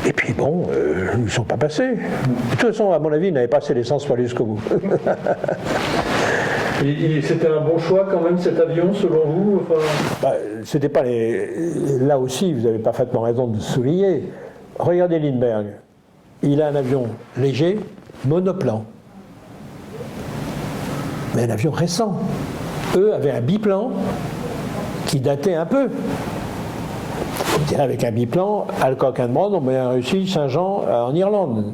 et puis bon, ils ne sont pas passés. De toute façon, à mon avis, ils n'avaient pas assez d'essence pour aller jusqu'au bout. Et c'était un bon choix quand même cet avion selon vous? C'était pas Là aussi, vous avez parfaitement raison de souligner. Regardez Lindbergh. Il a un avion léger, monoplan. Mais un avion récent. eux avaient un biplan qui datait un peu. On dirait avec un biplan, Alcock and Brown, on a réussi Saint-Jean en Irlande.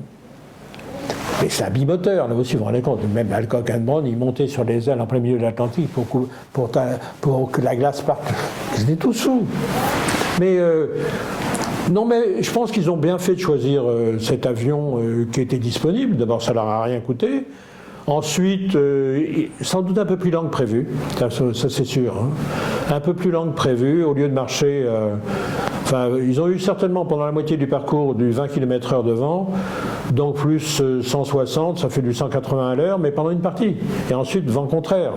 Mais c'est un bimoteur, là aussi, vous vous rendez compte. Même Alcock and Brown, ils montaient sur les ailes en plein milieu de l'Atlantique pour que la glace parte. Ils étaient tous sous. Mais non, mais je pense qu'ils ont bien fait de choisir cet avion qui était disponible. D'abord, ça leur a rien coûté. Ensuite, sans doute un peu plus lent que prévu, ça c'est sûr. Hein. Un peu plus lent que prévu, au lieu de marcher. Enfin, ils ont eu certainement pendant la moitié du parcours du 20 km/h de vent, donc plus 160, ça fait du 180 à l'heure, mais pendant une partie. Et ensuite, vent contraire.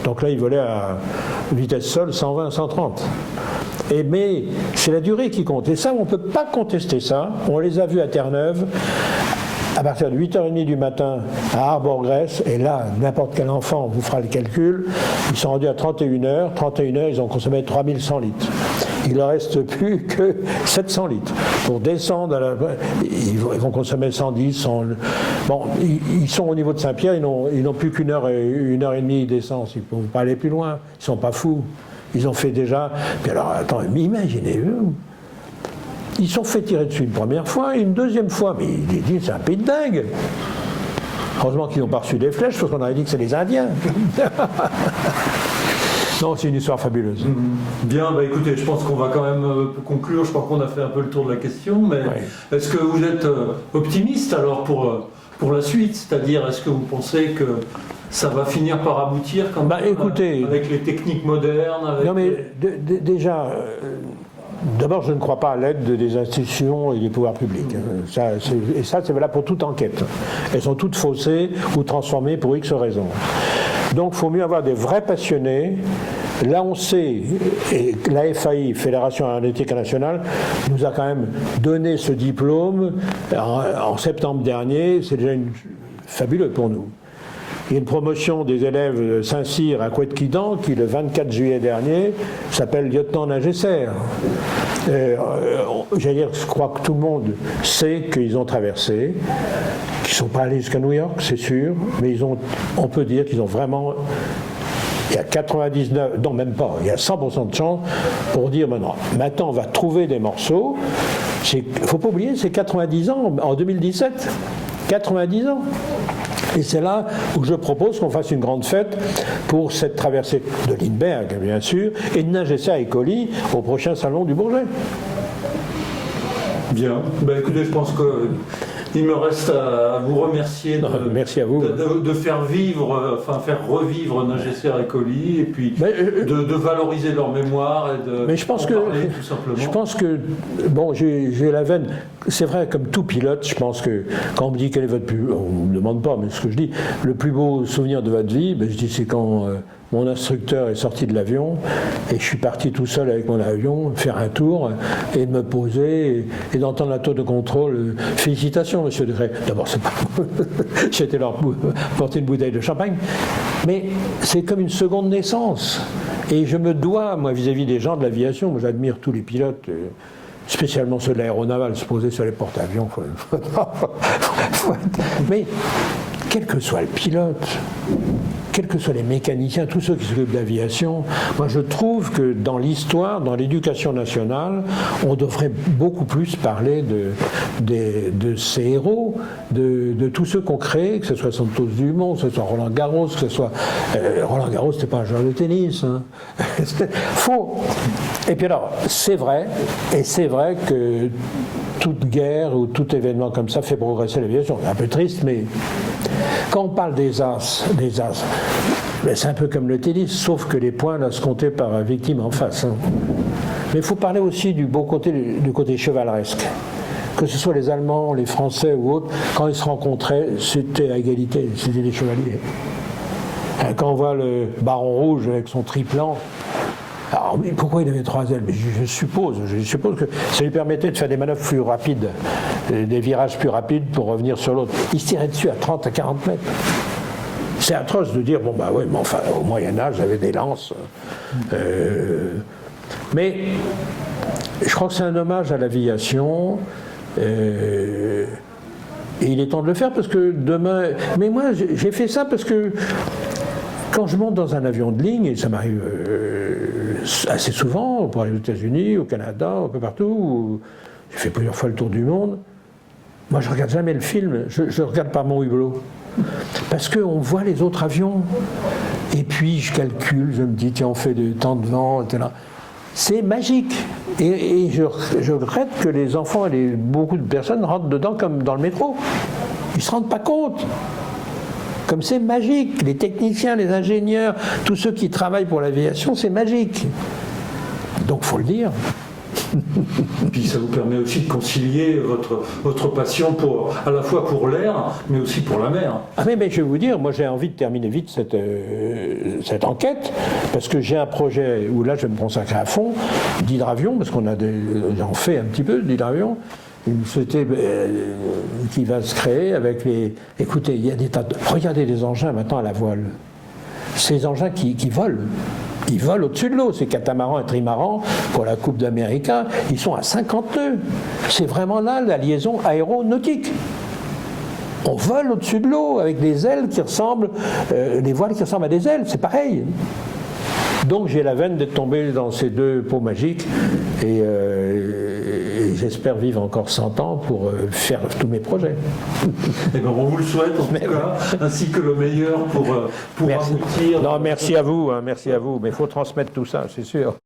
Donc là, ils volaient à vitesse sol 120, 130. Mais c'est la durée qui compte. Et ça, on ne peut pas contester ça. On les a vus à Terre-Neuve, à partir de 8h30 du matin à Arbor-Grèce, et là, n'importe quel enfant vous fera le calcul, ils sont rendus à 31h. 31h, ils ont consommé 3100 litres. Il ne leur reste plus que 700 litres. Pour descendre, ils vont consommer 110, 100... Bon, ils sont au niveau de Saint-Pierre, ils n'ont plus qu'une heure et demie d'essence. Ils ne peuvent pas aller plus loin. Ils ne sont pas fous. Ils ont fait déjà... Puis alors, attends, imaginez-vous. Ils sont fait tirer dessus une première fois, et une deuxième fois. Mais ils disent, c'est un pays de dingue. Heureusement qu'ils n'ont pas reçu des flèches, parce qu'on aurait dit que c'est les Indiens. Non, c'est une histoire fabuleuse. Bien, bah écoutez, je pense qu'on va quand même conclure. Je crois qu'on a fait un peu le tour de la question, mais est-ce que vous êtes optimiste alors pour la suite? C'est-à-dire, est-ce que vous pensez que ça va finir par aboutir quand même, écoutez, avec les techniques modernes Non, mais déjà, d'abord, je ne crois pas à l'aide des institutions et des pouvoirs publics. Ça, c'est valable pour toute enquête. Elles sont toutes faussées ou transformées pour X raisons. Donc, il faut mieux avoir des vrais passionnés. Là, on sait, et la FAI, Fédération Aéronautique Nationale, nous a quand même donné ce diplôme en septembre dernier. C'est déjà fabuleux pour nous. Il y a une promotion des élèves de Saint-Cyr à Couët-Quidan qui, le 24 juillet dernier, s'appelle lieutenant Nagesser. J'allais dire, je crois que tout le monde sait qu'ils ont traversé, qu'ils ne sont pas allés jusqu'à New York, c'est sûr, mais on peut dire qu'ils ont vraiment... Il y a 99, non même pas, il y a 100% de chance pour dire maintenant on va trouver des morceaux. Il ne faut pas oublier, c'est 90 ans, en 2017, 90 ans. Et c'est là où je propose qu'on fasse une grande fête pour cette traversée de Lindbergh, bien sûr, et de Nagesser et Colli au prochain salon du Bourget. Bien. Ben, écoutez, je pense qu'il me reste à vous remercier Merci à vous. de faire vivre, enfin faire revivre Nagesser et Colli, et puis de valoriser leur mémoire et de mais je pense parler, tout simplement. Je pense que, bon, j'ai la veine, c'est vrai, comme tout pilote, je pense que quand on me dit quel est votre plus, on ne me demande pas, mais ce que je dis, le plus beau souvenir de votre vie, ben, je dis c'est quand mon instructeur est sorti de l'avion et je suis parti tout seul avec mon avion faire un tour et de me poser et d'entendre la tour de contrôle. Félicitations, monsieur Degré. D'abord, c'est pas j'étais leur porter une bouteille de champagne, mais c'est comme une seconde naissance. Et je me dois, moi, vis-à-vis des gens de l'aviation, moi j'admire tous les pilotes, spécialement ceux de l'aéronaval, se poser sur les porte-avions. Mais quel que soit le pilote, quels que soient les mécaniciens, tous ceux qui s'occupent d'aviation, moi je trouve que dans l'histoire, dans l'éducation nationale, on devrait beaucoup plus parler de ces héros, de tous ceux qu'on crée, que ce soit Santos Dumont, que ce soit Roland Garros, que ce soit... Roland Garros, c'était pas un joueur de tennis. Hein. Faux. Et puis alors, c'est vrai que toute guerre ou tout événement comme ça fait progresser l'aviation. C'est un peu triste, mais quand on parle des as, c'est un peu comme le tennis, sauf que les points là se comptaient par victime en face. Hein. Mais il faut parler aussi du côté chevaleresque. Que ce soit les Allemands, les Français ou autres, quand ils se rencontraient, c'était à égalité, c'était des chevaliers. Quand on voit le Baron Rouge avec son triplan, alors, mais pourquoi il avait 3 ailes? Mais je suppose que ça lui permettait de faire des manœuvres plus rapides, des virages plus rapides pour revenir sur l'autre. Il se tirait dessus à 30 à 40 mètres. C'est atroce de dire, bon bah oui, mais enfin, au Moyen-Âge, j'avais des lances. Mais je crois que c'est un hommage à l'aviation. Et il est temps de le faire parce que demain... Mais moi, j'ai fait ça parce que Quand je monte dans un avion de ligne, et ça m'arrive assez souvent, pour aller aux États-Unis, au Canada, un peu partout, j'ai fait plusieurs fois le tour du monde, moi je ne regarde jamais le film, je regarde par mon hublot. Parce qu'on voit les autres avions, et puis je calcule, je me dis, tiens, on fait de temps de vent, etc. C'est magique. Et je regrette que les enfants et beaucoup de personnes rentrent dedans comme dans le métro. Ils ne se rendent pas compte. Comme c'est magique. Les techniciens, les ingénieurs, tous ceux qui travaillent pour l'aviation, c'est magique. Donc il faut le dire. Et puis ça vous permet aussi de concilier votre passion à la fois pour l'air, mais aussi pour la mer. Ah mais je vais vous dire, moi j'ai envie de terminer vite cette enquête, parce que j'ai un projet où là je vais me consacrer à fond, d'hydravion, parce qu'on j'en fais un petit peu d'hydravion, une société qui va se créer avec les... Écoutez, il y a des tas de... Regardez les engins maintenant à la voile. Ces engins qui volent. Ils volent au-dessus de l'eau, ces catamarans et trimarans pour la Coupe d'Amérique, ils sont à 50 nœuds. C'est vraiment là la liaison aéronautique. On vole au-dessus de l'eau avec des ailes qui ressemblent, des voiles qui ressemblent à des ailes, c'est pareil. Donc j'ai la veine d'être tombé dans ces deux pots magiques et j'espère vivre encore 100 ans pour faire tous mes projets. Eh bien, on vous le souhaite en tout cas, ainsi que le meilleur pour merci. aboutir. Non, merci à vous, mais il faut transmettre tout ça, c'est sûr.